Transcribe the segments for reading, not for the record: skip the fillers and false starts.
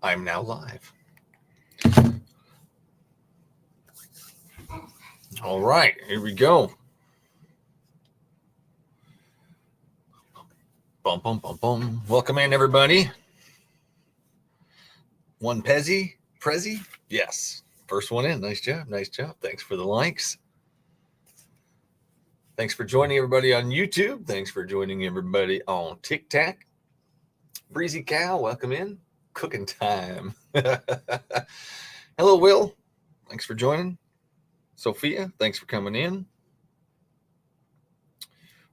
I'm now live. All right, here we go. Bum, bum, bum, bum. Welcome in, everybody. One Prezi? Yes. First one in. Nice job. Nice job. Thanks for the likes. Thanks for joining everybody on YouTube. Thanks for joining everybody on TikTok. Breezy Cow, welcome in. Cooking time. Hello, Will. Thanks for joining. Sophia, thanks for coming in.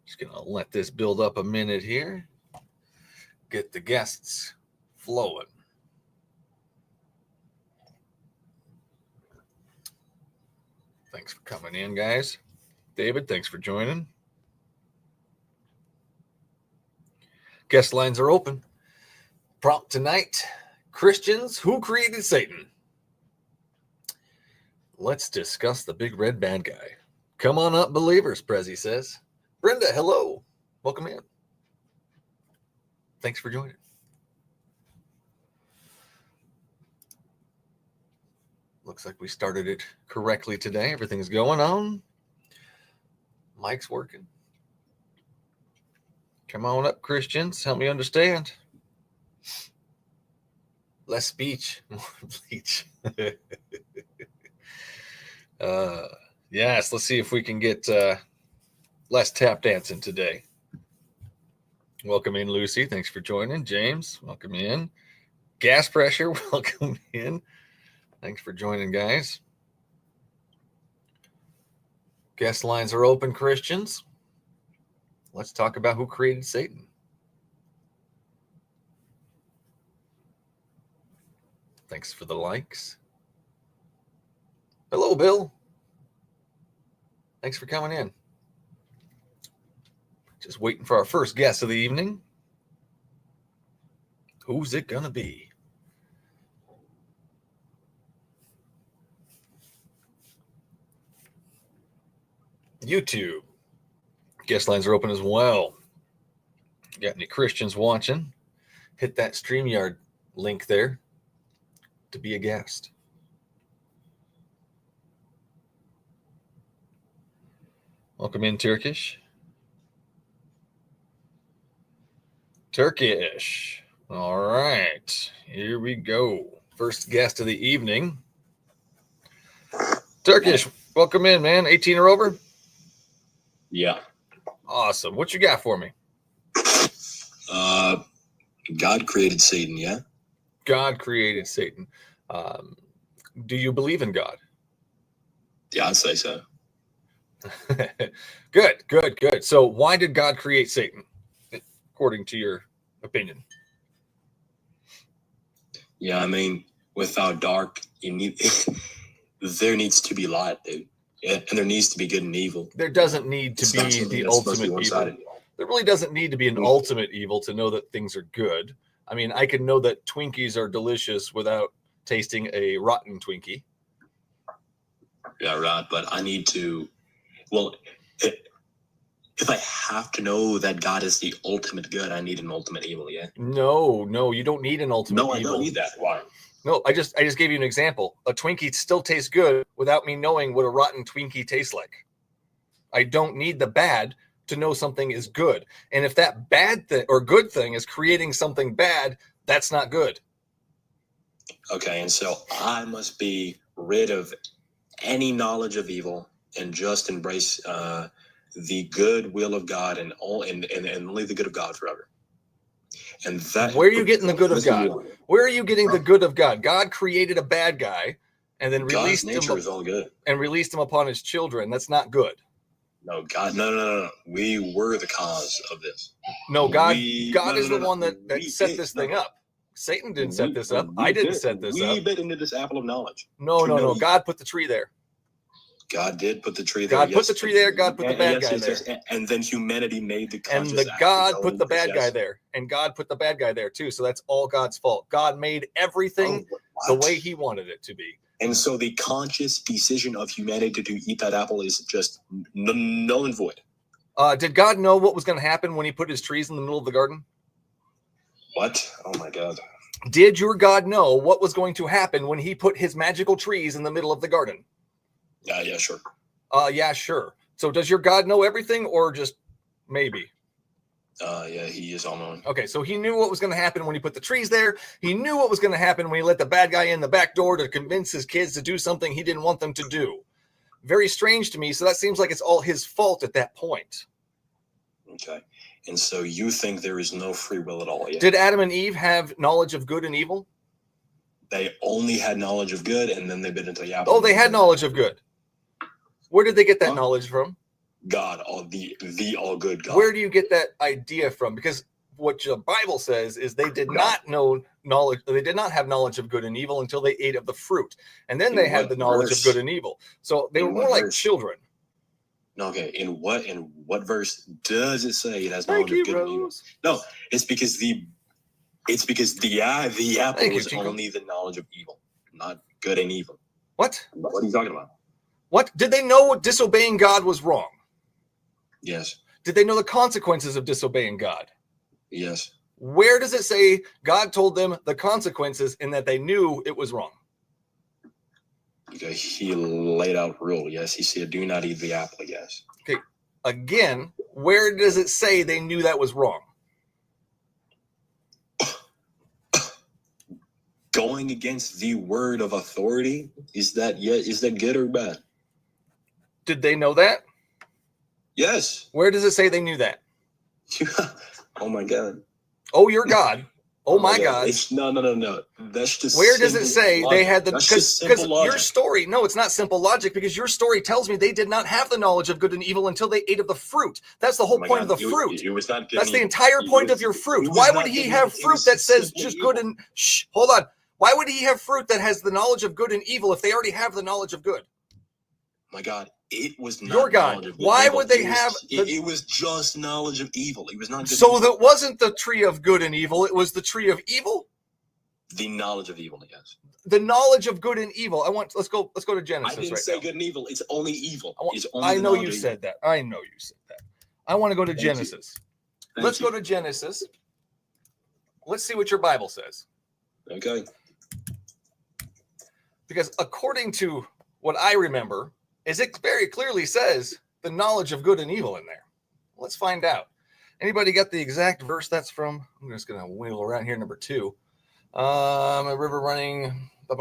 Just going to let this build up a minute here. Get the guests flowing. Thanks for coming in, guys. David, thanks for joining. Guest lines are open. Prompt tonight, Christians, who created Satan? Let's discuss the big red bad guy. Come on up, believers, Prezi says. Brenda, hello. Welcome in. Thanks for joining. Looks like we started it correctly today. Everything's going on. Mike's working. Come on up, Christians. Help me understand. Less speech, more bleach. Yes, let's see if we can get less tap dancing today. Welcome in, Lucy. Thanks for joining. James, welcome in. Gas pressure, welcome in. Thanks for joining, guys. Guest lines are open, Christians. Let's talk about who created Satan. Thanks for the likes. Hello, Bill. Thanks for coming in. Just waiting for our first guest of the evening. Who's it going to be? YouTube. Guest lines are open as well. Got any Christians watching? Hit that StreamYard link there to be a guest. Welcome in, Turkish. All right, here we go. First guest of the evening. Turkish, welcome in, man. 18 or over? Yeah. Awesome. What you got for me? God created Satan, yeah? God created Satan. Do you believe in God? Yeah, I'd say so. Good. So why did God create Satan, according to your opinion? Yeah, I mean, without dark, there needs to be light, dude. And there needs to be good and evil. There doesn't need to be the ultimate evil. There really doesn't need to be an ultimate evil to know that things are good. I mean, I can know that Twinkies are delicious without tasting a rotten Twinkie. Yeah, right. But I need to, if I have to know that God is the ultimate good, I need an ultimate evil, yeah? No, you don't need an ultimate evil. No, I don't need that. Why? No, I just gave you an example. A Twinkie still tastes good without me knowing what a rotten Twinkie tastes like. I don't need the bad to know something is good. And if that bad thing or good thing is creating something bad, that's not good. Okay, and so I must be rid of any knowledge of evil and just embrace the good will of God and only the good of God forever. And that. Where are you getting the good of God? Where are you getting the good of God? God created a bad guy and then released him. Nature is all good. And released him upon his children. That's not good. No, God, no. We were the cause of this. No, God is the one that set this thing up. Satan didn't set this up. I didn't set this up. We bit into this apple of knowledge. No. God put the tree there. God did put the tree there. God put the tree there. God put the bad guy there. And then humanity made the conscious act. And God put the bad guy there. And God put the bad guy there too. So that's all God's fault. God made everything the way he wanted it to be. And so the conscious decision of humanity to eat that apple is just null and void. Did God know what was going to happen when he put his trees in the middle of the garden? What? Oh my God. Did your God know what was going to happen when he put his magical trees in the middle of the garden? Yeah, sure. Yeah, sure. So does your God know everything or just maybe? Yeah, he is all knowing. Okay, so he knew what was going to happen when he put the trees there. He knew what was going to happen when he let the bad guy in the back door to convince his kids to do something he didn't want them to do. Very strange to me. So that seems like it's all his fault at that point. Okay. And so you think there is no free will at all? Yeah? Did Adam and Eve have knowledge of good and evil? They only had knowledge of good, and then they bit into the apple. Oh, they had knowledge of good. Where did they get that knowledge from? God, the all good God. Where do you get that idea from? Because what the Bible says is they did not know knowledge. They did not have knowledge of good and evil until they ate of the fruit, and then they had the knowledge of good and evil. So they were more like children. Okay, in what verse does it say it has knowledge of good and evil? No, it's because the apple was only the knowledge of evil, not good and evil. What? What are you talking about? What? Did they know disobeying God was wrong? Yes. Did they know the consequences of disobeying God? Yes. Where does it say God told them the consequences and that they knew it was wrong? Okay, he laid out rule. Yes, he said, "Do not eat the apple." Yes. Okay. Again, where does it say they knew that was wrong? Going against the word of authority, is that good or bad? Did they know that? Yes. Where does it say they knew that? Oh my God. Oh, your God. Oh my God. No. That's just where does it say logic. They had the because your story? No, it's not simple logic because your story tells me they did not have the knowledge of good and evil until they ate of the fruit. That's the whole point of the fruit. It was not That's the entire point of your fruit. Why would he have fruit that says just good and hold on? Why would he have fruit that has the knowledge of good and evil if they already have the knowledge of good? My God, it was not your God. Why would they have? It was just knowledge of evil. It was not. Good so that wasn't the tree of good and evil. It was the tree of evil. The knowledge of evil, yes. The knowledge of good and evil. Let's go to Genesis. I didn't say good and evil. It's only evil. I know you said that. I know you said that. I want to go to Genesis. Let's go to Genesis. Let's see what your Bible says. Okay. Because according to what I remember, is it very clearly says the knowledge of good and evil in there. Let's find out. Anybody got the exact verse that's from? I'm just going to wheel around here. Number 2. A river running. God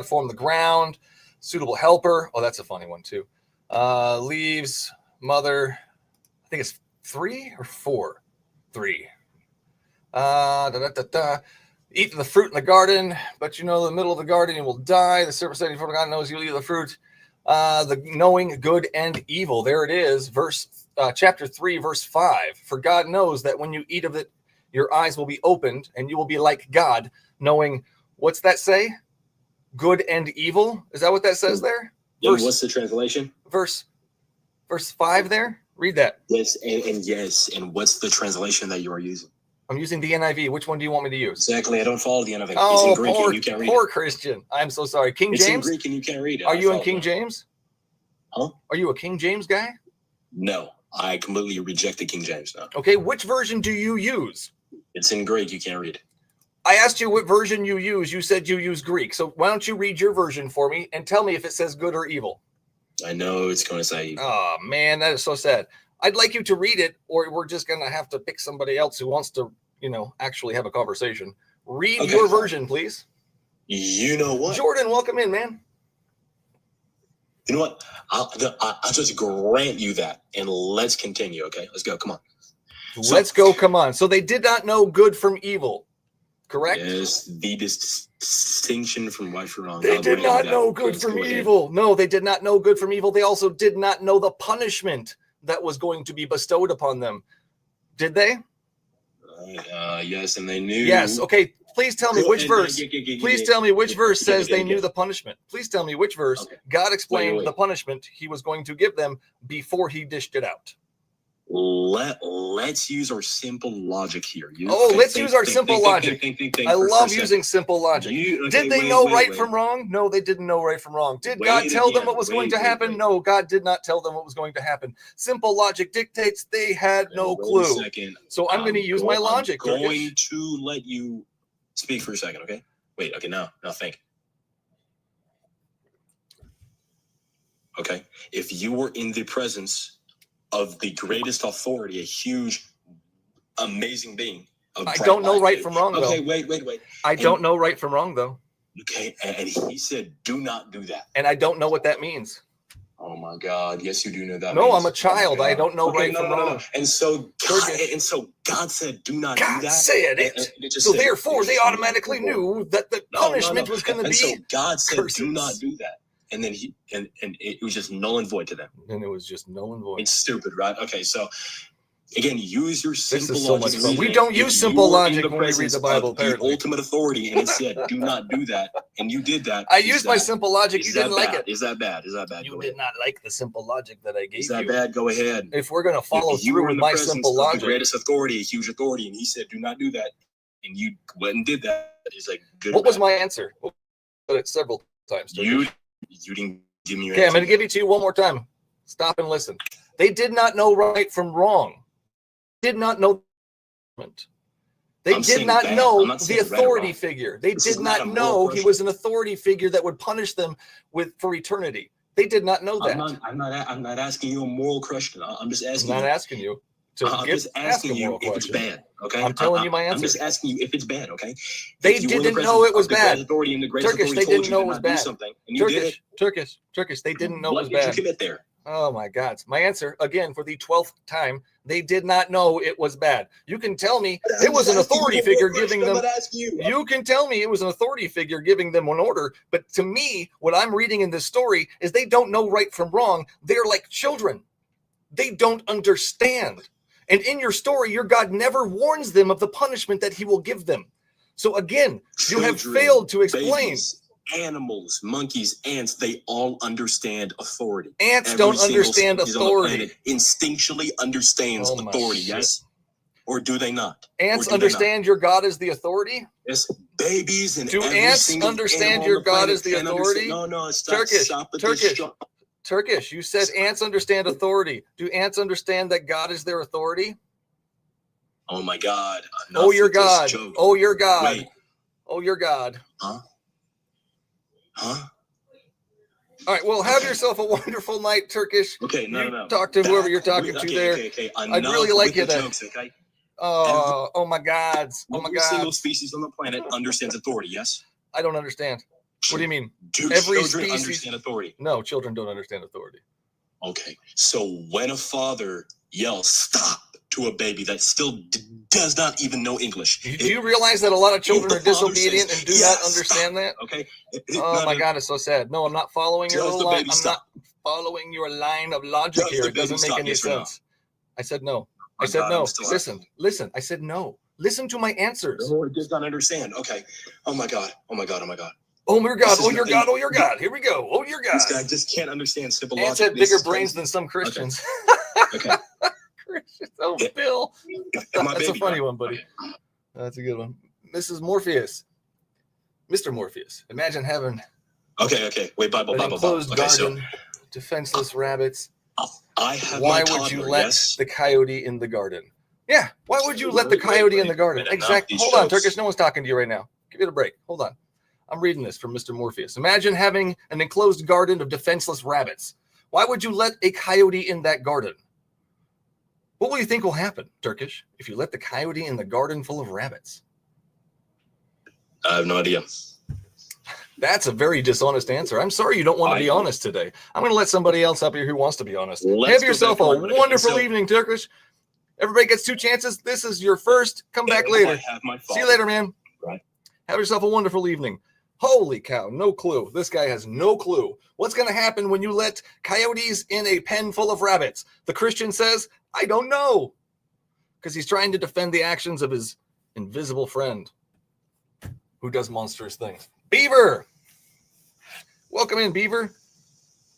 formed the ground. Suitable helper. Oh, that's a funny one too. Leaves. Mother. I think it's 3 or 4. 3. Eat the fruit in the garden, but you know the middle of the garden you will die. The serpent said, "For God knows you'll eat the fruit." The knowing good and evil. There it is, chapter 3, verse 5. For God knows that when you eat of it, your eyes will be opened, and you will be like God, knowing. What's that say? Good and evil. Is that what that says there? Yeah, what's the translation? Verse 5 there. Read that. Yes, and what's the translation that you are using? I'm using the NIV. Which one do you want me to use? Exactly. I don't follow the NIV. Oh, it's in Greek and you can't read poor Christian. I'm so sorry. King James? It's in Greek and you can't read it. Are you in King James? Huh? Are you a King James guy? No. I completely reject the King James now. Okay. Which version do you use? It's in Greek. You can't read it. I asked you what version you use. You said you use Greek. So why don't you read your version for me and tell me if it says good or evil? I know it's going to say evil. Oh, man. That is so sad. I'd like you to read it, or we're just going to have to pick somebody else who wants to actually have a conversation. Read your version, please. You know what? Jordan, welcome in, man. You know what? I'll just grant you that, and let's continue, okay? Let's go. Come on. Let's go. Come on. So they did not know good from evil, correct? Yes, the distinction from right from wrong. They did not know good from evil. No, they did not know good from evil. They also did not know the punishment that was going to be bestowed upon them. Did they? Yes, and they knew. Yes. Okay. Please tell me which verse. Please tell me which verse says they knew the punishment. Please tell me which verse God explained the punishment he was going to give them before he dished it out. Let's use our simple logic here. Let's use our simple logic. I love using simple logic. Did they know right from wrong? No, they didn't know right from wrong. Did God tell them what was going to happen? No, God did not tell them what was going to happen. Simple logic dictates they had no clue. So I'm going to use my logic. I'm going to let you speak for a second, okay? Wait, okay, now think. Okay, if you were in the presence of the greatest authority, a huge, amazing being. I don't know right from wrong, though. Okay, wait. I don't know right from wrong, though. Okay, and he said, do not do that. And I don't know what that means. Oh my God! Yes, you do know that. No, I'm a child. I don't know right from wrong. And so God said, do not do that. God said it. So therefore, they automatically knew that the punishment was going to be. So God said, curses. do not do that. And then it was just null and void to them. And it was just null and void. It's stupid, right? Okay, so again, use your simple logic. This is so much fun. We don't use simple logic when we read the Bible, apparently. The ultimate authority, and it said, do not do that, and you did that. I used my simple logic. You didn't like it. Is that bad? Is that bad? You did not like the simple logic that I gave you. Is that bad? Go ahead. If we're going to follow through with my simple logic. The greatest authority, a huge authority, and he said, do not do that, and you went and did that. Is like good. What was my answer? I said it several times. You didn't give me your answer. I'm going to give it to you one more time. Stop and listen. They did not know right from wrong. Did not know. They did not know the authority figure. They did not know he was an authority figure that would punish them for eternity. They did not know that. I'm not asking you a moral question. I'm just asking. I'm not asking you. I'm just asking you if it's bad. Okay. I'm telling you my answer. I'm just asking you if it's bad. Okay. They didn't know it was bad. Turkish. They didn't know it was bad. Turkish. They didn't know it was bad. What did you commit there? Oh my God. My answer, again, for the 12th time, they did not know it was bad. You can tell me it was an authority figure giving them. You can tell me it was an authority figure giving them an order. But to me, what I'm reading in this story is they don't know right from wrong. They're like children. They don't understand. And in your story, your God never warns them of the punishment that he will give them. So again, you have failed to explain. Babies, animals, monkeys, ants, they all understand authority. Ants don't understand authority. Instinctually understands authority, yes? Or do they not? Ants understand your God is the authority? Yes, babies and do ants understand your God is the authority? No, Turkish, you said ants understand authority. Do ants understand that God is their authority? Oh my God. Oh, your God. Oh, your God. Wait. Oh, your God. Huh? All right, well, have yourself a wonderful night, Turkish. Okay, no. Talk to whoever you're talking to there. Okay. I'd really like you to. Jokes, okay? Oh my God. Oh my God. Every single species on the planet understands authority, yes? I don't understand. What do you mean? Do every children species understand authority? No, children don't understand authority. Okay, so when a father yells "stop" to a baby that still does not even know English, do you realize that a lot of children are disobedient and do not understand that? Okay. Oh my God, it's so sad. No, I'm not following your line. I'm not following your line of logic here. It doesn't make any sense. I said no. I said no. Listen. I said no. Listen to my answers. No, it does not understand. Okay. Oh my God. Oh my God. Oh your God. Oh your God. Oh your God. Here we go. Oh your God. This guy just can't understand simple logic. Ants have bigger brains than some Christians. Okay. Christians. Oh, Bill. That's a funny one, buddy. That's a good one. Mrs. Morpheus. Mr. Morpheus. Imagine having Okay. Wait, Bible. Enclosed garden, defenseless rabbits. I have Why my would you toddler, let yes? the coyote in the garden? Yeah. Why would you let the coyote in the garden? Exactly. Hold on, Turkish. No one's talking to you right now. Give it a break. Hold on. I'm reading this from Mr. Morpheus. Imagine having an enclosed garden of defenseless rabbits. Why would you let a coyote in that garden? What will you think will happen, Turkish, if you let the coyote in the garden full of rabbits? I have no idea. That's a very dishonest answer. I'm sorry you don't want to be honest today. I'm going to let somebody else up here who wants to be honest. Have yourself a wonderful evening, Turkish. Everybody gets 2 chances. This is your first. Come back later. See you later, man. Right. Have yourself a wonderful evening. Holy cow, no clue. This guy has no clue. What's going to happen when you let coyotes in a pen full of rabbits? The Christian says, I don't know. Because he's trying to defend the actions of his invisible friend who does monstrous things. Beaver! Welcome in, Beaver.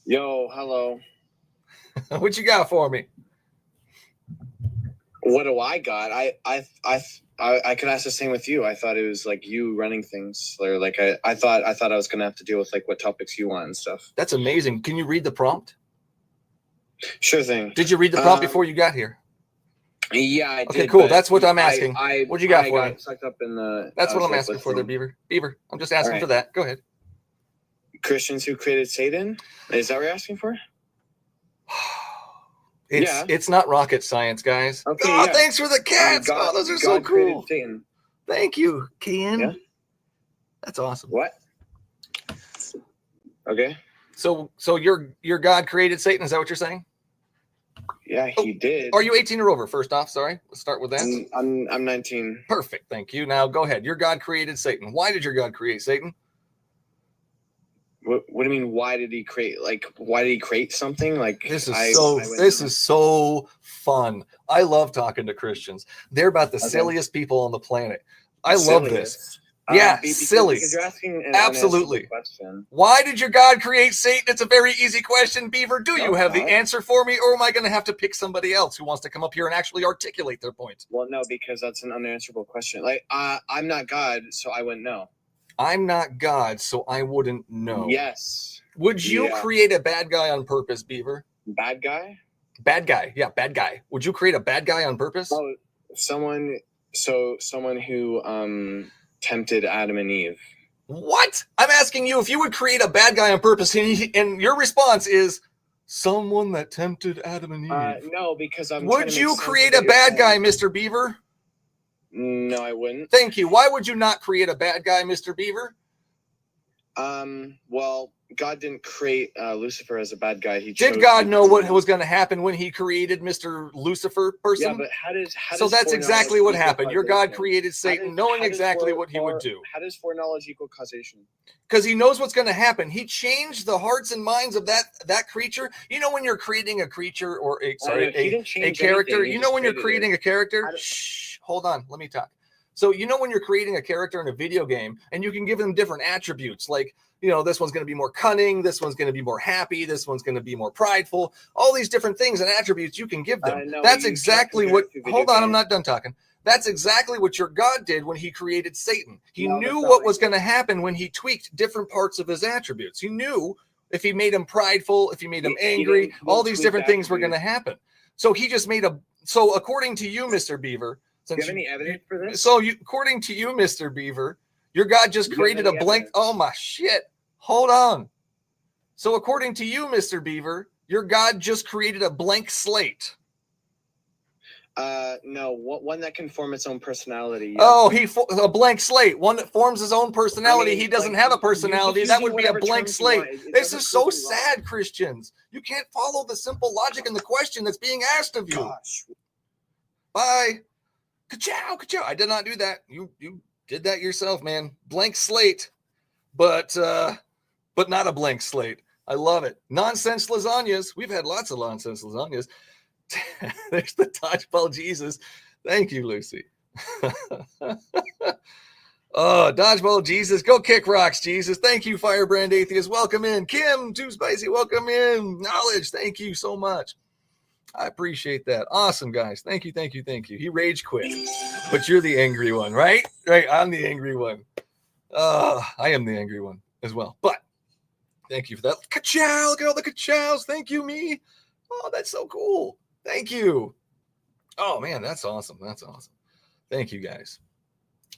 Yo, hello. What you got for me? What do I got? I could ask the same with you. I thought it was like you running things, or like I thought I was gonna have to deal with like what topics you want and stuff. That's amazing. Can you read the prompt? Sure thing. Did you read the prompt before you got here? Yeah, I did. Okay, cool. That's what I'm asking. What you got for me? Sucked up in the. That's what I'm asking for there, Beaver. Beaver, I'm just asking for that. Go ahead. Christians who created Satan? Is that what you're asking for? It's not rocket science, guys. Okay, oh, thanks for the cats. Those are so cool. Satan. Thank you, Ken. Yeah. That's awesome. What? Okay. So your God created Satan, is that what you're saying? Yeah, he did. Are you 18 or over? First off, sorry. Let's start with that. I'm 19. Perfect. Thank you. Now go ahead. Your God created Satan. Why did your God create Satan? What do you mean? Why did he create something? Like this is so fun. I love talking to Christians. They're about the silliest people on the planet. I love this. Yeah, silly. Because you're asking an absolutely question. Why did your God create Satan? It's a very easy question, Beaver. Do you have the answer for me, or am I going to have to pick somebody else who wants to come up here and actually articulate their point? Well, no, because that's an unanswerable question. Like, I'm not God, so I wouldn't know. I'm not God, so I wouldn't know. Yes. Would you create a bad guy on purpose, Beaver? Bad guy? Bad guy. Yeah, bad guy. Would you create a bad guy on purpose? Oh, someone who tempted Adam and Eve. What? I'm asking you if you would create a bad guy on purpose, and your response is someone that tempted Adam and Eve. No, because I'm. Would you create a bad guy, Mr. Beaver? No, I wouldn't. Thank you. Why would you not create a bad guy, Mr. Beaver? Well, God didn't create Lucifer as a bad guy. Did God know what was going to happen when he created Mr. Lucifer person? Yeah, but how does so that's exactly what happened. Your God created Satan knowing exactly what he would do. How does foreknowledge equal causation? Because he knows what's going to happen. He changed the hearts and minds of that creature. You know when you're creating a creature or a character, you know when you're creating a character? Shh, hold on, let me talk. So you know when you're creating a character in a video game and you can give them different attributes, like, you know, this one's going to be more cunning, this one's going to be more happy, this one's going to be more prideful, all these different things and attributes you can give them. That's exactly what, hold on, I'm not done talking. That's exactly what your God did when he created Satan. He knew what was going to happen when he tweaked different parts of his attributes. He knew if he made him prideful, if he made him angry, all these different things were going to happen. So he just made so according to you, Mr. Beaver, do you have any evidence for this? So according to you, Mr. Beaver, your God just created a blank. Oh my shit. Hold on. So according to you, Mr. Beaver, your God just created a blank slate. No, one that can form its own personality. Yeah. Oh, a blank slate, one that forms his own personality. I mean, he doesn't have a personality. That would be a blank slate. This is so sad, Christians. You can't follow the simple logic in the question that's being asked of you. Gosh. Bye. Ka-chow, ka-chow. I did not do that. You did that yourself, man. Blank slate, but not a blank slate. I love it. Nonsense lasagnas. We've had lots of nonsense lasagnas. There's the dodgeball Jesus. Thank you, Lucy. Oh, dodgeball Jesus. Go kick rocks, Jesus. Thank you, Firebrand Atheist. Welcome in. Kim, Too Spicy. Welcome in. Knowledge. Thank you so much. I appreciate that. Awesome, guys. Thank you, thank you, thank you. He rage quit, but you're the angry one, right? Right, I'm the angry one. I am the angry one as well, but thank you for that. Ka-chow, look at all the ka-chows. Thank you, me. Oh, that's so cool. Thank you. Oh, man, that's awesome. That's awesome. Thank you, guys.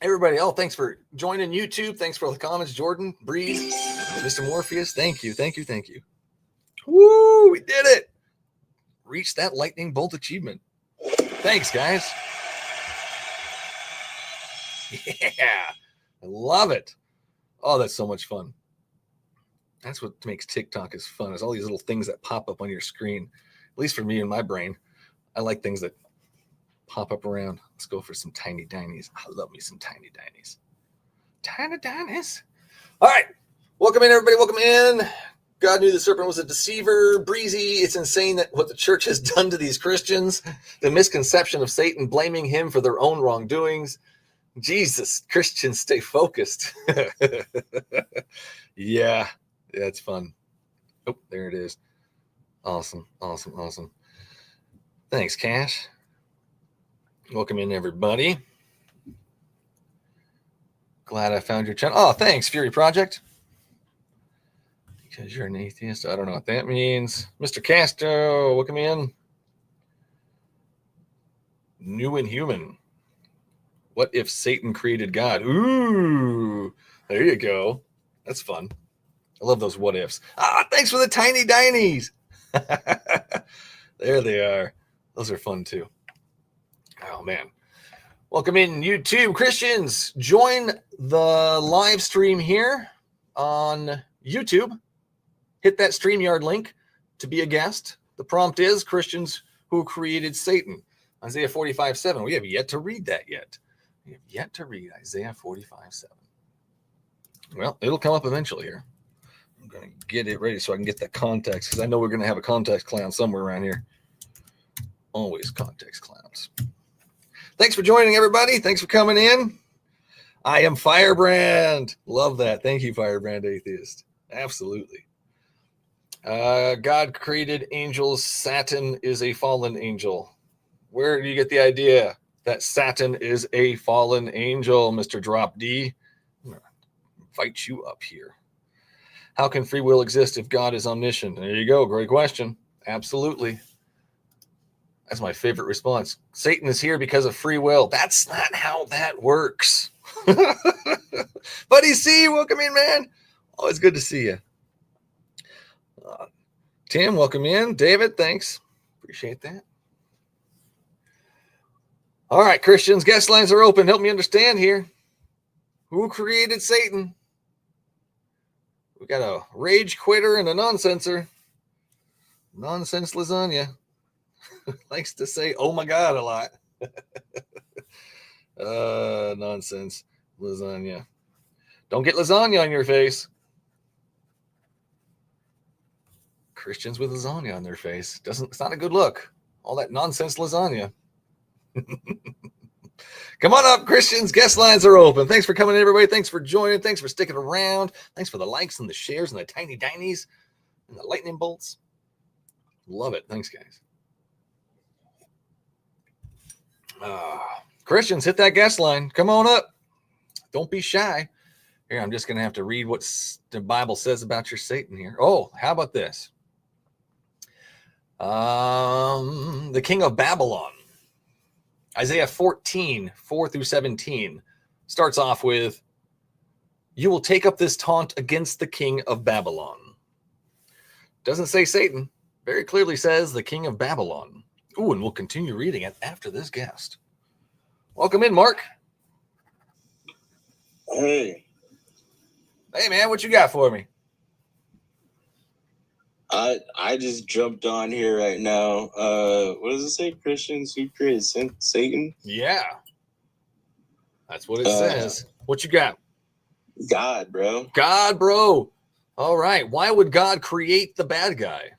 Everybody, thanks for joining YouTube. Thanks for all the comments. Jordan, Breeze, Mr. Morpheus. Thank you, thank you, thank you. Woo, we did it. Reach that lightning bolt achievement. Thanks, guys. Yeah, I love it. Oh, that's so much fun. That's what makes TikTok is fun, is all these little things that pop up on your screen. At least for me in my brain, I like things that pop up around. Let's go for some tiny dinies. I love me some tiny dinies. Tiny dinies. All right. Welcome in, everybody. Welcome in. God knew the serpent was a deceiver. Breezy, it's insane that what the church has done to these Christians, the misconception of Satan, blaming him for their own wrongdoings. Jesus, Christians, stay focused. Yeah, it's fun. Oh, there it is. Awesome, awesome, awesome. Thanks, Cash. Welcome in, everybody. Glad I found your channel. Oh, thanks, Fury Project. Because you're an atheist. I don't know what that means. Mr. Castro, welcome in. New and Human. What if Satan created God? Ooh, there you go. That's fun. I love those what ifs. Thanks for the tiny dinies. There they are. Those are fun too. Oh, man. Welcome in, YouTube Christians. Join the live stream here on YouTube. Hit that StreamYard link to be a guest. The prompt is Christians who created Satan. Isaiah 45:7. We have yet to read that yet. We have yet to read Isaiah 45:7. Well, it'll come up eventually here. I'm going to get it ready so I can get the context, because I know we're going to have a context clown somewhere around here. Always context clowns. Thanks for joining, everybody. Thanks for coming in. I am Firebrand. Love that. Thank you, Firebrand Atheist. Absolutely. God created angels. Satan is a fallen angel. Where do you get the idea that Satan is a fallen angel, Mr. Drop D? I'm going to invite you up here. How can free will exist if God is omniscient? There you go. Great question. Absolutely. That's my favorite response. Satan is here because of free will. That's not how that works. Buddy C, welcome in, man. Always good to see you. Tim, welcome in. David, thanks. Appreciate that. All right, Christians, guest lines are open. Help me understand here. Who created Satan? We got a rage quitter and a nonsenser. Nonsense lasagna. Likes to say, oh my God, a lot. Nonsense lasagna. Don't get lasagna on your face. Christians with lasagna on their face. It's not a good look. All that nonsense lasagna. Come on up, Christians. Guest lines are open. Thanks for coming in, everybody. Thanks for joining. Thanks for sticking around. Thanks for the likes and the shares and the tiny dinies and the lightning bolts. Love it. Thanks, guys. Christians, hit that guest line. Come on up. Don't be shy. Here, I'm just going to have to read what the Bible says about your Satan here. Oh, how about this? The king of Babylon. Isaiah 14:4-17 starts off with, you will take up this taunt against the king of Babylon. Doesn't say Satan. Very clearly says the king of Babylon. Ooh, and we'll continue reading it after this guest. Welcome in, Mark. Hey. Hey, man, what you got for me? I just jumped on here right now. What does it say? Christians who created Satan? Yeah. That's what it says. What you got? God, bro. God, bro. All right. Why would God create the bad guy?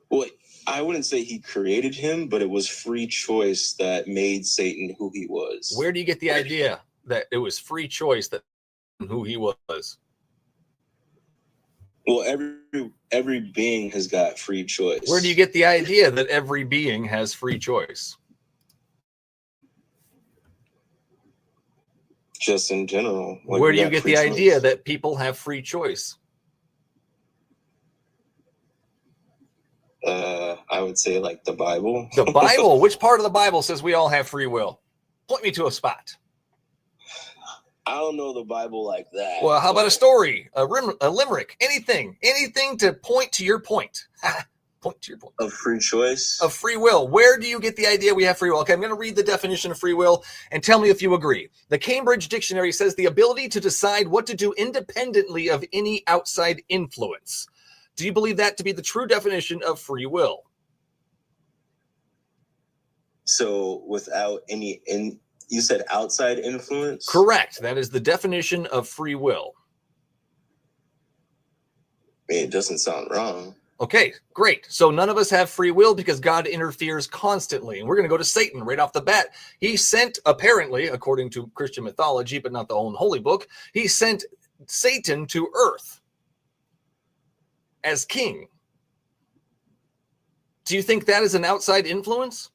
Well, I wouldn't say he created him, but it was free choice that made Satan who he was. Where do you get the idea that it was free choice that who he was? Well, every being has got free choice. Where do you get the idea that every being has free choice? Just in general. Like, where do you get the idea that people have free choice? I would say like the Bible. The Bible? Which part of the Bible says we all have free will? Point me to a spot. I don't know the Bible like that. Well, how about a story, a limerick, anything to point to your point. Point to your point. Of free choice? Of free will. Where do you get the idea we have free will? Okay, I'm going to read the definition of free will and tell me if you agree. The Cambridge Dictionary says the ability to decide what to do independently of any outside influence. Do you believe that to be the true definition of free will? So without any you said outside influence? Correct. That is the definition of free will. I mean, it doesn't sound wrong. Okay, great. So none of us have free will because God interferes constantly. And we're going to go to Satan right off the bat. He sent, apparently, according to Christian mythology, but not the own holy book, he sent Satan to earth as king. Do you think that is an outside influence?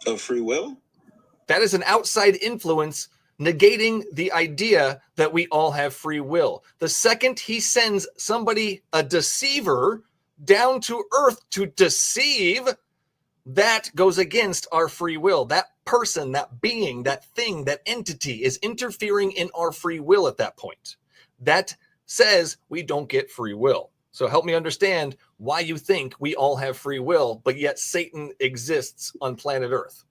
Of free will? That is an outside influence negating the idea that we all have free will. The second he sends somebody, a deceiver, down to earth to deceive, that goes against our free will. That person, that being, that thing, that entity is interfering in our free will at that point. That says we don't get free will. So help me understand why you think we all have free will, but yet Satan exists on planet Earth.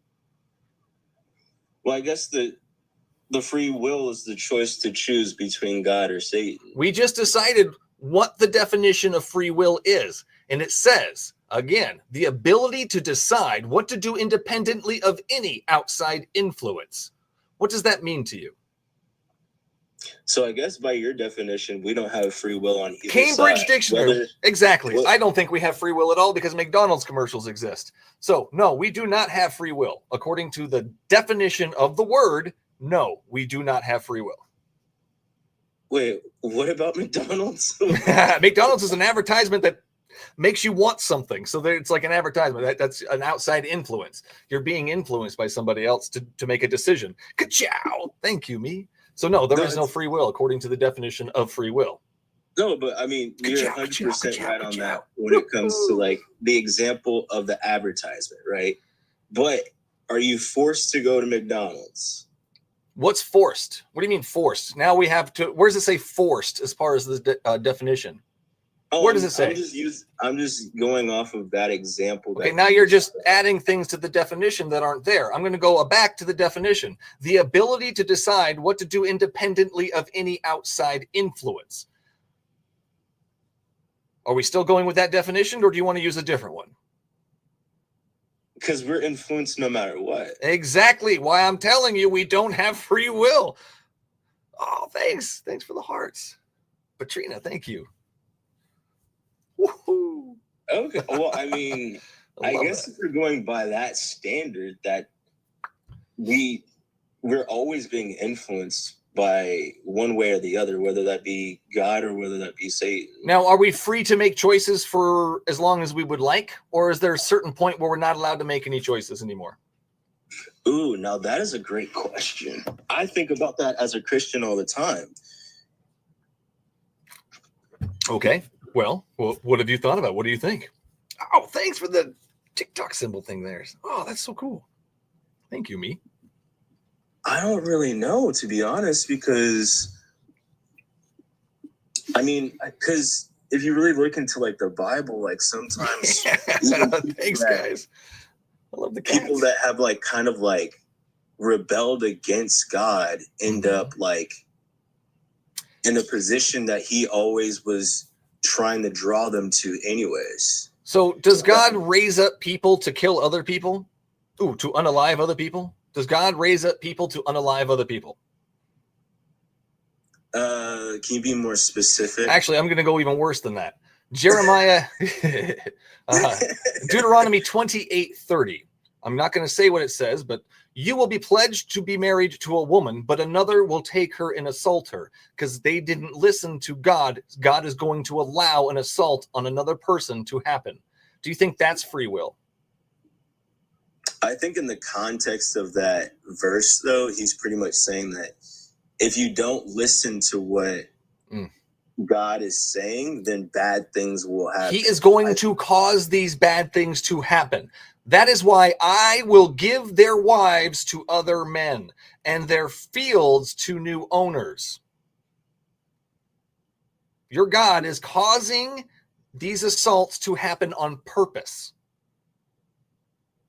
Well, I guess the free will is the choice to choose between God or Satan. We just decided what the definition of free will is. And it says, again, the ability to decide what to do independently of any outside influence. What does that mean to you? So I guess by your definition, we don't have free will on either Cambridge side. Dictionary. Exactly. Well, I don't think we have free will at all because McDonald's commercials exist. So, no, we do not have free will. According to the definition of the word, no, we do not have free will. Wait, what about McDonald's? McDonald's is an advertisement that makes you want something. So it's like an advertisement. That's an outside influence. You're being influenced by somebody else to make a decision. Ka-chow! Thank you, me. So no, there is no free will according to the definition of free will. No, but I mean, you're 100% right on that when it comes to like the example of the advertisement, right? But are you forced to go to McDonald's? What's forced? What do you mean forced? Now we have to, where does it say forced as far as the definition? Oh, where does it say? I'm just going off of that example. Okay, now you're just adding things to the definition that aren't there. I'm going to go back to the definition. The ability to decide what to do independently of any outside influence. Are we still going with that definition, or do you want to use a different one? Because we're influenced no matter what. Exactly why I'm telling you we don't have free will. Oh, thanks. Thanks for the hearts. Patrina, thank you. Woo-hoo. Okay. Well, I mean, I guess that. if we're going by that standard, that we're always being influenced by one way or the other, whether that be God or whether that be Satan. Now, are we free to make choices for as long as we would like? Or is there a certain point where we're not allowed to make any choices anymore? Ooh, now that is a great question. I think about that as a Christian all the time. Okay. Well, what have you thought about? What do you think? Oh, thanks for the TikTok symbol thing there. Oh, that's so cool. Thank you, me. I don't really know, to be honest, because I mean, because if you really look into like the Bible, like sometimes thanks, guys. I love the cats. People that have like kind of like rebelled against God end up like in a position that he always was trying to draw them to anyways. So does God raise up people to kill other people? Ooh, to unalive other people? Does God raise up people to unalive other people? Can you be more specific? Actually, I'm going to go even worse than that. Jeremiah, Deuteronomy 28:30. I'm not going to say what it says, but you will be pledged to be married to a woman, but another will take her and assault her because they didn't listen to God. God is going to allow an assault on another person to happen. Do you think that's free will? I think in the context of that verse, though, he's pretty much saying that if you don't listen to what God is saying, then bad things will happen. He is going to cause these bad things to happen. That is why I will give their wives to other men and their fields to new owners. Your God is causing these assaults to happen on purpose.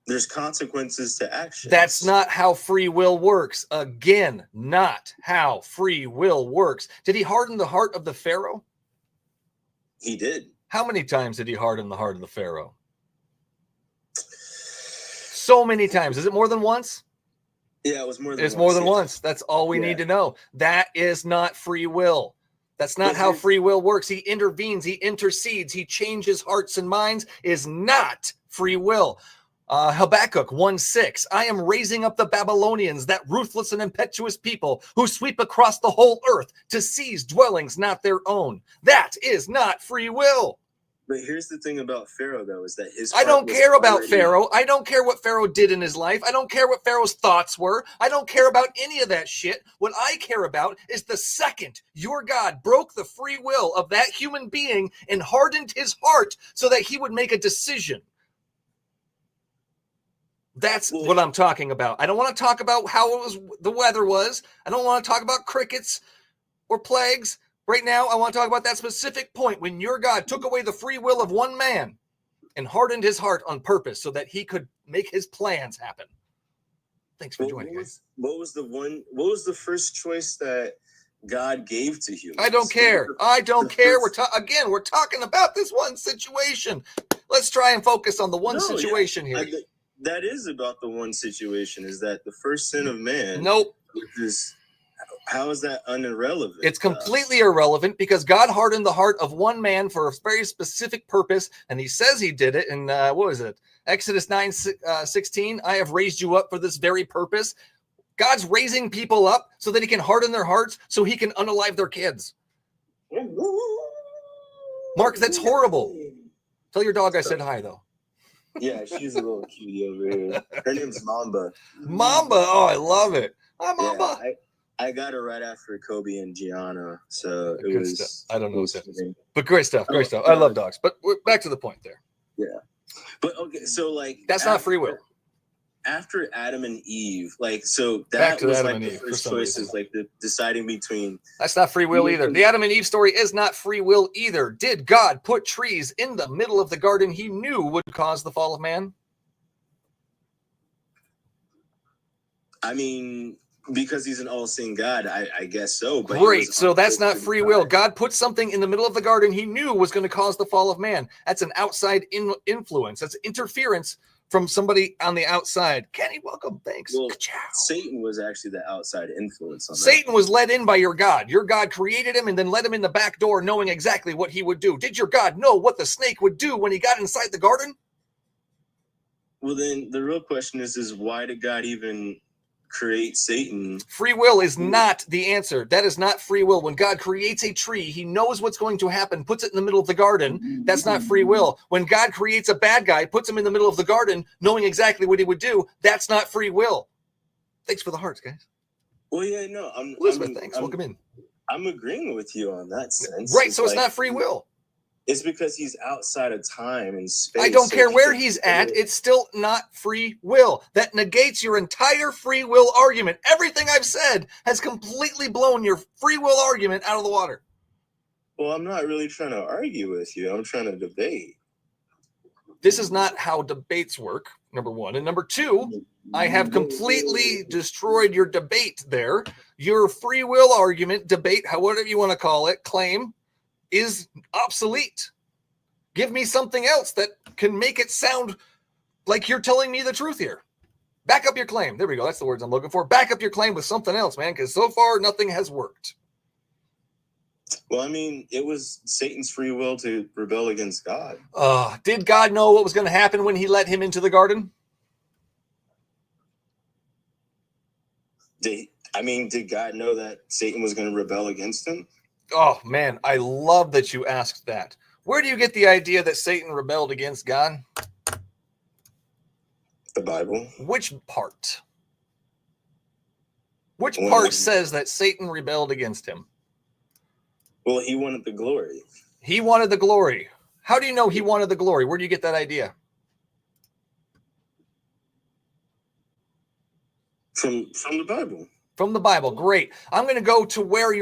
There's consequences to action. That's not how free will works. Again, not how free will works. Did he harden the heart of the Pharaoh? He did. How many times did he harden the heart of the Pharaoh? So many times. Is it more than once? Yeah, it was more than once. It's more than once. That's all we need to know. That is not free will. That's not how free will works. He intervenes. He intercedes. He changes hearts and minds. Is not free will. Habakkuk 1:6. I am raising up the Babylonians, that ruthless and impetuous people who sweep across the whole earth to seize dwellings not their own. That is not free will. But here's the thing about Pharaoh, though, is that his I don't heart was care about already- Pharaoh. I don't care what Pharaoh did in his life. I don't care what Pharaoh's thoughts were. I don't care about any of that shit. What I care about is the second your God broke the free will of that human being and hardened his heart so that he would make a decision. That's what I'm talking about. I don't want to talk about how the weather was. I don't want to talk about crickets or plagues. Right now, I want to talk about that specific point when your God took away the free will of one man and hardened his heart on purpose so that he could make his plans happen. Thanks for joining, guys. What was the first choice that God gave to humans? I don't care. I don't care. We're talking about this one situation. Let's try and focus on the one situation here. That is about the one situation, is that the first sin of man. Nope. How is that irrelevant? It's completely irrelevant because God hardened the heart of one man for a very specific purpose, and he says he did it in, what was it? Exodus 9:16, I have raised you up for this very purpose. God's raising people up so that he can harden their hearts so he can unalive their kids. Mark, that's horrible. Tell your dog I said hi, though. Yeah, she's a little cutie over here. Her name's Mamba. Mamba, oh, I love it. Hi, Mamba. Yeah, I got her right after Kobe and Gianna, so it Good was. Stuff. I don't know what that is, but great stuff. Great stuff. I love dogs, but we're back to the point there. Yeah, but okay, so like that's not free will. After Adam and Eve, like so that was like the first choice is like the deciding between. That's not free will either. The Adam and Eve story is not free will either. Did God put trees in the middle of the garden he knew would cause the fall of man? I mean, because he's an all-seeing God, I guess so. But great, so that's not free will. God put something in the middle of the garden he knew was going to cause the fall of man. That's an outside influence. That's interference from somebody on the outside. Kenny, welcome. Thanks. Well, Satan was actually the outside influence on that. Satan was led in by your God. Your God created him and then let him in the back door knowing exactly what he would do. Did your God know what the snake would do when he got inside the garden? Well, then the real question is why did God even create Satan? Free will is not the answer. That is not free will. When God creates a tree, he knows what's going to happen, puts it in the middle of the garden. That's not free will. When God creates a bad guy, puts him in the middle of the garden, knowing exactly what he would do, that's not free will. Thanks for the hearts, guys. Well, yeah, no. Elizabeth, thanks. Welcome in. I'm agreeing with you on that sense. Right, so it's not free will. It's because he's outside of time and space. I don't care where he's at. It's still not free will. That negates your entire free will argument. Everything I've said has completely blown your free will argument out of the water. Well, I'm not really trying to argue with you. I'm trying to debate. This is not how debates work, number one. And number two, I have completely destroyed your debate there. Your free will argument, debate, however you want to call it, claim, is obsolete. Give me something else that can make it sound like you're telling me the truth here. Back up your claim. There we go. That's the words I'm looking for. Back up your claim with something else, man, because so far nothing has worked. Well, I mean, it was Satan's free will to rebel against God. Did God know what was going to happen when he let him into the garden? Did God know that Satan was going to rebel against him? Oh, man, I love that you asked that. Where do you get the idea that Satan rebelled against God? The Bible. Which part? Which part says that Satan rebelled against him? Well, he wanted the glory. He wanted the glory. How do you know he wanted the glory? Where do you get that idea? From the Bible. From the Bible. Great. I'm going to go to where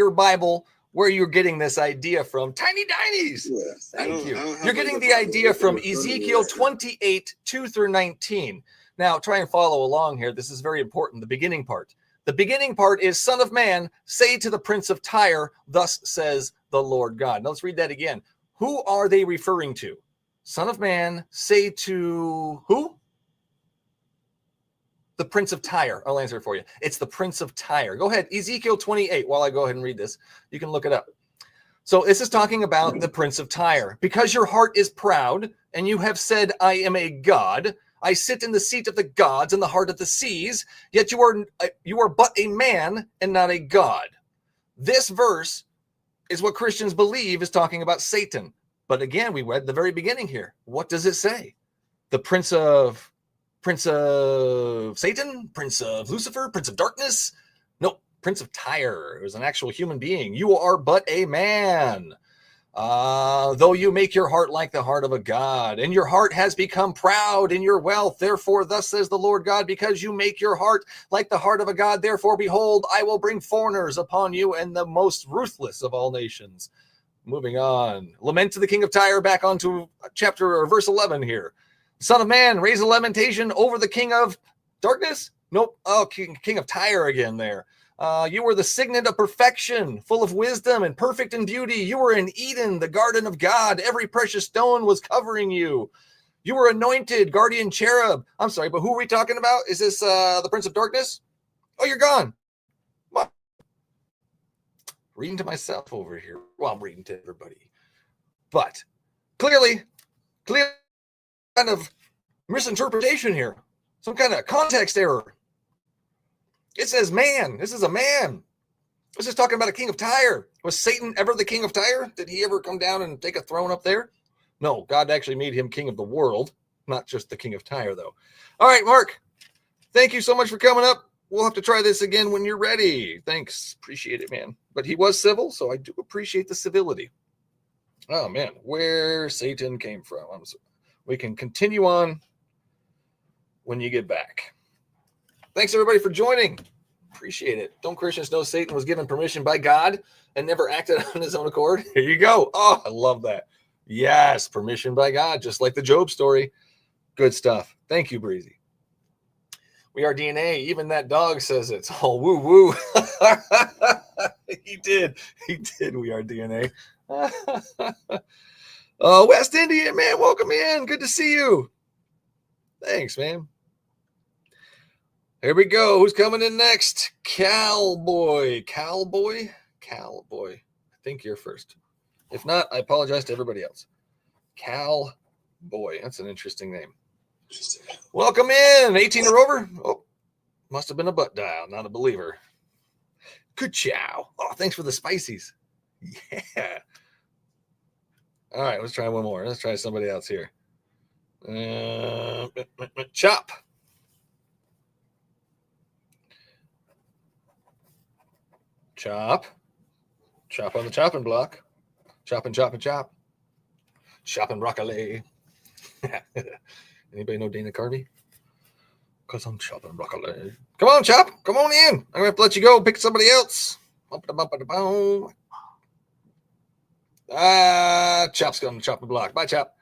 you're getting this idea from. Tiny Dinies. Yeah, thank you. You're getting the idea from Ezekiel 28, 2 through 19. Now, try and follow along here. This is very important. The beginning part. The beginning part is, Son of man, say to the prince of Tyre, thus says the Lord God. Now, let's read that again. Who are they referring to? Son of man, say to who? The prince of Tyre. I'll answer it for you. It's the prince of Tyre. Go ahead. Ezekiel 28. While I go ahead and read this, you can look it up. So this is talking about the prince of Tyre. Because your heart is proud, and you have said, I am a god. I sit in the seat of the gods in the heart of the seas. Yet you are but a man and not a god. This verse is what Christians believe is talking about Satan. But again, we read the very beginning here. What does it say? The prince of Satan, prince of Lucifer, prince of darkness? No, prince of Tyre. It was an actual human being. You are but a man. Though you make your heart like the heart of a god, and your heart has become proud in your wealth. Therefore, thus says the Lord God, because you make your heart like the heart of a god, therefore, behold, I will bring foreigners upon you, and the most ruthless of all nations. Moving on. Lament to the king of Tyre, back onto chapter or verse 11 here. Son of man, raise a lamentation over the king of darkness? Nope. Oh, king of Tyre again there. You were the signet of perfection, full of wisdom and perfect in beauty. You were in Eden, the garden of God. Every precious stone was covering you. You were anointed, guardian cherub. I'm sorry, but who are we talking about? Is this the Prince of Darkness? Oh, you're gone. What? Reading to myself over here. Well, I'm reading to everybody. But clearly kind of misinterpretation here. Some kind of context error. It says man. This is a man. This is talking about a king of Tyre. Was Satan ever the king of Tyre? Did he ever come down and take a throne up there? No, God actually made him king of the world, not just the king of Tyre, though. All right, Mark, thank you so much for coming up. We'll have to try this again when you're ready. Thanks. Appreciate it, man. But he was civil, so I do appreciate the civility. Oh, man, where Satan came from. We can continue on when you get back. Thanks, everybody, for joining. Appreciate it. Don't Christians know Satan was given permission by God and never acted on his own accord? Here you go. Oh, I love that. Yes, permission by God, just like the Job story. Good stuff. Thank you, Breezy. We are DNA. Even that dog says it's all woo-woo. He did. We are DNA. West Indian, man, welcome in. Good to see you. Thanks, man. Here we go. Who's coming in next? Cowboy. I think you're first. If not, I apologize to everybody else. Cowboy. That's an interesting name. Welcome in. 18 or over? Oh, must have been a butt dial, not a believer. Good chow. Oh, thanks for the spices. Yeah. All right, let's try one more. Let's try somebody else here. Chop. Chop on the chopping block. Chop. Chopping broccoli. Anybody know Dana Carvey? Because I'm chopping broccoli. Come on, Chop. Come on in. I'm going to have to let you go. Pick somebody else. Chop's going to chop the block. Bye, Chop.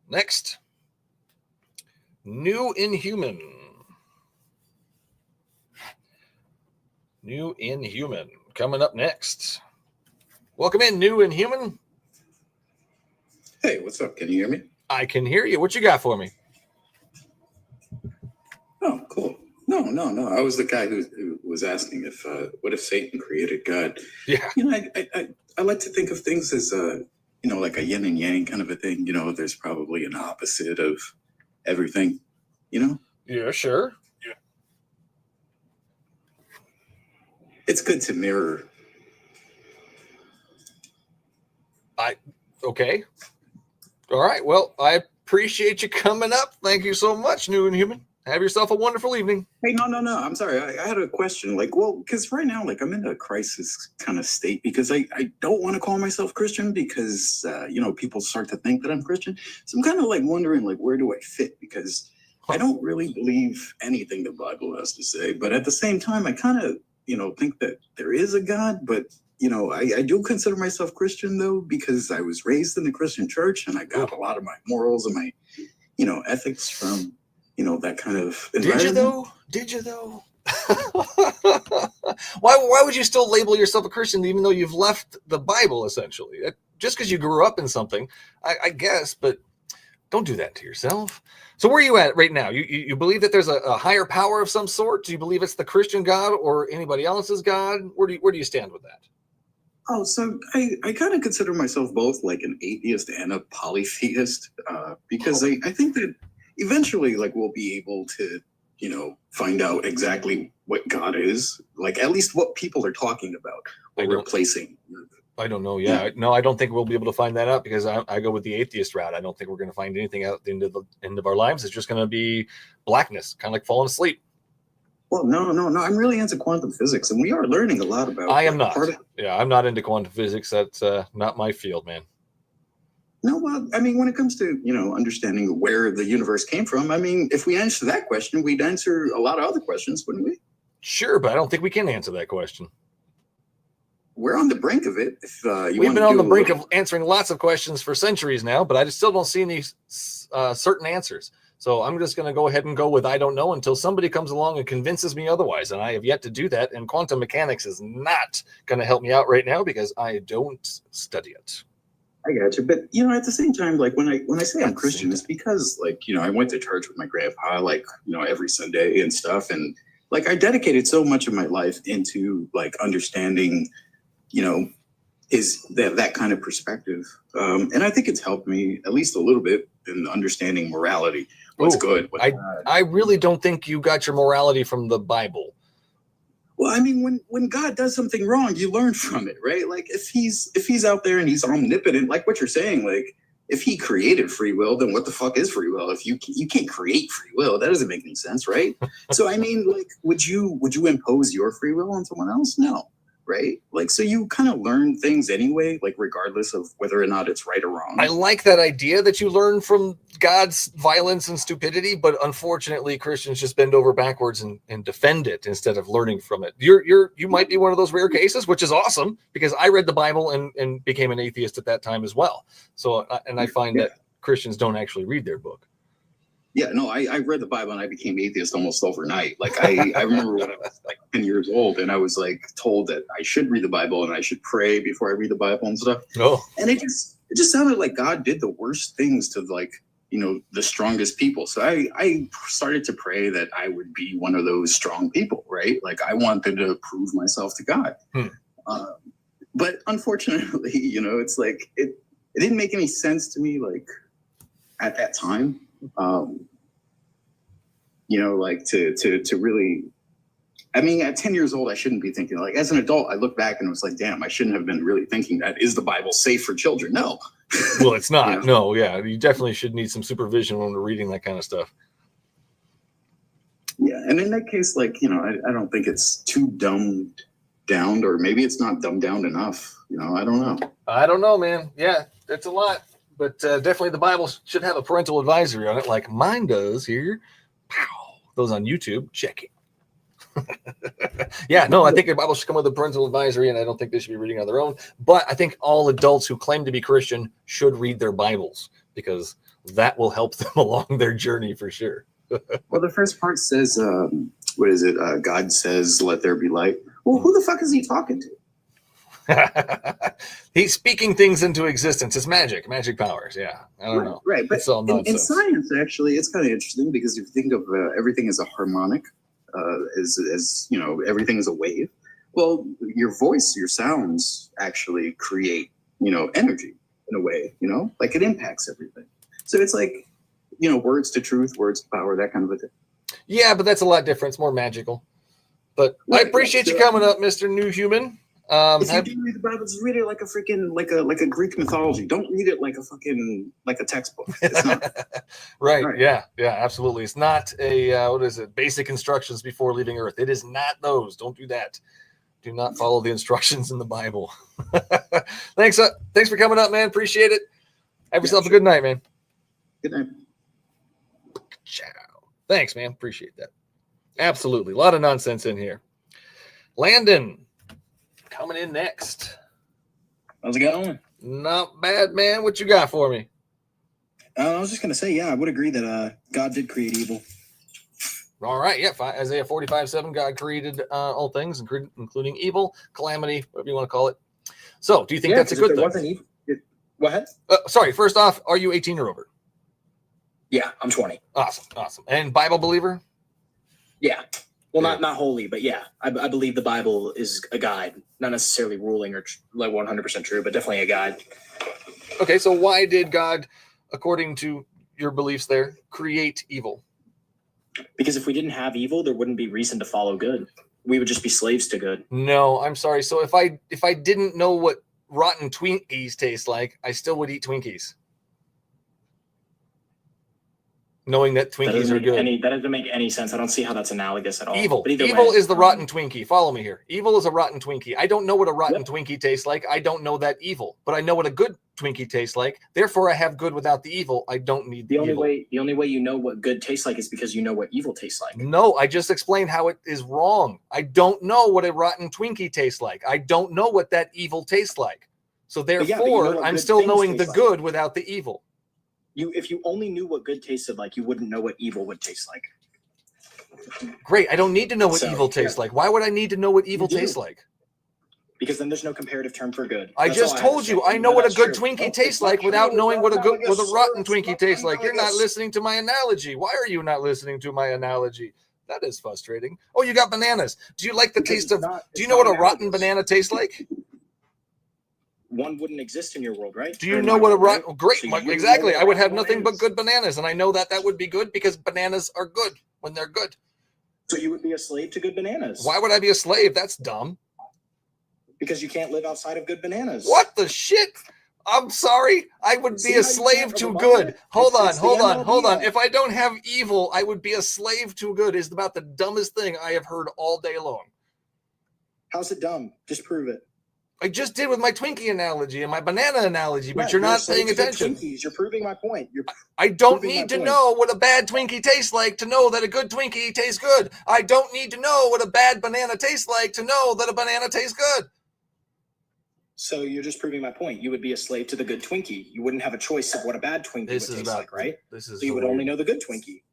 Next. New Inhuman. Coming up next. Welcome in, New Inhuman. Hey, what's up? Can you hear me? I can hear you. What you got for me? Oh, cool. No. I was the guy who was asking if what if Satan created God? Yeah. You know, I like to think of things as like a yin and yang kind of a thing. You know, there's probably an opposite of everything. You know? Yeah, sure. Yeah. It's good to mirror. Okay. All right. Well, I appreciate you coming up. Thank you so much, New Inhuman. Have yourself a wonderful evening. Hey, no. I'm sorry. I had a question. Because right now, I'm in a crisis kind of state because I don't want to call myself Christian because, people start to think that I'm Christian. So I'm kind of wondering, where do I fit? Because I don't really believe anything the Bible has to say. But at the same time, I kind of, think that there is a God. But, I do consider myself Christian, though, because I was raised in the Christian church and I got a lot of my morals and my, ethics from that kind of environment. Did you though? Why would you still label yourself a Christian even though you've left the Bible essentially? Just because you grew up in something, I guess, but don't do that to yourself. So where are you at right now? You believe that there's a higher power of some sort? Do you believe it's the Christian God or anybody else's God? Where do you stand with that? Oh, so I kind of consider myself both an atheist and a polytheist because I think that eventually, we'll be able to, find out exactly what God is, at least what people are talking about, or replacing. I don't know. Yeah. No, I don't think we'll be able to find that out because I go with the atheist route. I don't think we're going to find anything out at the end of our lives. It's just going to be blackness, kind of like falling asleep. Well, no. I'm really into quantum physics, and we are learning a lot about. I am not. Yeah, I'm not into quantum physics. That's not my field, man. No, well, I mean, when it comes to, understanding where the universe came from, I mean, if we answer that question, we'd answer a lot of other questions, wouldn't we? Sure, but I don't think we can answer that question. We're on the brink of it. If We've been on the brink of answering lots of questions for centuries now, but I just still don't see any certain answers. So I'm just going to go ahead and go with I don't know until somebody comes along and convinces me otherwise. And I have yet to do that. And quantum mechanics is not going to help me out right now because I don't study it. I got you. But, at the same time, like when I say I'm Christian, it's because I went to church with my grandpa, every Sunday and stuff. And I dedicated so much of my life into understanding, is that kind of perspective. And I think it's helped me at least a little bit in understanding morality. What's good? What's bad. I really don't think you got your morality from the Bible. Well, I mean, when God does something wrong, you learn from it, right? Like if he's out there and he's omnipotent, like what you're saying, if he created free will, then what the fuck is free will? If you can't create free will, that doesn't make any sense, right? So I mean, would you impose your free will on someone else? No, right? So you kind of learn things anyway, regardless of whether or not it's right or wrong. I like that idea that you learn from God's violence and stupidity, but unfortunately Christians just bend over backwards and defend it instead of learning from it. You might be one of those rare cases, which is awesome because I read the Bible and became an atheist at that time as well. So, and I find that Christians don't actually read their book. Yeah, no, I read the Bible and I became atheist almost overnight. I remember when I was 10 years old and I was told that I should read the Bible and I should pray before I read the Bible and stuff. Oh. And it just sounded like God did the worst things to the strongest people. So I started to pray that I would be one of those strong people, right? I wanted to prove myself to God. But unfortunately, it's it didn't make any sense to me at that time. To really, I mean, at 10 years old, I shouldn't be thinking as an adult, I look back and it was damn, I shouldn't have been really thinking that. Is the Bible safe for children? No. Well, it's not. No. Yeah. You definitely should need some supervision when we're reading that kind of stuff. Yeah. And in that case, I don't think it's too dumbed down, or maybe it's not dumbed down enough. I don't know. I don't know, man. Yeah, it's a lot. But definitely the Bible should have a parental advisory on it, like mine does here. Pow. Those on YouTube, check it. Yeah, no, I think the Bible should come with a parental advisory, and I don't think they should be reading on their own. But I think all adults who claim to be Christian should read their Bibles because that will help them along their journey for sure. Well, the first part says, what is it? God says, let there be light. Well, who the fuck is he talking to? He's speaking things into existence. It's magic powers. Yeah, I don't know. Right, but it's all in science, actually, it's kind of interesting because if you think of everything as a harmonic, as everything is a wave. Well, your voice, your sounds actually create, energy in a way. It impacts everything. So it's words to truth, words to power, that kind of a thing. Yeah, but that's a lot different. It's more magical. But I appreciate you coming up, Mr. New Human. If you do read the Bible, just read it like a freaking like a Greek mythology. Don't read it like a textbook. It's not. Right. Yeah, absolutely. It's not a what is it? Basic instructions before leaving Earth. It is not those. Don't do that. Do not follow the instructions in the Bible. Thanks for coming up, man. Appreciate it. Have yourself a good night, man. Good night. Ciao. Thanks, man. Appreciate that. Absolutely. A lot of nonsense in here. Landon. Coming in next. How's it going? Not bad, man. What you got for me? I was just going to say, yeah, I would agree that God did create evil. All right. Yeah. Isaiah 45:7, God created all things, including evil, calamity, whatever you want to call it. So do you think that's a good thing? Wasn't evil. Go ahead. Sorry. First off, are you 18 or over? Yeah, I'm 20. Awesome. And Bible believer? Yeah. Well, not wholly, but yeah, I believe the Bible is a guide, not necessarily ruling or 100% true, but definitely a guide. Okay, so why did God, according to your beliefs there, create evil? Because if we didn't have evil, there wouldn't be reason to follow good. We would just be slaves to good. No, I'm sorry. So if I didn't know what rotten Twinkies taste like, I still would eat Twinkies. Knowing that Twinkies are good. That doesn't make any sense. I don't see how that's analogous at all. Evil. But Evil is the rotten Twinkie. Follow me here. Evil is a rotten Twinkie. I don't know what a rotten Twinkie tastes like. I don't know that evil, but I know what a good Twinkie tastes like. Therefore, I have good without the evil. I don't need the evil. The only way you know what good tastes like is because you know what evil tastes like. No, I just explained how it is wrong. I don't know what a rotten Twinkie tastes like. I don't know what that evil tastes like. So therefore, I'm still knowing the good without the evil. If you only knew what good tasted like, you wouldn't know what evil would taste like. Great. I don't need to know what evil tastes like. Why would I need to know what evil tastes like? Because then there's no comparative term for good. I just told you I know what a good Twinkie tastes like without knowing what a rotten Twinkie tastes like. You're not listening to my analogy. Why are you not listening to my analogy? That is frustrating. Oh, you got bananas. Do you like the taste of? Do you know what a rotten banana tastes like? One wouldn't exist in your world, right? Do you know what a rotten? Great, exactly. I would have nothing but good bananas, and I know that would be good because bananas are good when they're good. So you would be a slave to good bananas. Why would I be a slave? That's dumb. Because you can't live outside of good bananas. What the shit? I'm sorry. I would be a slave to good. Hold on. If I don't have evil, I would be a slave to good is about the dumbest thing I have heard all day long. How's it dumb? Just prove it. I just did with my Twinkie analogy and my banana analogy, but you're not paying attention. You're proving my point. I don't need to know what a bad Twinkie tastes like to know that a good Twinkie tastes good. I don't need to know what a bad banana tastes like to know that a banana tastes good. So you're just proving my point. You would be a slave to the good Twinkie. You wouldn't have a choice of what a bad Twinkie would taste like, right? So you would only know the good Twinkie.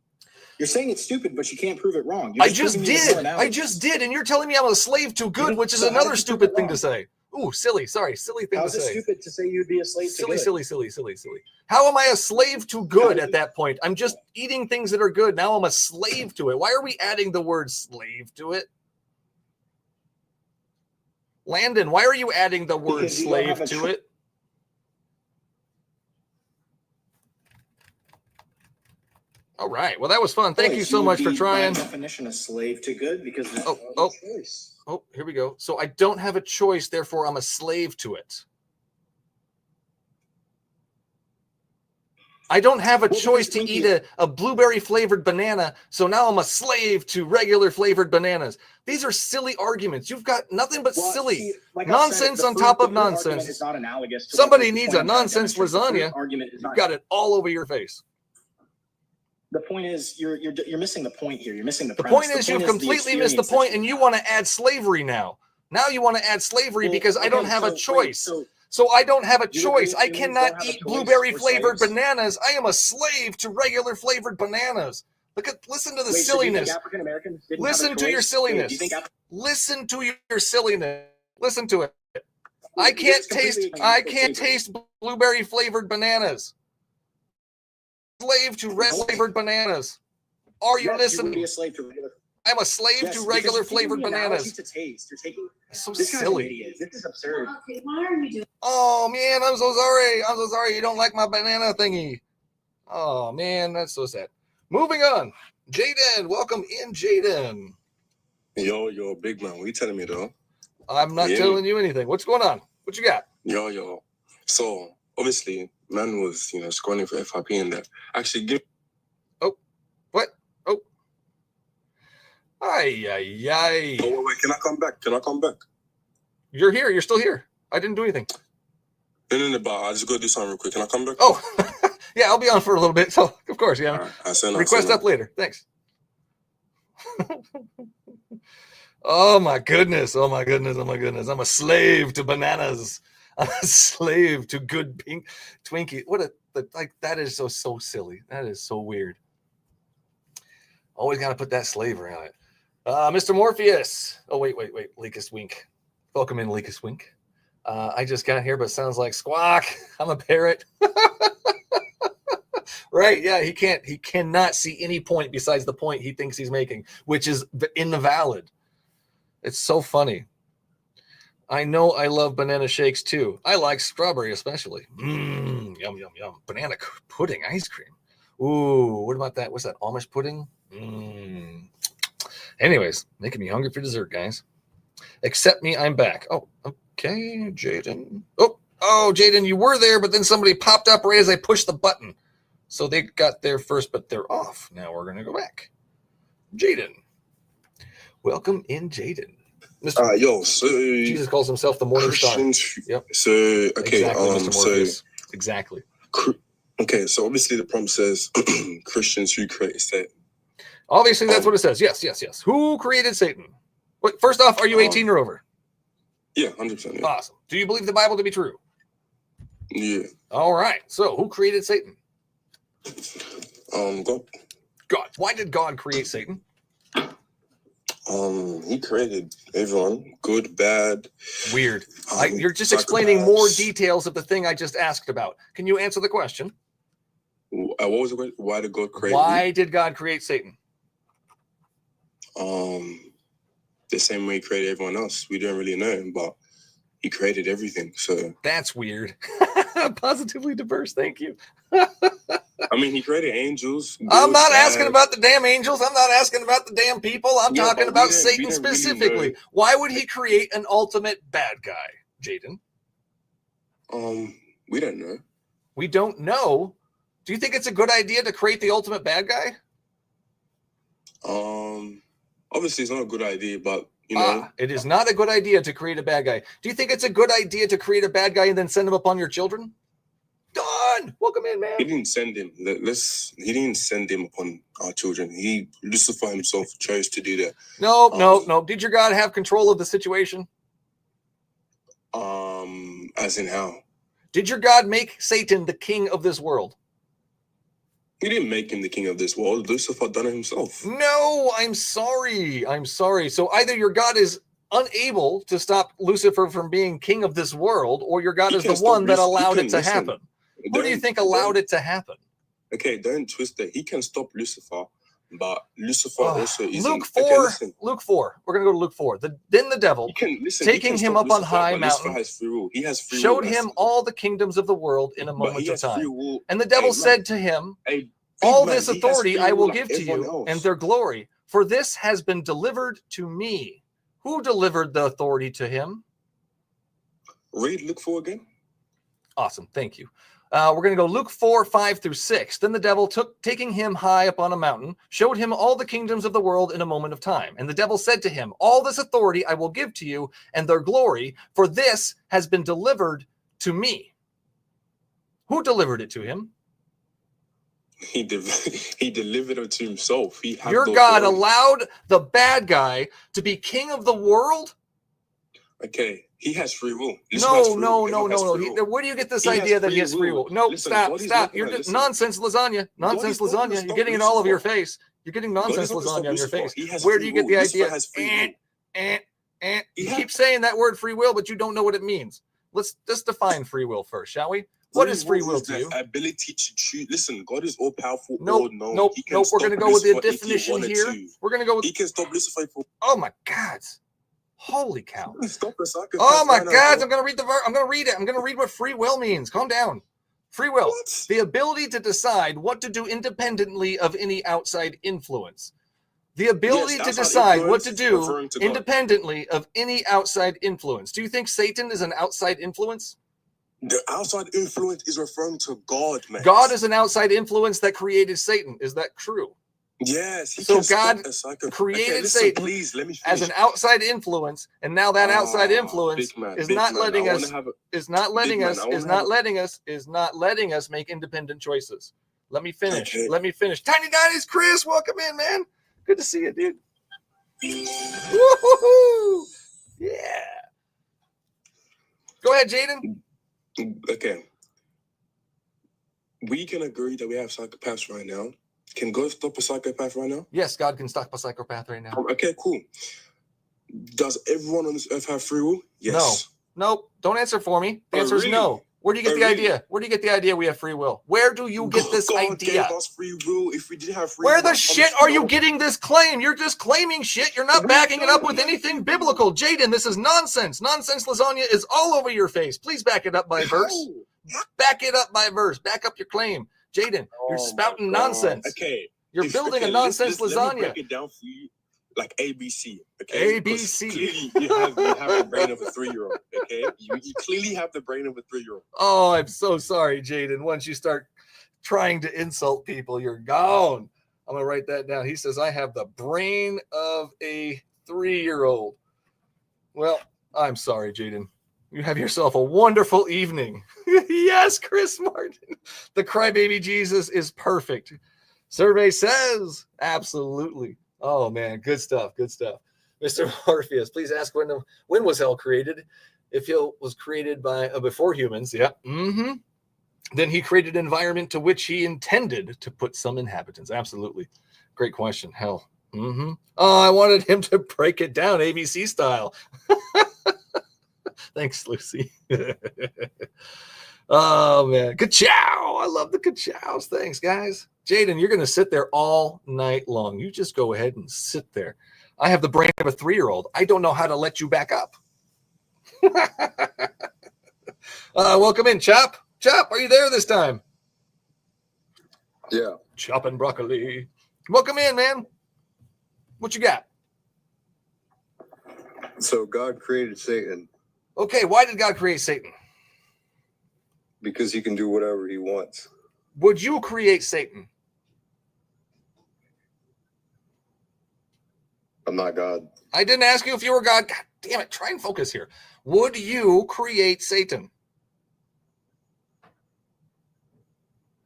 You're saying it's stupid, but you can't prove it wrong. I just did. And you're telling me I'm a slave to good, which is another stupid thing to say. Ooh, silly. Sorry, silly thing to say. How's it stupid to say you'd be a slave to good? Silly. How am I a slave to good at that point? I'm just eating things that are good. Now I'm a slave to it. Why are we adding the word slave to it? Landon, why are you adding the word slave to it? All right. Well, that was fun. Thank you so much for trying. By definition, a slave to good because there's no choice. Oh, here we go. So I don't have a choice, therefore I'm a slave to it. I don't have a choice to eat a blueberry flavored banana, so now I'm a slave to regular flavored bananas. These are silly arguments. You've got nothing but silly nonsense on top of nonsense. Somebody needs a nonsense lasagna. You've got it all over your face. The point is, you're missing the point here. You're missing the premise. The point is you've completely missed the point, and you want to add slavery now. Now you want to add slavery because I don't have a choice. So I don't have a choice. I cannot eat blueberry flavored bananas. I am a slave to regular flavored bananas. Listen to the silliness. Listen to your silliness. Listen to your silliness. Listen to it. I can't taste blueberry flavored bananas. Slave to red flavored bananas. Are you listening? I'm a slave to regular flavored bananas. So silly. This is absurd. Okay, why are you doing? Oh man, I'm so sorry. You don't like my banana thingy. Oh man, that's so sad. Moving on. Jaden, welcome in, Jaden. Yo, big man. What are you telling me though? I'm not telling you anything. What's going on? What you got? Yo. So obviously, man was scrolling for FRP in there. Actually, give. Oh, what? Oh. Ay. Oh, wait. Can I come back? You're here. You're still here. I didn't do anything. No, but I just go do something real quick. Can I come back? Oh, yeah. I'll be on for a little bit. So of course, yeah. Right, request up later. Thanks. Oh my goodness. I'm a slave to bananas. I'm a slave to good pink Twinkie. That is so silly. That is so weird. Always got to put that slavery on it. Mr. Morpheus. Oh, wait. Leakus Wink. Welcome in, Leakus Wink. I just got here, but sounds like squawk. I'm a parrot. Right. Yeah. He cannot see any point besides the point he thinks he's making, which is in the valid. It's so funny. I know I love banana shakes too. I like strawberry especially. Yum. Banana pudding ice cream. Ooh, what about that? What's that? Amish pudding? Anyways, making me hungry for dessert, guys. Accept me, I'm back. Oh, Okay, Jaden. Oh, Jaden, you were there, but then somebody popped up right as I pushed the button. So they got there first, but they're off. Now we're going to go back. Jaden. Welcome in, Jaden. So Jesus calls himself the morning Christians, star. Yep. So okay, exactly, Mr. Morpheus. Exactly. Okay, so obviously the prompt says Christians who created Satan. Obviously, that's what it says. Yes. Who created Satan? Wait, first off, are you 18 or over? Yeah, 100%. Yeah. Awesome. Do you believe the Bible to be true? Yeah. All right. So, who created Satan? God. God. Why did God create Satan? He created everyone, good, bad. Weird. You're just explaining more details of the thing I just asked about. Can you answer the question? What was the question? Why did God create? Why did God create Satan? The same way he created everyone else. We don't really know him, but he created everything. So that's weird. Positively diverse. Thank you. I mean, he created angels. I'm not asking about the damn angels. I'm not asking about the damn people. I'm talking about Satan specifically. Really why would he create an ultimate bad guy, Jaden? We don't know. We don't know. Do you think it's a good idea to create the ultimate bad guy? Obviously, it's not a good idea, but you know, it is not a good idea to create a bad guy. Do you think it's a good idea to create a bad guy and then send him upon your children? Done. Welcome in, man. He didn't send him. He didn't send him upon our children. Lucifer himself chose to do that. No. Did your God have control of the situation? As in how? Did your God make Satan the king of this world? He didn't make him the king of this world. Lucifer done it himself. No, I'm sorry. So either your God is unable to stop Lucifer from being king of this world, or your God is the one that allowed it to happen. Who do you think allowed it to happen? Okay, don't twist it. He can stop Lucifer, but Lucifer also is Luke 4. Luke 4. We're going to go to Luke 4. Then the devil, taking him up on high mountain, he has free showed him all the kingdoms of the world in a moment of time. And the devil said to him, all this authority I will give to you and their glory, for this has been delivered to me. Who delivered the authority to him? Read Luke 4 again. Awesome. Thank you. We're going to go Luke 4, 5 through 6. Then the devil taking him high up on a mountain, showed him all the kingdoms of the world in a moment of time. And the devil said to him, all this authority I will give to you and their glory, for this has been delivered to me. Who delivered it to him? He delivered it to himself. Your God allowed the bad guy to be king of the world? Okay. He has free will. No. Where do you get this idea that he has free will? No, stop. You're just nonsense lasagna. Nonsense lasagna. You're getting it all over your face. You're getting nonsense lasagna on your face. Where do you get the idea? You keep saying that word free will, but you don't know what it means. Let's just define free will first, shall we? What is free will to you? Ability to choose. Listen, God is all powerful. Nope. We're going to go with the definition here. We're going to go with. He can stop Lucifer. Oh my God. Holy cow. Oh my God. I'm going to read the verse. I'm going to read it. I'm going to read what free will means. Calm down. Free will. What? The ability to decide what to do independently of any outside influence. The ability to decide what to do independently of any outside influence. Do you think Satan is an outside influence? The outside influence is referring to God, man. God is an outside influence that created Satan. Is that true? Yes. So God created Satan as an outside influence, and now that outside influence is not letting us make independent choices. Let me finish. Tiny Daddy's Chris, welcome in, man. Good to see you, dude. Woo-hoo-hoo. Yeah. Go ahead, Jaden. Okay. We can agree that we have psychopaths right now. Can God stop a psychopath right now? Yes, God can stop a psychopath right now. Okay, cool. Does everyone on this earth have free will? Yes. No. Nope. Don't answer for me. The answer is no. Where do you get the idea? Where do you get the idea we have free will? Where do you get this idea? God gave us free will. If we did have free will, the shit are you getting this claim? You're just claiming shit. You're not backing it up with anything biblical. Jaden, this is nonsense. Nonsense lasagna is all over your face. Please back it up by verse. Back it up by verse. Back up your claim. Jaden, you're spouting nonsense. Okay. You're building a nonsense lasagna. Let me break it down for you. like ABC. Okay, ABC. Clearly, you have the brain of a 3-year-old. Okay, you clearly have the brain of a 3-year-old. Oh, I'm so sorry, Jaden. Once you start trying to insult people, you're gone. I'm gonna write that down. He says I have the brain of a 3-year-old. Well, I'm sorry, Jaden. You have yourself a wonderful evening. Yes, Chris Martin. The crybaby Jesus is perfect. Survey says absolutely. Oh man, good stuff. Good stuff. Mr. Morpheus, please ask when was hell created? If hell was created by before humans, yeah. Mm-hmm. Then he created an environment to which he intended to put some inhabitants. Absolutely. Great question. Hell. Mm-hmm. Oh, I wanted him to break it down ABC style. Thanks, Lucy. Oh, man. Ka-chow. I love the ka-chows. Thanks, guys. Jaden, you're going to sit there all night long. You just go ahead and sit there. I have the brain of a 3-year-old. I don't know how to let you back up. Welcome in, Chop. Chop, are you there this time? Yeah. Chop and broccoli. Welcome in, man. What you got? So God created Satan. Okay, why did God create Satan? Because he can do whatever he wants. Would you create Satan? I'm not God. I didn't ask you if you were God. God damn it, try and focus here. Would you create Satan?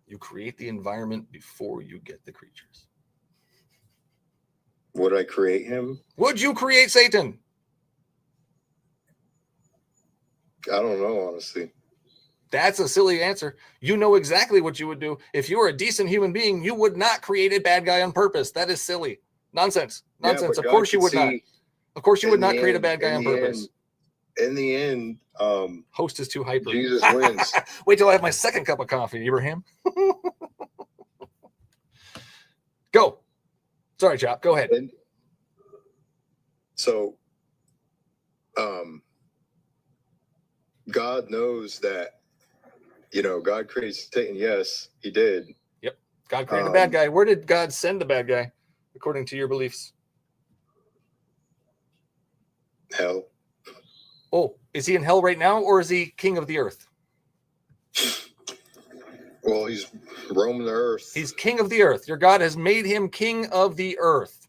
You create the environment before you get the creatures. Would I create him? Would you create Satan? I don't know, honestly. That's a silly answer. You know exactly what you would do. If you were a decent human being, you would not create a bad guy on purpose. That is silly. Nonsense. Nonsense. Yeah, of course you would not. Of course you would not create a bad guy on purpose. In the end, host is too hyper. Jesus wins. Wait till I have my second cup of coffee, Abraham. Go. Sorry, Chop. Go ahead. So, God knows that, God created Satan. Yes, he did. Yep. God created a bad guy. Where did God send the bad guy, according to your beliefs? Hell. Oh, is he in hell right now, or is he king of the earth? Well, he's roaming the earth. He's king of the earth. Your God has made him king of the earth.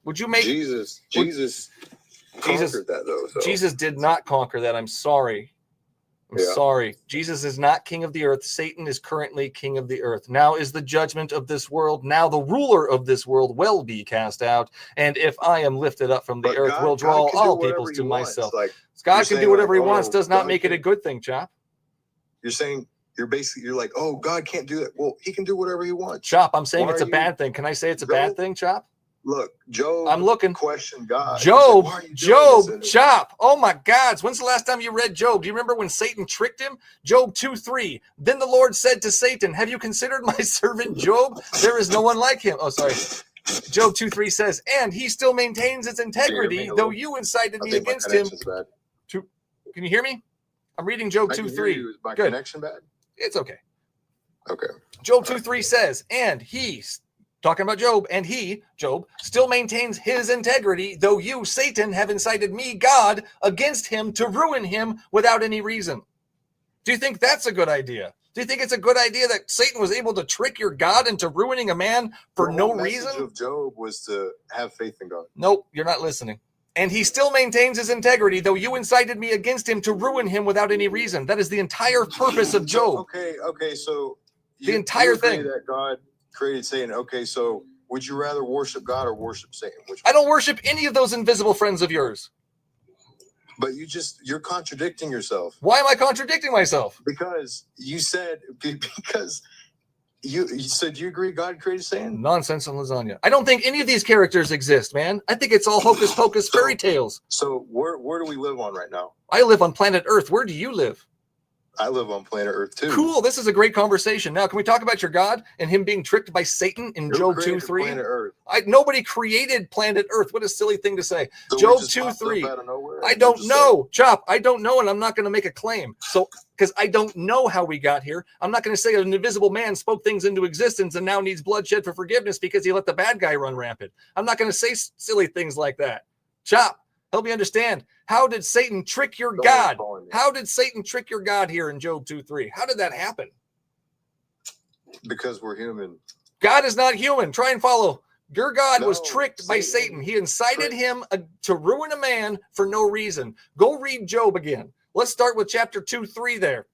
Would you make Jesus conquered that, though. So. Jesus did not conquer that. I'm sorry. I'm sorry. Jesus is not king of the earth. Satan is currently king of the earth. Now is the judgment of this world. Now the ruler of this world will be cast out. And if I am lifted up from the earth, will draw all peoples to myself. Like, God can do whatever he wants. Does not make it a good thing, Chop. You're saying you're like, oh, God can't do that. Well, he can do whatever he wants. Chop, I'm saying it's a bad thing. Can I say it's a bad thing, Chop? Look, Job. I'm looking. Question God. Job, Chop. Oh my God. When's the last time you read Job? Do you remember when Satan tricked him? Job 2:3. Then the Lord said to Satan, have you considered my servant Job? There is no one like him. Oh, sorry. Job 2:3 says, and he still maintains its integrity, though you incited me against him. Can you hear me? I'm reading Job 2:3. Is my Good. connection bad? It's okay. Okay. Job 2:3 says, and he, talking about Job, and he, Job, still maintains his integrity, though you, Satan, have incited me, God, against him to ruin him without any reason. Do you think that's a good idea? Do you think it's a good idea that Satan was able to trick your God into ruining a man for no reason? The message of Job was to have faith in God. Nope, you're not listening. And he still maintains his integrity, though you incited me against him to ruin him without any reason. That is the entire purpose of Job. Okay, so the entire thing that God created Satan. Okay, so would you rather worship God or worship Satan? I don't worship any of those invisible friends of yours. But you're contradicting yourself. Why am I contradicting myself? Because you said you said you agree God created Satan? Nonsense on lasagna. I don't think any of these characters exist, man. I think it's all hocus pocus fairy tales. So where do we live on right now? I live on planet Earth. Where do you live? I live on planet Earth too. Cool. This is a great conversation. Now, can we talk about your God and him being tricked by Satan in Job 2:3? Planet Earth. Nobody created planet Earth. What a silly thing to say. So Job we just popped 2:3. up out of nowhere, I don't know, Chop. I don't know, and I'm not going to make a claim. So, because I don't know how we got here, I'm not going to say an invisible man spoke things into existence and now needs bloodshed for forgiveness because he let the bad guy run rampant. I'm not going to say silly things like that. Chop, help me understand. How did Satan trick your God? How did Satan trick your God here in Job 2:3? How did that happen? Because we're human. God is not human. Try and follow. Your God was tricked by Satan. He incited him to ruin a man for no reason. Go read Job again. Let's start with chapter 2:3 there.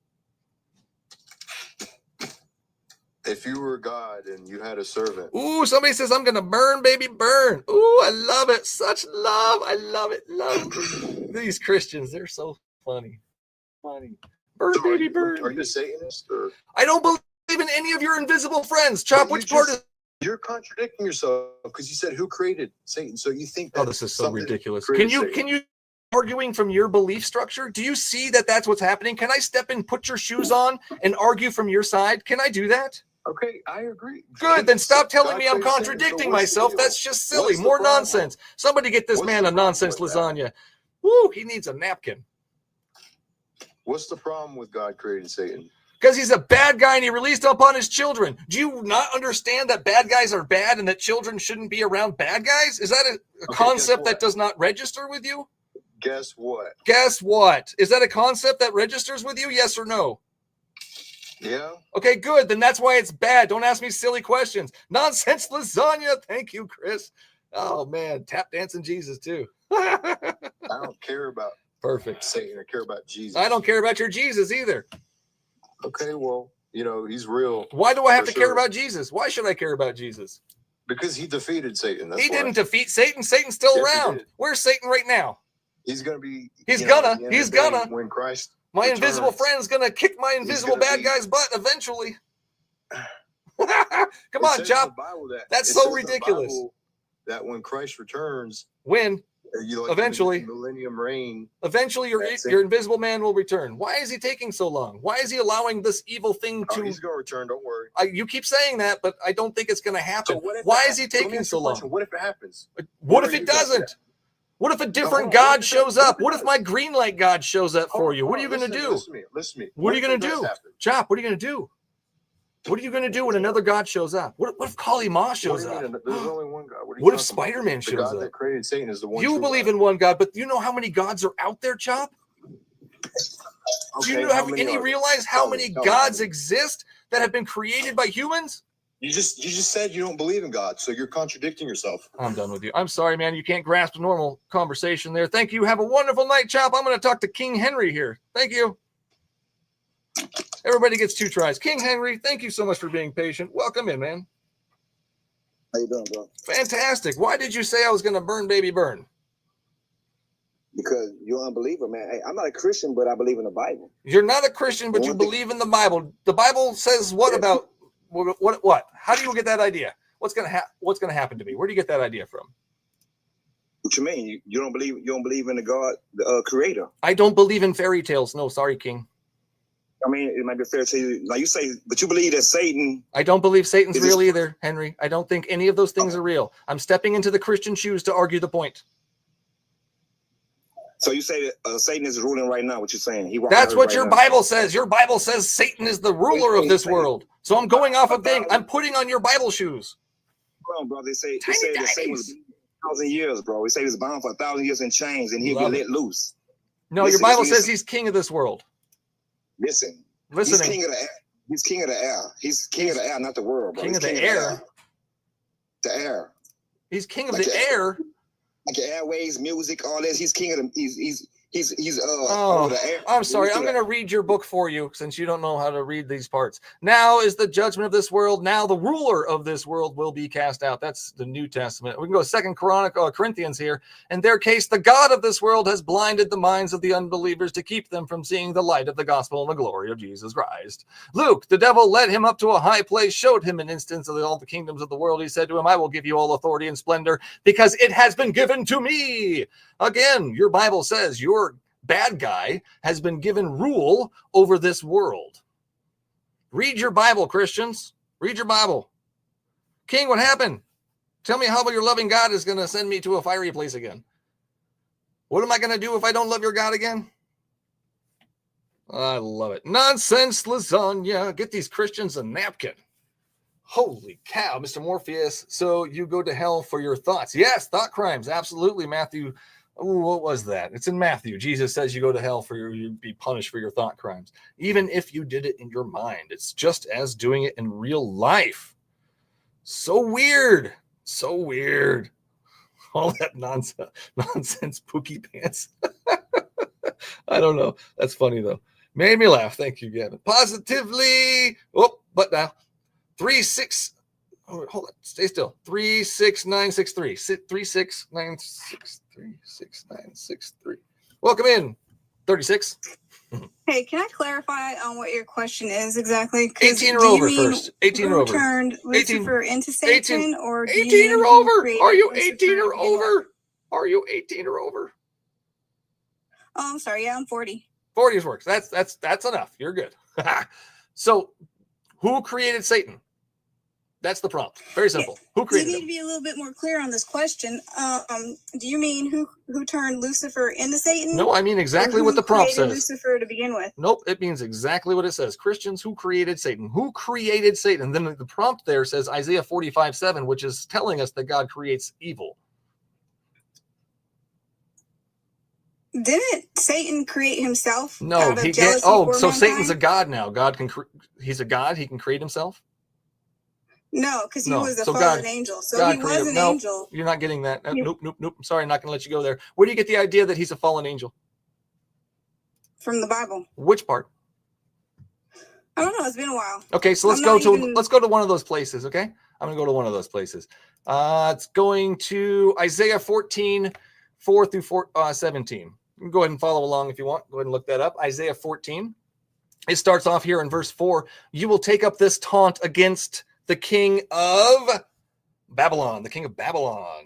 If you were God and you had a servant. Ooh, somebody says, I'm going to burn, baby, burn. Ooh, I love it. Such love. I love it. Love these Christians. They're so funny. Funny. Burn, So baby, burn. Are you a Satanist? Or? I don't believe in any of your invisible friends. Chop, which part is... You're contradicting yourself because you said who created Satan. So you think that this is so ridiculous. Can you arguing from your belief structure? Do you see that that's what's happening? Can I step in, put your shoes on, and argue from your side? Can I do that? Okay, I agree. Good, then stop telling me I'm contradicting myself. That's just silly. More nonsense. Somebody get this man a nonsense lasagna. Woo, he needs a napkin. What's the problem with God creating Satan? Because he's a bad guy and he released upon his children. Do you not understand that bad guys are bad and that children shouldn't be around bad guys? Is that a concept that does not register with you? Guess what? Guess what? Is that a concept that registers with you? Yes or no? Yeah. Okay, good. Then that's why it's bad. Don't ask me silly questions. Nonsense lasagna. Thank you, Chris. Oh, man. Tap dancing Jesus, too. I don't care about perfect Satan. I care about Jesus. I don't care about your Jesus either. Okay, well, you know, he's real. Why do I have to care about Jesus? Why should I care about Jesus? Because he defeated Satan. He didn't defeat Satan. Satan's still around. Where's Satan right now? He's going to be. He's gonna. When Christ. My invisible friend's gonna kick my invisible bad guy's butt eventually. Come on, Chop. That's so ridiculous. That when Christ returns, eventually, millennium reign. Eventually, your invisible man will return. Why is he taking so long? Why is he allowing this evil thing to? He's going to return. Don't worry. You keep saying that, but I don't think it's going to happen. So why is he taking so long? What if it happens? What if it doesn't? What if a different God shows up? What if my green light God shows up for you? What are you going to do? Listen to me. What are you going to do? Chop, what are you going to do? What are you going to do when another God shows up? What if Kali Ma shows up? There's only one God. What if Spider-Man shows up? The God that created Satan is the one. You believe in one God, but you know how many gods are out there, Chop? Do you have any realize how many gods exist that have been created by humans? You just said you don't believe in God, so you're contradicting yourself. I'm done with you. I'm sorry, man. You can't grasp a normal conversation there. Thank you. Have a wonderful night, Chop. I'm going to talk to King Henry here. Thank you. Everybody gets 2 tries. King Henry, thank you so much for being patient. Welcome in, man. How you doing, bro? Fantastic. Why did you say I was going to burn, baby, burn? Because you're an unbeliever, man. Hey, I'm not a Christian, but I believe in the Bible. You're not a Christian, but you believe in the Bible. The Bible says what about what? How do you get that idea? What's going to happen to me? Where do you get that idea from? What you mean? You don't believe in the God, the creator? I don't believe in fairy tales. No, sorry, King. I mean, it might be fair to you. Like you say, but you believe that Satan. I don't believe Satan's real either, Henry. I don't think any of those things are real. I'm stepping into the Christian shoes to argue the point. So you say that Satan is ruling right now. What you're saying? That's what your Bible says. Your Bible says Satan is the ruler of this world. So I'm going off of thing. I'm putting on your Bible shoes. Bro, they say that Satan was 1,000 years, bro. They say he was bound for 1,000 years in chains, and he'll be let loose. No, your Bible says he's king of this world. Listening. He's king of the air. He's king of the air. He's king of the air, not the world, bro. King of the air. The air. He's king of the air. Like the airways, music, all this. He's king of the. He's the air. I'm sorry. I'm going to read your book for you since you don't know how to read these parts. Now is the judgment of this world. Now the ruler of this world will be cast out. That's the New Testament. We can go 2 Corinthians here. In their case, the God of this world has blinded the minds of the unbelievers to keep them from seeing the light of the gospel and the glory of Jesus Christ. Luke, the devil led him up to a high place, showed him an instance of all the kingdoms of the world. He said to him, I will give you all authority and splendor because it has been given to me. Again, your Bible says your bad guy has been given rule over this world. Read your Bible, Christians. Read your Bible. King, what happened? Tell me how your loving God is going to send me to a fiery place again. What am I going to do if I don't love your God again? I love it. Nonsense lasagna. Get these Christians a napkin. Holy cow, Mr. Morpheus. So you go to hell for your thoughts. Yes, thought crimes. Absolutely, Matthew. Ooh, what was that? It's in Matthew. Jesus says you go to hell you'd be punished for your thought crimes. Even if you did it in your mind. It's just as doing it in real life. So weird. So weird. All that nonsense pookie pants. I don't know. That's funny, though. Made me laugh. Thank you, Gavin. Positively. Oh, but now. 36. Oh, hold on. Stay still. 36963. 36963. Welcome in. 36. Hey, can I clarify on what your question is exactly? 18 or over first. 18 or over. Turned Lucifer into Satan 18, or 18 or over? Are you 18 or over? Are you 18 or over? Oh, I'm sorry. Yeah, I'm 40. 40 works. That's enough. You're good. So, who created Satan? That's the prompt. Very simple. Who created You need to be a little bit more clear on this question. Do you mean who turned Lucifer into Satan? No, I mean exactly what the prompt says. Lucifer to begin with. Nope, it means exactly what it says. Christians, who created Satan? Who created Satan? Then the prompt there says Isaiah 45:7, which is telling us that God creates evil. Didn't Satan create himself? No, he did. Oh, so Satan's a god now. He's a god. He can create himself. No, because he was a fallen angel. So God he was an angel. You're not getting that. Nope. I'm sorry, I'm not going to let you go there. Where do you get the idea that he's a fallen angel? From the Bible. Which part? I don't know. It's been a while. Okay, so let's go to one of those places. Okay, I'm going to go to one of those places. It's going to Isaiah 14, 4 through 17. You can go ahead and follow along if you want. Go ahead and look that up. Isaiah 14. It starts off here in verse 4. You will take up this taunt against the king of Babylon, the king of Babylon.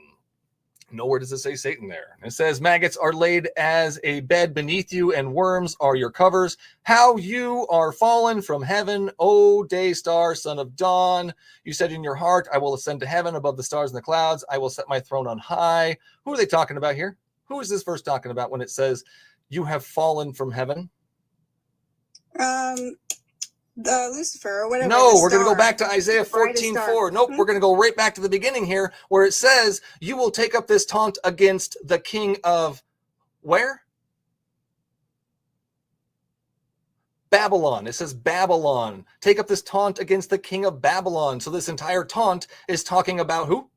Nowhere does it say Satan there. It says, maggots are laid as a bed beneath you, and worms are your covers. How you are fallen from heaven, O day star, son of dawn. You said in your heart, I will ascend to heaven above the stars and the clouds. I will set my throne on high. Who are they talking about here? Who is this verse talking about when it says, you have fallen from heaven? Lucifer or whatever. No, we're going to go back to Isaiah 14:4. Nope, we're going to go right back to the beginning here where it says, you will take up this taunt against the king of where? Babylon. It says Babylon. Take up this taunt against the king of Babylon. So this entire taunt is talking about who?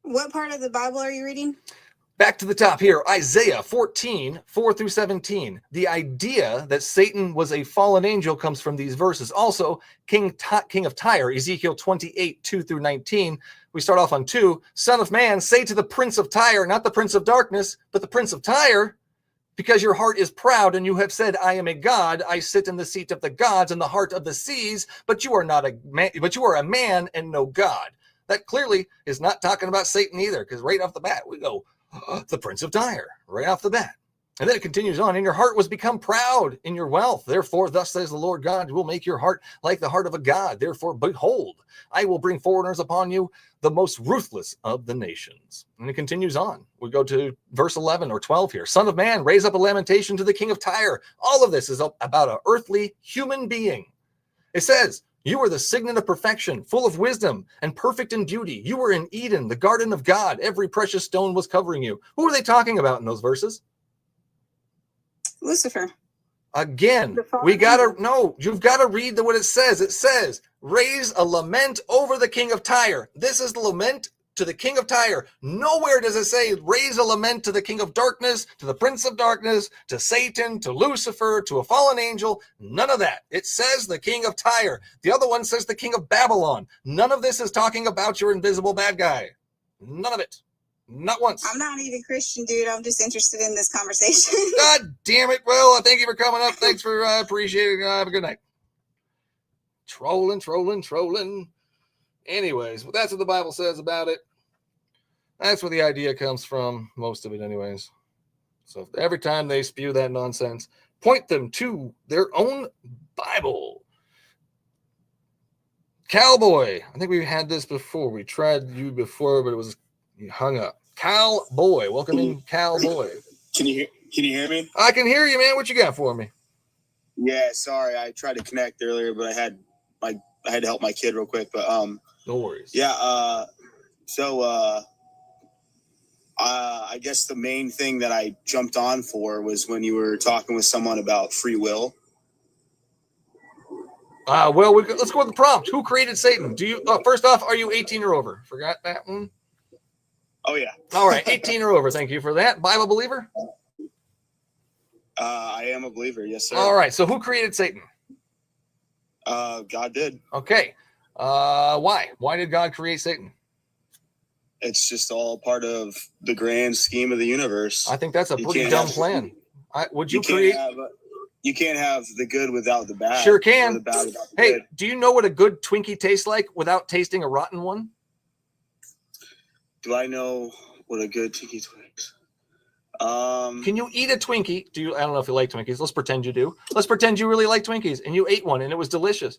What part of the Bible are you reading? Back to the top here, Isaiah 14, 4 through 17. The idea that Satan was a fallen angel comes from these verses. Also, King of Tyre, Ezekiel 28, 2 through 19. We start off on 2. Son of man, say to the prince of Tyre, not the prince of darkness, but the prince of Tyre, because your heart is proud and you have said, I am a god. I sit in the seat of the gods in the heart of the seas, but you are not a man, but you are a man and no god. That clearly is not talking about Satan either, because right off the bat, we go, the prince of Tyre, right off the bat. And then it continues on, and your heart was become proud in your wealth. Therefore, thus says the Lord God, will make your heart like the heart of a god. Therefore, behold, I will bring foreigners upon you, the most ruthless of the nations. And it continues on. We go to verse 11 or 12 here. Son of man, raise up a lamentation to the king of Tyre. All of this is about an earthly human being. It says, you are the signet of perfection, full of wisdom and perfect in beauty. You were in Eden, the garden of God. Every precious stone was covering you. Who are they talking about in those verses? Lucifer. Again, you've got to read what it says. It says, raise a lament over the king of Tyre. This is the lament to the king of Tyre. Nowhere does it say raise a lament to the king of darkness, to the prince of darkness, to Satan, to Lucifer, to a fallen angel. None of that. It says the king of Tyre. The other one says the king of Babylon. None of this is talking about your invisible bad guy. None of it. Not once. I'm not even Christian, dude. I'm just interested in this conversation. God damn it. Well, thank you for coming up. Thanks for appreciating it. Have a good night. Trolling. Anyways, well, that's what the Bible says about it. That's where the idea comes from, most of it anyways. So every time they spew that nonsense, point them to their own Bible. Cowboy. I think we had this before. We tried you before, but you hung up. Cowboy. Welcome in, Cowboy. Can you hear me? I can hear you, man. What you got for me? Yeah, sorry. I tried to connect earlier, but I had to help my kid real quick. But no worries. Yeah, I guess the main thing that I jumped on for was when you were talking with someone about free will. Well, let's go with the prompt. Who created Satan? Do you? First off, are you 18 or over? Forgot that one. Oh yeah. All right, 18 or over. Thank you for that. Bible believer? I am a believer. Yes, sir. All right. So who created Satan? God did. Okay. Why? Why did God create Satan? It's just all part of the grand scheme of the universe. I think that's a pretty dumb plan. You can't have the good without the bad. Sure can. The bad without the hey, good. Do you know what a good Twinkie tastes like without tasting a rotten one? Do I know what a good Twinkie tastes? Can you eat a Twinkie? I don't know if you like Twinkies. Let's pretend you do. Let's pretend you really like Twinkies and you ate one and it was delicious.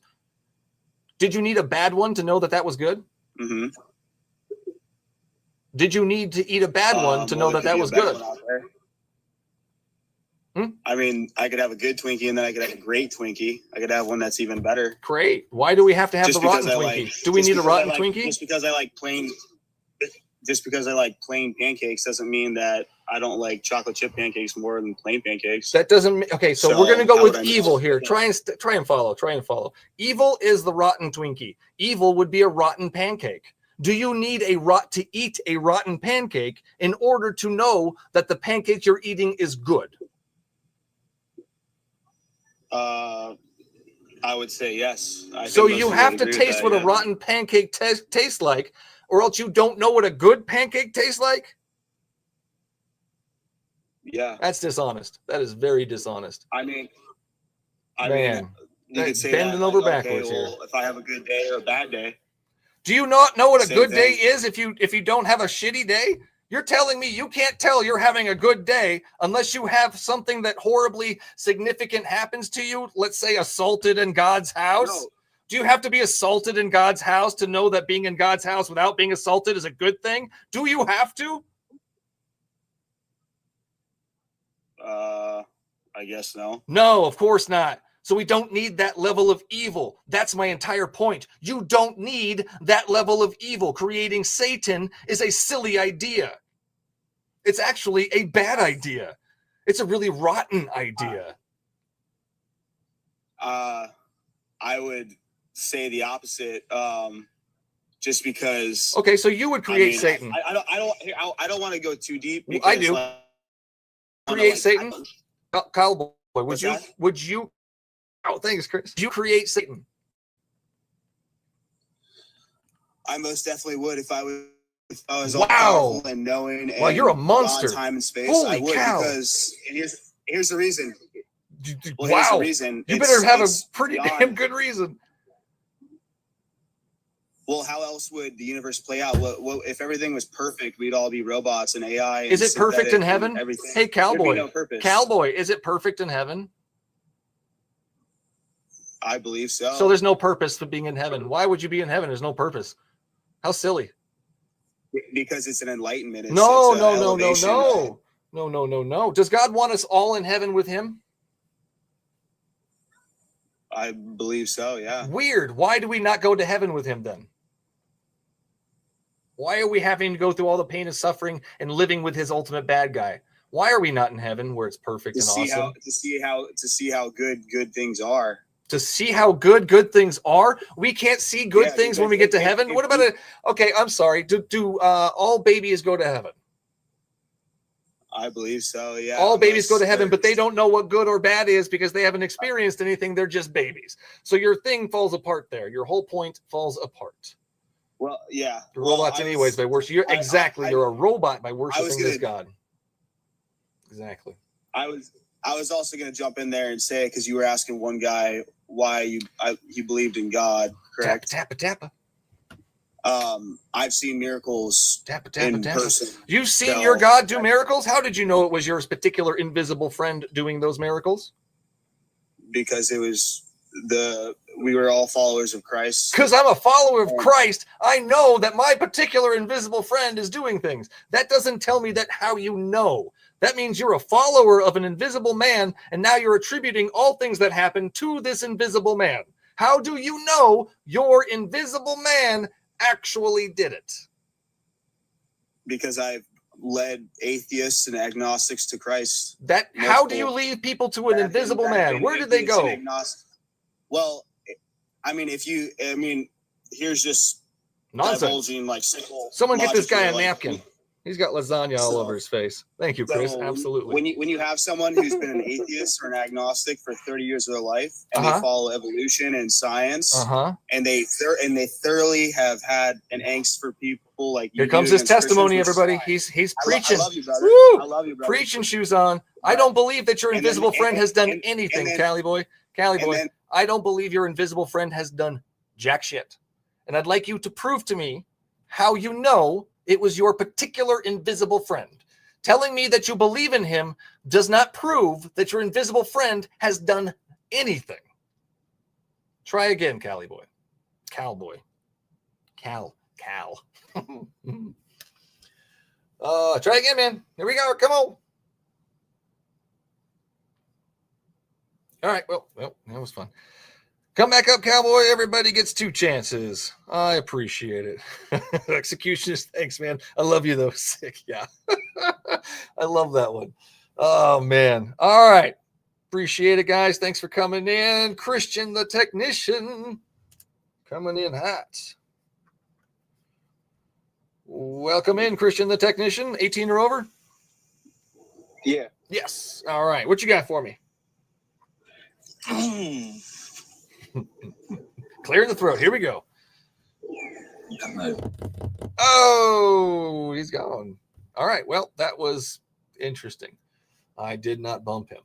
Did you need a bad one to know that that was good? Mm-hmm. Did you need to eat a bad one to know that that was good? I mean, I could have a good Twinkie and then I could have a great Twinkie. I could have one that's even better. Great. Why do we have to have the rotten Twinkie? Do we need a rotten Twinkie? Just because I like plain pancakes doesn't mean that I don't like chocolate chip pancakes more than plain pancakes. That doesn't. Okay, so we're gonna go with evil here. Try and follow. Evil is the rotten Twinkie. Evil would be a rotten pancake. Do you need to eat a rotten pancake in order to know that the pancake you're eating is good? I would say yes. So you have to taste what a rotten pancake tastes like, or else you don't know what a good pancake tastes like? Yeah. That's dishonest. That is very dishonest. I mean, you could say bending over backwards here. If I have a good day or a bad day. Do you not know what a good day is if you don't have a shitty day? You're telling me you can't tell you're having a good day unless you have something that horribly significant happens to you. Let's say assaulted in God's house. No. Do you have to be assaulted in God's house to know that being in God's house without being assaulted is a good thing? Do you have to? I guess no. No, of course not. So we don't need that level of evil. That's my entire point. You don't need that level of evil. Creating Satan is a silly idea. It's actually a bad idea. It's a really rotten idea. I would say the opposite. Just because. Okay, so you would create Satan. I don't want to go too deep. Because, I do. Create Satan, Cowboy. Would you? Oh, thanks, Chris. You create Satan. I most definitely would if I was all powerful and knowing. Wow, you're a monster. Time and space. Holy I would cow. Because here's the reason. Well, wow. Here's the reason. You better have a pretty damn good reason. Well, how else would the universe play out? What if everything was perfect? We'd all be robots and AI. And is it perfect in heaven? Everything. Hey, Cowboy. No purpose. Cowboy, is it perfect in heaven? I believe so. So there's no purpose for being in heaven. Why would you be in heaven? There's no purpose. How silly. Because it's an enlightenment. No. Does God want us all in heaven with him? I believe so, yeah. Weird. Why do we not go to heaven with him then? Why are we having to go through all the pain and suffering and living with his ultimate bad guy? Why are we not in heaven where it's perfect and awesome? To see how good things are. To see how good things are? We can't see good things when we get to heaven? What about okay, I'm sorry. Do all babies go to heaven? I believe so, yeah. All babies go to heaven, but they don't know what good or bad is because they haven't experienced anything. They're just babies. So your thing falls apart there. Your whole point falls apart. Well, yeah. You're robots anyways by worship. You're a robot by worshiping this God. Exactly. I was also going to jump in there and say, because you were asking one guy why he believed in God, correct? Tappa. I've seen miracles in person. You've seen your God do miracles? How did you know it was your particular invisible friend doing those miracles? Because we were all followers of Christ. Because I'm a follower of Christ, I know that my particular invisible friend is doing things. That doesn't tell me that how you know. That means you're a follower of an invisible man, and now you're attributing all things that happen to this invisible man. How do you know your invisible man actually did it? Because I've led atheists and agnostics to Christ. How do you lead people to an invisible man? Where did they go? Well, I mean, here's just nonsense. Divulging like simple. Someone get this guy a napkin. He's got lasagna all over his face. Thank you, Chris. Absolutely. When you have someone who's been an atheist or an agnostic for 30 years of their life, and they follow evolution and science, and they thoroughly have had an angst for people like you. Here comes his testimony, everybody. He's preaching. I love you, brother. Woo! I love you, brother. Preaching shoes on. I don't believe that your invisible friend has done anything, Cali boy. Cali boy. I don't believe your invisible friend has done jack shit. And I'd like you to prove to me how you know it was your particular invisible friend. Telling me that you believe in him does not prove that your invisible friend has done anything. Try again, Cali boy. Cowboy. Cal. Try again, man. Here we go. Come on. All right. Well, that was fun. Come back up, cowboy. Everybody gets 2 chances. I appreciate it. Executionist, thanks, man. I love you, though. Sick, yeah. I love that one. Oh, man. All right. Appreciate it, guys. Thanks for coming in. Christian, the technician, coming in hot. Welcome in, Christian, the technician. 18 or over? Yeah. Yes. All right. What you got for me? Clear the throat. Here we go. Oh, he's gone. All right. Well, that was interesting. I did not bump him.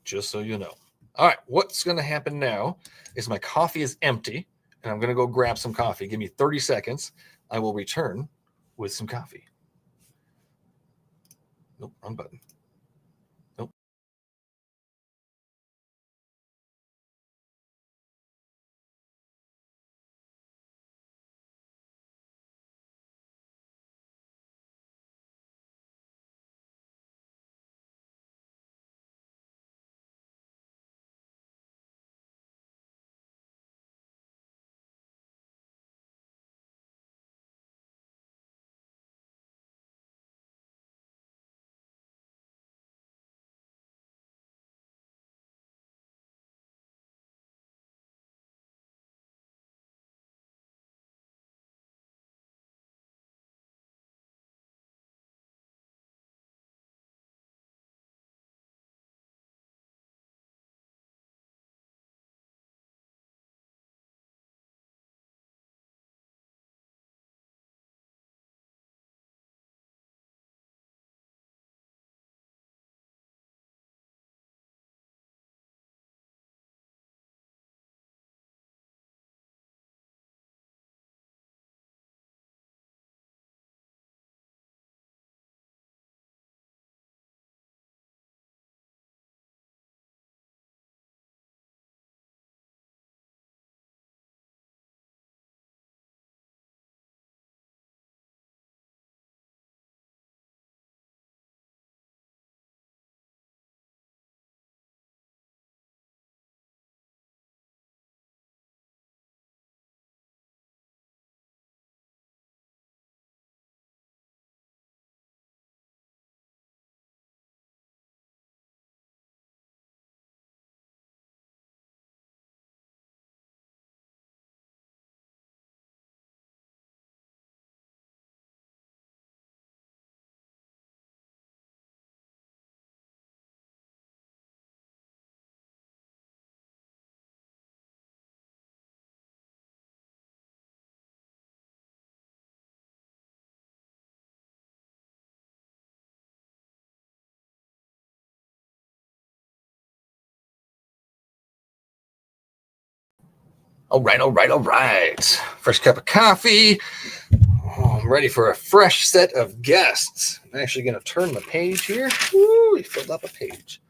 Just so you know. All right. What's going to happen now is my coffee is empty, and I'm going to go grab some coffee. Give me 30 seconds. I will return with some coffee. Nope, wrong button. All right. Fresh cup of coffee. Oh, I'm ready for a fresh set of guests. I'm actually going to turn the page here. Woo, we filled up a page.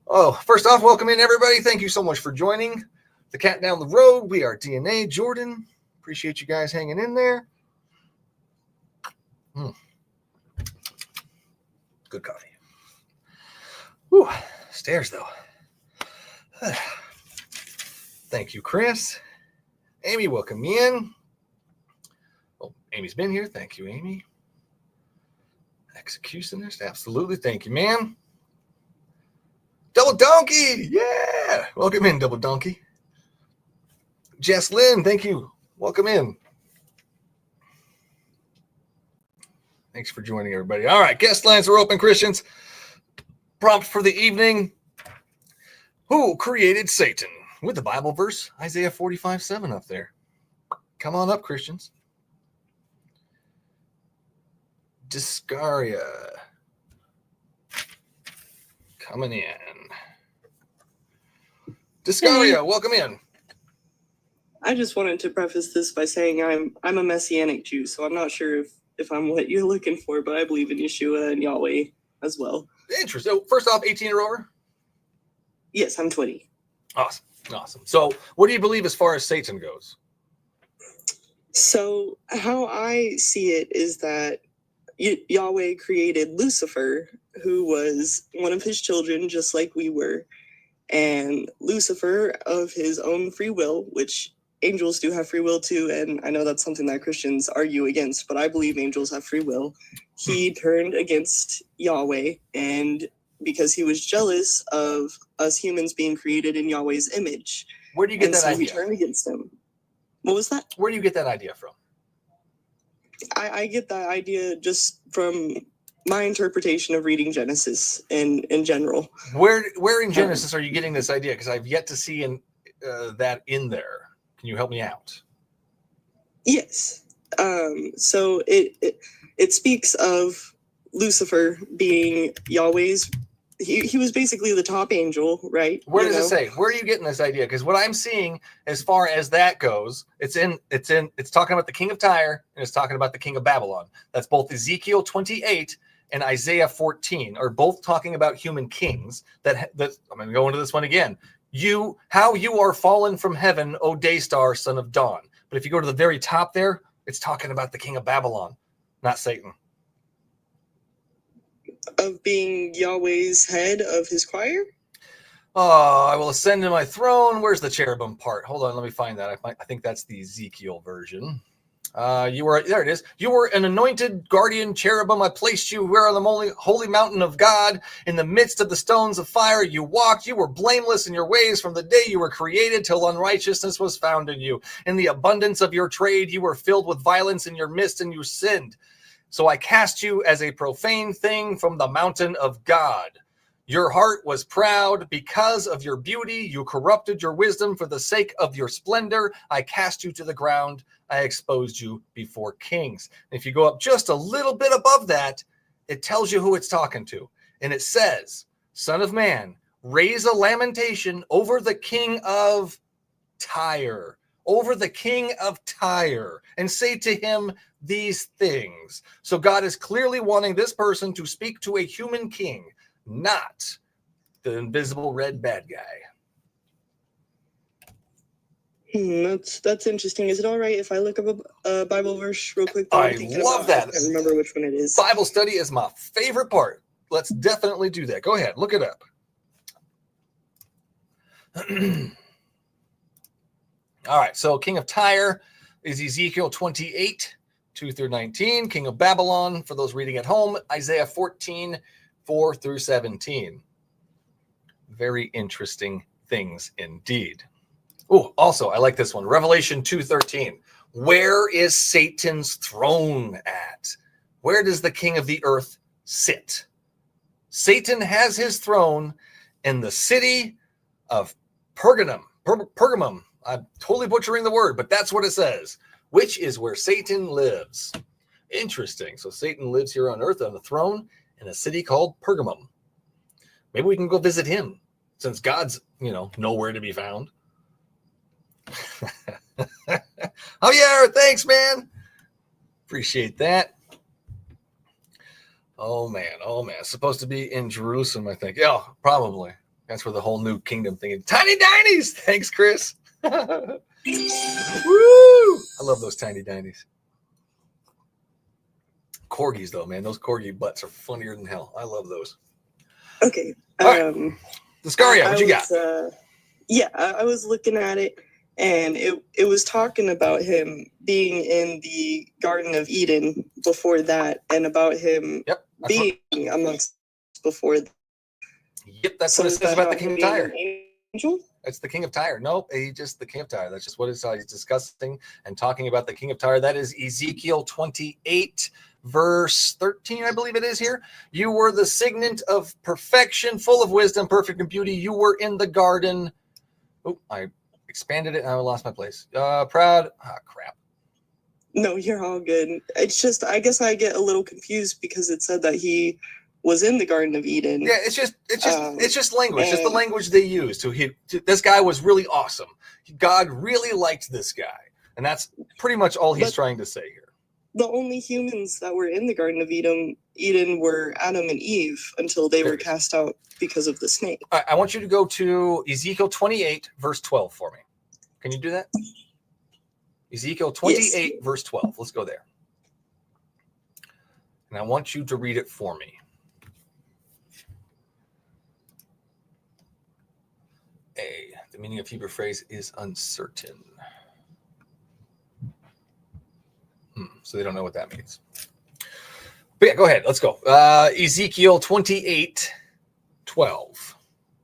Oh, first off, welcome in, everybody. Thank you so much for joining the cat down the road. We are DNA. Jordan, appreciate you guys hanging in there. Good coffee. Whew, stairs, though. Thank you, Chris. Amy, welcome in. Oh, Amy's been here. Thank you, Amy. Executionist, absolutely. Thank you, man. Double Donkey, yeah. Welcome in, Double Donkey. Jess Lynn, thank you. Welcome in. Thanks for joining, everybody. All right, guest lines are open, Christians. Prompt for the evening. Who created Satan? With the Bible verse, Isaiah 45:7 up there. Come on up, Christians. Discaria. Coming in. Discaria, welcome in. I just wanted to preface this by saying I'm a Messianic Jew, so I'm not sure if I'm what you're looking for, but I believe in Yeshua and Yahweh as well. Interesting. So first off, 18 or over? Yes, I'm 20. Awesome. So what do you believe as far as Satan goes? So how I see it is that Yahweh created Lucifer, who was one of his children, just like we were. And Lucifer, of his own free will, which angels do have free will too, and I know that's something that Christians argue against, but I believe angels have free will. He turned against Yahweh, and because he was jealous of us humans being created in Yahweh's image. Where do you get that idea? He turned against him. What was that? Where do you get that idea from? I get that idea just from my interpretation of reading Genesis in general. Where in Genesis are you getting this idea? Because I've yet to see that in there. Can you help me out? Yes. So it speaks of Lucifer being Yahweh's. He was basically the top angel, right? Where does it say? Where are you getting this idea? Because what I'm seeing, as far as that goes, it's talking about the king of Tyre and it's talking about the king of Babylon. That's both Ezekiel 28 and Isaiah 14 are both talking about human kings. That I'm going to go into this one again. How you are fallen from heaven, O day star, son of dawn. But if you go to the very top there, it's talking about the king of Babylon, not Satan. Of being Yahweh's head of his choir? Oh, I will ascend to my throne. Where's the cherubim part? Hold on, let me find that. I think that's the Ezekiel version. There it is. You were an anointed guardian cherubim. I placed you where on the holy mountain of God, in the midst of the stones of fire. You walked. You were blameless in your ways from the day you were created till unrighteousness was found in you. In the abundance of your trade, you were filled with violence in your midst, and you sinned. So I cast you as a profane thing from the mountain of God. Your heart was proud because of your beauty. You corrupted your wisdom for the sake of your splendor. I cast you to the ground. I exposed you before kings. And if you go up just a little bit above that, it tells you who it's talking to. And it says, Son of man, raise a lamentation over the king of Tyre. Over the king of Tyre, and say to him these things. So God is clearly wanting this person to speak to a human king, not the invisible red bad guy. That's interesting. Is it all right if I look up a Bible verse real quick? I love that. I can't remember which one it is. Bible study is my favorite part. Let's definitely do that. Go ahead, look it up. All right, so king of Tyre is Ezekiel 28, 2 through 19. King of Babylon, for those reading at home, Isaiah 14, 4 through 17. Very interesting things indeed. Oh, also, I like this one. Revelation 2:13. Where is Satan's throne at? Where does the king of the earth sit? Satan has his throne in the city of Pergamum. I'm totally butchering the word, but that's what it says, which is where Satan lives. Interesting. So Satan lives here on earth on the throne in a city called Pergamum. Maybe we can go visit him since God's, nowhere to be found. Oh yeah, thanks, man. Appreciate that. Oh man, it's supposed to be in Jerusalem, I think. Yeah, probably. That's where the whole new kingdom thing is. Tiny Dinies. Thanks, Chris. Woo! I love those tiny dinies. Corgis, though, man. Those corgi butts are funnier than hell. I love those. Okay. All right. Discaria, what you got? I was looking at it, and it was talking about him being in the Garden of Eden before that, and about him being amongst before that. Yep, that's what it says about the King of Tyre. Angel? That's the King of Tyre. Nope, he's just the King of Tyre. That's just what it's he's discussing and talking about the King of Tyre. That is Ezekiel 28, verse 13, I believe it is here. You were the signet of perfection, full of wisdom, perfect in beauty. You were in the garden. Oh, I expanded it and I lost my place. Proud. Ah, crap. No, you're all good. It's just, I guess I get a little confused because it said that he was in the Garden of Eden. Yeah, it's just language. Just the language they use. This guy was really awesome. God really liked this guy, and that's pretty much all he's trying to say here. The only humans that were in the Garden of Eden were Adam and Eve until they were cast out because of the snake. I want you to go to Ezekiel 28, verse 12 for me. Can you do that? Ezekiel 28, verse 12. Let's go there. And I want you to read it for me. The meaning of Hebrew phrase is uncertain. So they don't know what that means. But yeah, go ahead. Let's go. Ezekiel 28, 12.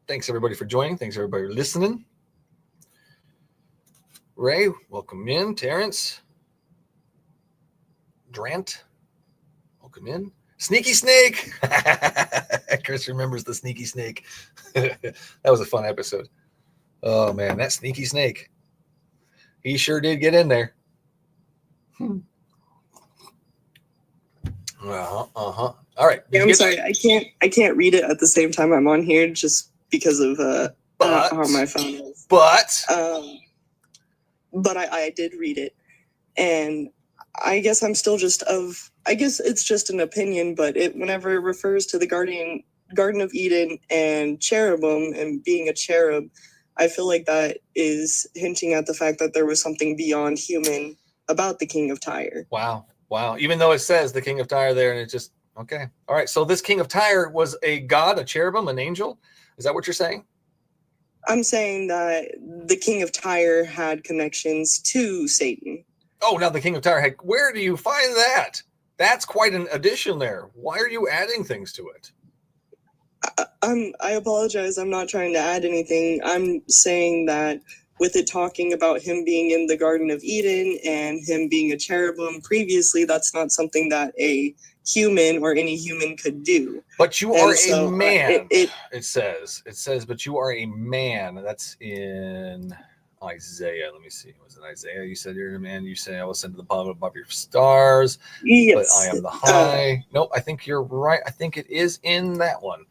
Thanks, everybody, for joining. Thanks, everybody, for listening. Ray, welcome in. Terrence. Drant, welcome in. Sneaky Snake. Chris remembers the Sneaky Snake. That was a fun episode. Oh, man, that Sneaky Snake. He sure did get in there. All right. Yeah, I'm sorry. I can't read it at the same time I'm on here just because of how my phone is. But I did read it, and I guess I'm still I guess it's just an opinion, but whenever it refers to the Garden of Eden and cherubim and being a cherub, I feel like that is hinting at the fact that there was something beyond human about the King of Tyre. Wow. Even though it says the King of Tyre there, and it just, okay. All right. So this King of Tyre was a god, a cherubim, an angel? Is that what you're saying? I'm saying that the King of Tyre had connections to Satan. Oh, now the King of Tyre had, where do you find that? That's quite an addition there. Why are you adding things to it? I apologize. I'm not trying to add anything. I'm saying that with it talking about him being in the Garden of Eden and him being a cherubim previously, that's not something that a human or any human could do. But you are a man. It says, but you are a man. That's in Isaiah. Let me see. Was it Isaiah? You said you're a man. You say I will send to the bottom above your stars. Yes. But I am the high. Nope. I think you're right. I think it is in that one.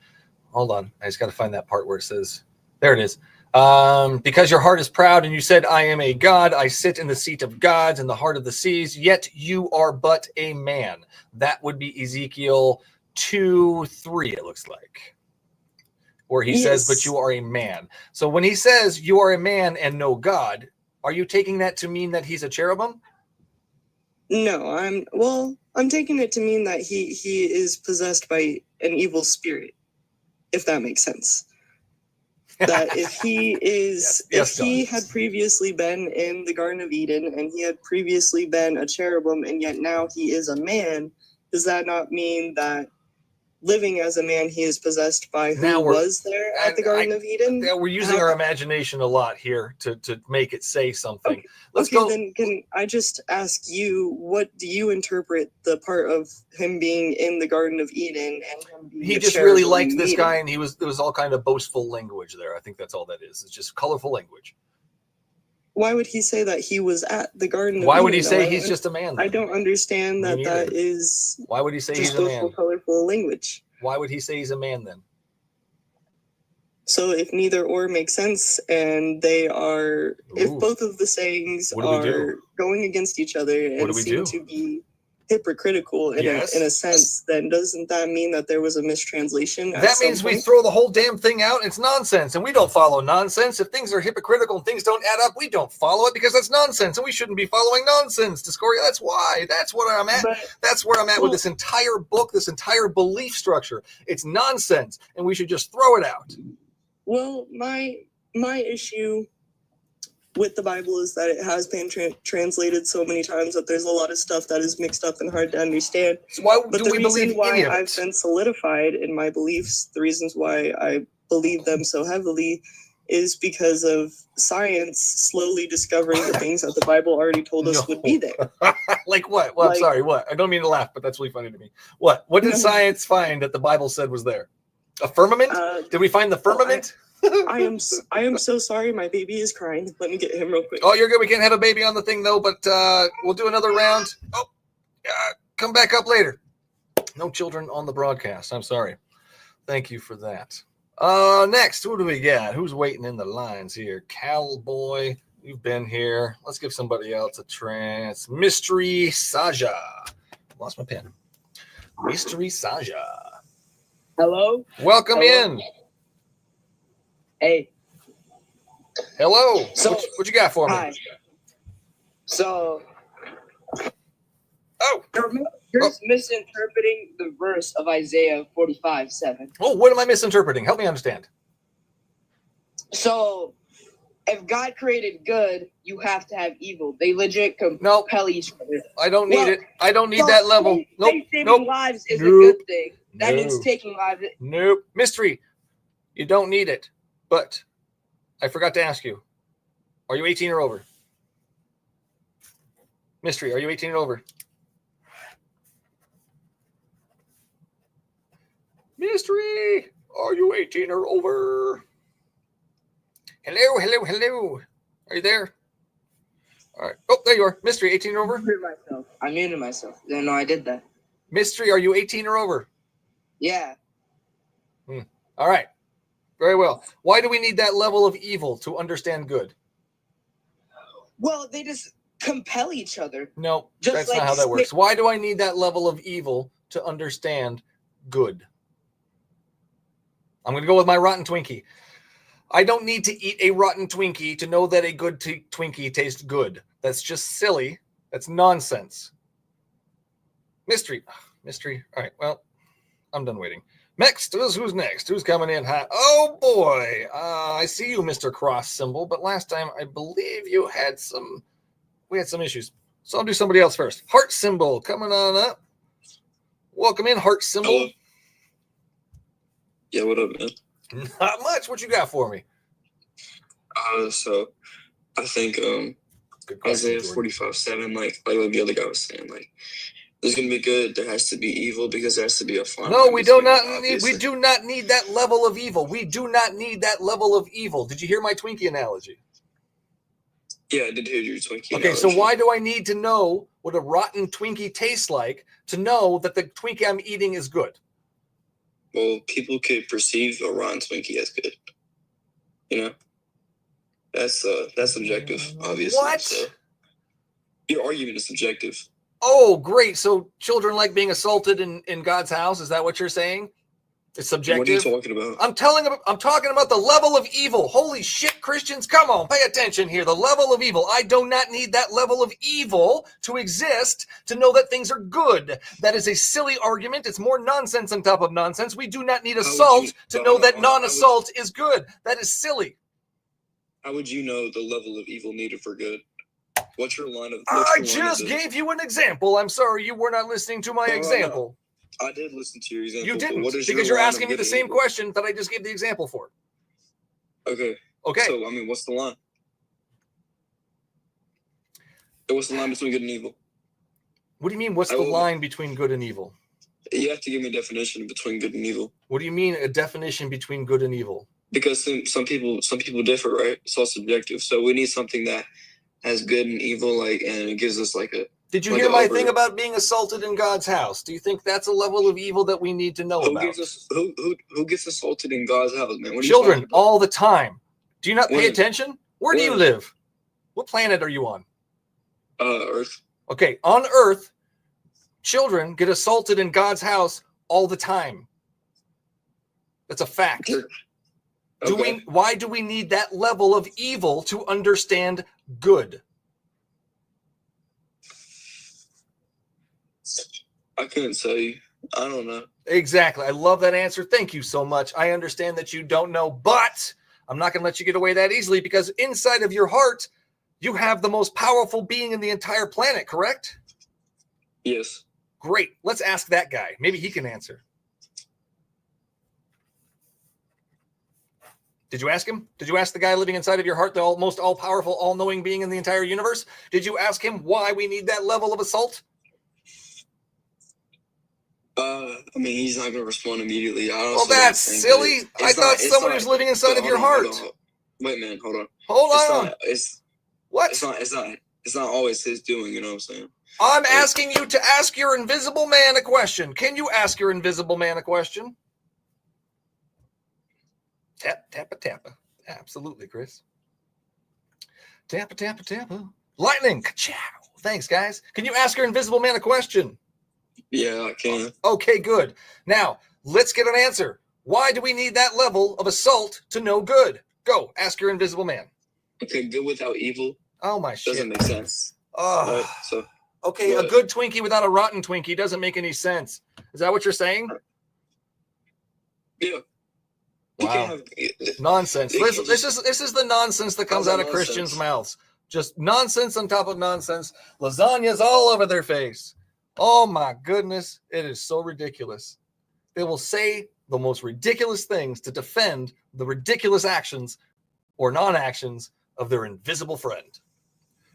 Hold on. I just got to find that part where it says, there it is. Because your heart is proud and you said, I am a god. I sit in the seat of gods in the heart of the seas. Yet you are but a man. That would be Ezekiel 2:3. It looks like. Where he says, but you are a man. So when he says you are a man and no God, are you taking that to mean that he's a cherubim? No, I'm taking it to mean that he is possessed by an evil spirit, if that makes sense. That if he is, he had previously been in the Garden of Eden and he had previously been a cherubim and yet now he is a man, does that not mean that living as a man, he is possessed by who was there at the Garden of Eden? Yeah, we're using our imagination a lot here to make it say something. Okay. Let's go. Then can I just ask you, what do you interpret the part of him being in the Garden of Eden and him being he just really liked this guy, and there was all kind of boastful language there. I think that's all that is. It's just colorful language. Why would he say that he was at the Garden of Eden? Why would he say he's just a man? I don't understand that is. Why would he say he's a man? Colorful language. Why would he say he's a man then? So if neither or makes sense, and they are, if both of the sayings are going against each other and seem to be hypocritical in a sense, then doesn't that mean that there was a mistranslation? That means we throw the whole damn thing out. It's nonsense, and we don't follow nonsense. If things are hypocritical and things don't add up, we don't follow it because that's nonsense, and we shouldn't be following nonsense. Discordia, that's why. That's what I'm at. That's where I'm at with this entire book, this entire belief structure. It's nonsense, and we should just throw it out. Well, my issue with the Bible is that it has been translated so many times that there's a lot of stuff that is mixed up and hard to understand. So why but do we believe any of it? I've been solidified in my beliefs, the reasons why I believe them so heavily is because of science slowly discovering the things that the Bible already told us would be there. Like what? Well, I'm sorry, what? I don't mean to laugh, but that's really funny to me. What did science find that the Bible said was there? A firmament? Did we find the firmament? I am so sorry. My baby is crying. Let me get him real quick. Oh, you're good. We can't have a baby on the thing though, but we'll do another round. Oh, come back up later. No children on the broadcast. I'm sorry. Thank you for that. Next, who do we got? Who's waiting in the lines here? Cowboy, you've been here. Let's give somebody else a chance. Mystery Saja. Lost my pen. Mystery Saja. Hello. Welcome in. Hey. Hello. So, what you got for me? Hi. So. Oh. You're misinterpreting the verse of Isaiah 45:7. Oh, what am I misinterpreting? Help me understand. So, if God created good, you have to have evil. They legit compel each other. I don't need it. I don't need that level. Nope. Saving lives is a good thing. That means taking lives. Nope. Mystery. You don't need it. But I forgot to ask you. Are you 18 or over? Mystery, are you 18 or over? Mystery, are you 18 or over? Hello, hello, hello. Are you there? All right. Oh, there you are. Mystery, 18 or over? I muted myself. No, I did that. Mystery, are you 18 or over? Yeah. All right. Very well. Why do we need that level of evil to understand good? Well, they just compel each other. No, that's not how that works. Why do I need that level of evil to understand good? I'm going to go with my rotten Twinkie. I don't need to eat a rotten Twinkie to know that a good Twinkie tastes good. That's just silly. That's nonsense. Mystery. Mystery. All right. Well, I'm done waiting. Next, who's next? Who's coming in hot? Oh boy, I see you, Mr. Cross Symbol. But last time, I believe we had some issues. So I'll do somebody else first. Heart Symbol, coming on up. Welcome in, Heart Symbol. Hello. Yeah, what up, man? Not much. What you got for me? So I think Isaiah 45:7, like what the other guy was saying, like, there's gonna be good, there has to be evil because there has to be a fun. No, we do not need that level of evil. We do not need that level of evil. Did you hear my Twinkie analogy? Yeah, I did hear your Twinkie Okay, analogy. so why do I need to know what a rotten Twinkie tastes like to know that the Twinkie I'm eating is good? Well, people could perceive a rotten Twinkie as good. You know? That's subjective, obviously. What? So your argument is subjective. Oh, great. So children like being assaulted in God's house. Is that what you're saying? It's subjective. What are you talking about? I'm talking about the level of evil. Holy shit, Christians, come on, pay attention here. The level of evil. I do not need that level of evil to exist to know that things are good. That is a silly argument. It's more nonsense on top of nonsense. We do not need assault to know that non-assault is good. That is silly. How would you know the level of evil needed for good? What's your line of? I just gave you an example. I'm sorry you were not listening to my example. I did listen to your example. You didn't, what is because you're asking me the same question that I just gave the example for. Okay. Okay. So, I mean, what's the line? What's the line between good and evil? What do you mean, what's the line between good and evil? You have to give me a definition between good and evil. What do you mean, a definition between good and evil? Because some people differ, right? It's all subjective. So we need something that has good and evil, like, and it gives us like a. Did you hear my thing about being assaulted in God's house? Do you think that's a level of evil that we need to know about? Who gets assaulted in God's house, man? What are Children, you talking about? all the time. Do you not pay When? attention? Where do you When? live? What planet are you on? Earth. Okay, on Earth, children get assaulted in God's house all the time. That's a fact. Okay. Why do we need that level of evil to understand good? I couldn't tell you. I don't know. Exactly. I love that answer. Thank you so much. I understand that you don't know, but I'm not going to let you get away that easily because inside of your heart, you have the most powerful being in the entire planet, correct? Yes. Great. Let's ask that guy. Maybe he can answer. Did you ask him? Did you ask the guy living inside of your heart, the most all-powerful, all-knowing being in the entire universe? Did you ask him why we need that level of assault? I mean, he's not going to respond immediately. Well, that's silly. I thought someone was living inside of your heart. Wait, man, hold on. Hold on. What? It's not always his doing. You know what I'm saying? I'm asking you to ask your invisible man a question. Can you ask your invisible man a question? Tappa. Absolutely, Chris. Tappa. Lightning. Ka-chow. Thanks, guys. Can you ask your invisible man a question? Yeah, I can. Okay, good. Now, let's get an answer. Why do we need that level of assault to know good? Go, ask your invisible man. Okay, good without evil. Oh, my shit. Doesn't make sense. Oh. Okay, a good Twinkie without a rotten Twinkie doesn't make any sense. Is that what you're saying? Yeah. Wow. Nonsense. This is the nonsense that comes out of Christians' mouths. Just nonsense on top of nonsense. Lasagna's all over their face. Oh my goodness. It is so ridiculous. They will say the most ridiculous things to defend the ridiculous actions or non-actions of their invisible friend.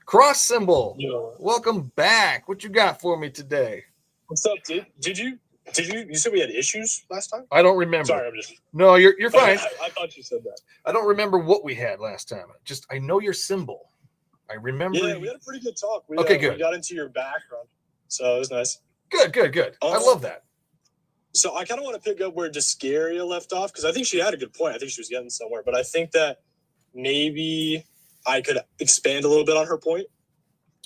Cross symbol. Yeah. Welcome back. What you got for me today? What's up, dude? Did you said we had issues last time? I don't remember. Sorry, I'm just. No, you're fine. I thought you said that. I don't remember what we had last time. I know your symbol. I remember. Yeah, we had a pretty good talk. Good. We got into your background, so it was nice. Good. I love that. So I kind of want to pick up where Descaria left off because I think she had a good point. I think she was getting somewhere, but I think that maybe I could expand a little bit on her point.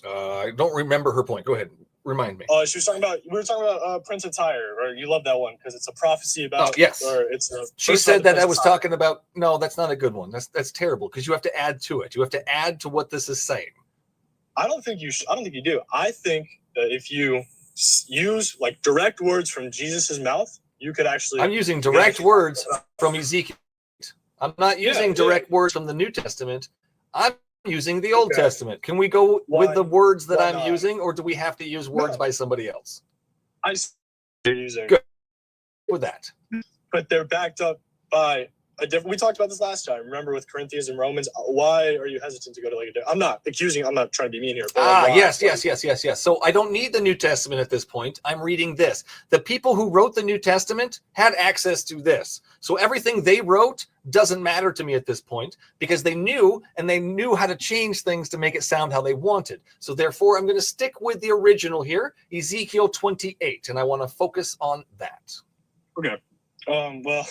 I don't remember her point. Go ahead. Remind me. She was talking about. We were talking about Prince of Tyre, or you love that one because it's a prophecy about. Oh yes. Or it's. She said that I was talking about. No, that's not a good one. That's terrible because you have to add to it. You have to add to what this is saying. I don't think you do. I think that if you use like direct words from Jesus's mouth, you could actually. I'm using direct words from Ezekiel. I'm not using direct words from the New Testament. I'm using the Old Testament. Can we go with the words that I'm using, or do we have to use words by somebody else? You're using good with that, but they're backed up by a different. We talked about this last time. Remember with Corinthians and Romans? Why are you hesitant to go to like a? I'm not trying to be mean here. But yes. So I don't need the New Testament at this point. I'm reading this. The people who wrote the New Testament had access to this. So everything they wrote doesn't matter to me at this point because they knew how to change things to make it sound how they wanted. So therefore, I'm going to stick with the original here, Ezekiel 28, and I want to focus on that. Okay. Well,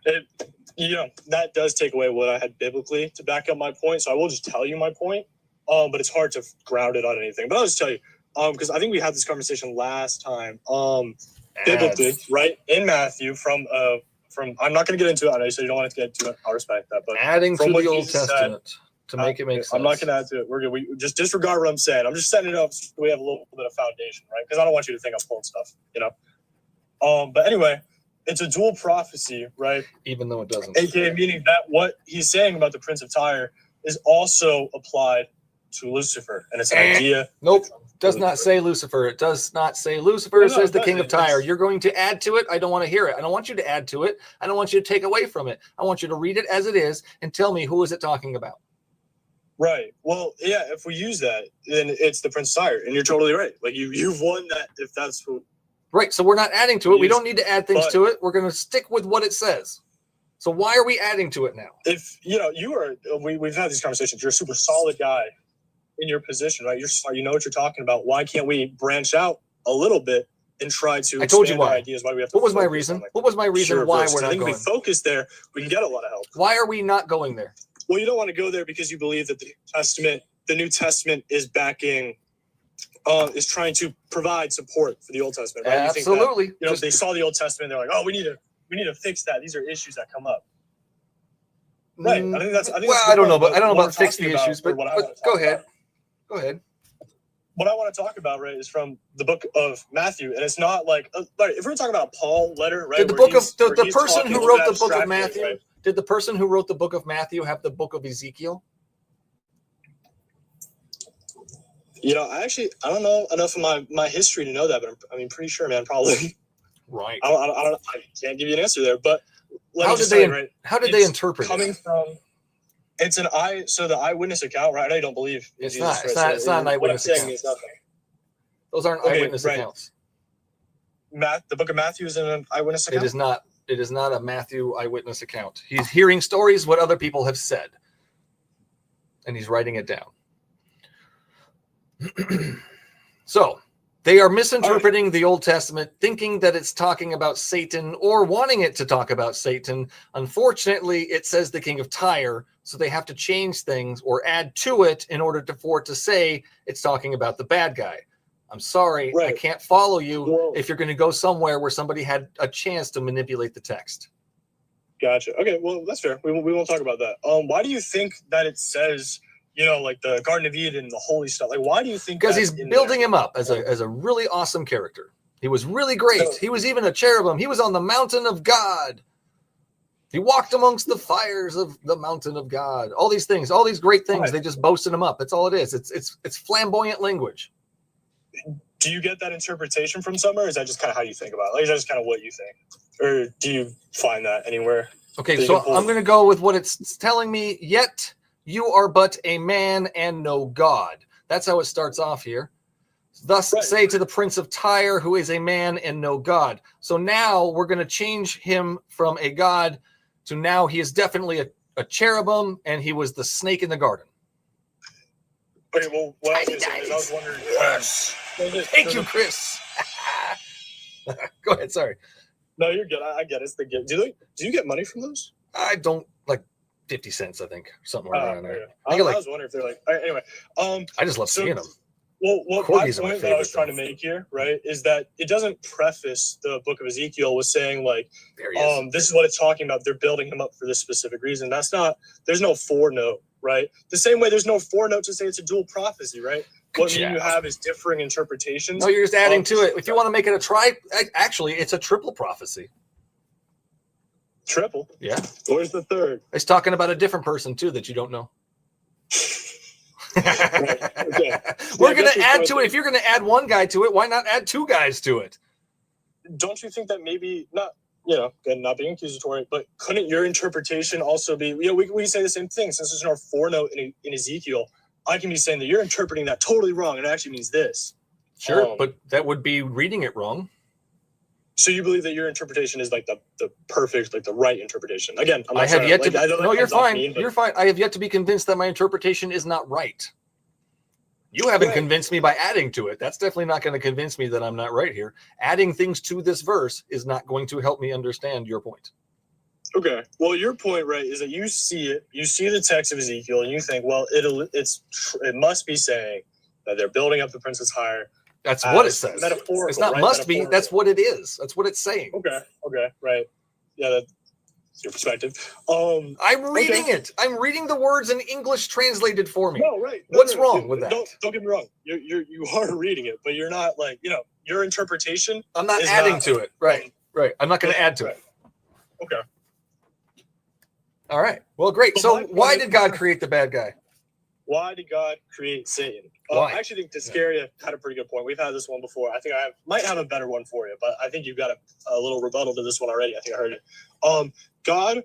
that does take away what I had biblically to back up my point. So I will just tell you my point. But it's hard to ground it on anything. But I'll just tell you, because I think we had this conversation last time. Biblically, right in Matthew from I'm not going to get into it. I know you said you don't want to get into it. I'll respect that. But adding to the Old Testament to make it make sense. I'm not going to add to it. We're good. We just disregard what I'm saying. I'm just setting it up so we have a little bit of foundation, right? Because I don't want you to think I'm pulling stuff, But anyway, it's a dual prophecy, right? Even though it doesn't. AKA meaning that what he's saying about the Prince of Tyre is also applied to Lucifer, and it's an idea. Nope. Does not say Lucifer. It does not say Lucifer. It says the king of Tyre. You're going to add to it. I don't want to hear it. I don't want you to add to it. I don't want you to take away from it. I want you to read it as it is and tell me who is it talking about. Right. Well, yeah, if we use that, then it's the Prince of Tyre, and you're totally right. Like you've won that if that's what. Right. So we're not adding to it. We don't need to add things to it. We're going to stick with what it says. So why are we adding to it now? If we've had these conversations. You're a super solid guy in your position, right? You're smart. You know what you're talking about. Why can't we branch out a little bit and try to? I told you expand why. our ideas. Why we have to What was my focus reason? on, like, What was my reason pure why verse? we're I not think going? if we focus there, we can get a lot of help. Why are we not going there? Well, you don't want to go there because you believe that the New Testament is backing, is trying to provide support for the Old Testament. Right? Absolutely. You think that, they saw the Old Testament. They're like, oh, we need to fix that. These are issues that come up. Right. I think that's. I don't know, but I don't know about fix the issues. But go ahead. Go ahead. What I want to talk about, right, is from the book of Matthew, and it's not like, if we're talking about a Paul letter, right? Did the book of the person who wrote the book of Matthew? Right? Did the person who wrote the book of Matthew have the book of Ezekiel? You know, I don't know enough of my history to know that, but I'm pretty sure, man, probably. Right. I can't give you an answer there, but how did they interpret coming it? From? It's so the eyewitness account, right? I know you don't believe in it's Jesus not. Christ, It's not an eyewitness account. Means nothing. Those aren't eyewitness accounts. The book of Matthew is an eyewitness account. It is not. It is not a Matthew eyewitness account. He's hearing stories, what other people have said, and he's writing it down. So they are misinterpreting the Old Testament, thinking that it's talking about Satan or wanting it to talk about Satan. Unfortunately, it says the king of Tyre, so they have to change things or add to it in order for it to say it's talking about the bad guy. I'm sorry, I can't follow you if you're going to go somewhere where somebody had a chance to manipulate the text. Gotcha. Okay, well, that's fair. We won't talk about that. Why do you think that it says, you know, like the Garden of Eden, the holy stuff? Like, why do you think? Because he's building him up as a really awesome character. He was really great. He was even a cherubim. He was on the mountain of God. He walked amongst the fires of the mountain of God. All these things, all these great things. They just boasted him up. That's all it is. It's flamboyant language. Do you get that interpretation from somewhere? Or is that just kind of how you think about it? Like, is that just kind of what you think? Or do you find that anywhere? Okay, so I'm going to go with what it's telling me. Yet you are but a man and no God. That's how it starts off here. Thus say to the prince of Tyre, who is a man and no God. So now we're going to change him from a God to now he is definitely a cherubim, and he was the snake in the garden. Okay, well, what I was going to say is I was wondering. Yes. Thank you, Chris. Go ahead. Sorry. No, you're good. I get it. It's the gift. Do you get money from those? I don't, like 50 cents, I think, something around there. Yeah. I was wondering if they're like. All right, anyway, I just love seeing them. Well, what my point that I was trying to make here, right, is that it doesn't preface the book of Ezekiel with saying like, this is what it's talking about. They're building him up for this specific reason. That's not. There's no forenote, right? The same way there's no forenote to say it's a dual prophecy, right? What you have is differing interpretations. No, you're just adding to it. If you want to make it actually, it's a triple prophecy. Triple? Yeah. Where's the third? It's talking about a different person too that you don't know. Okay. We're going to add to it. If you're going to add one guy to it, why not add two guys to it? Don't you think that maybe not? You know, again, not being accusatory, but couldn't your interpretation also be? You know, we say the same thing. Since there's no foreknote in Ezekiel, I can be saying that you're interpreting that totally wrong, and it actually means this. Sure, but that would be reading it wrong. So you believe that your interpretation is like the perfect, like the right interpretation? Again, I'm not I have yet to. No, you're fine. You're fine. I have yet to be convinced that my interpretation is not right. You haven't convinced me by adding to it. That's definitely not going to convince me that I'm not right here. Adding things to this verse is not going to help me understand your point. Okay. Well, your point, right, is that you see it. You see the text of Ezekiel, and you think, well, it must be saying that they're building up the Prince of Tyre. That's what it says. It's not must be. That's what it is. That's what it's saying. Okay. Right. Yeah, that's your perspective. I'm reading it. I'm reading the words in English translated for me. No, right. What's wrong with that? Don't get me wrong. You are reading it, but you're not like, your interpretation. I'm not adding to it. Right. I'm not going to add to it. Okay. All right. Well, great. So why did God create the bad guy? Why did God create Satan? Why? I actually think Tiscaria had a pretty good point. We've had this one before. I think I might have a better one for you, but I think you've got a little rebuttal to this one already. I think I heard it. God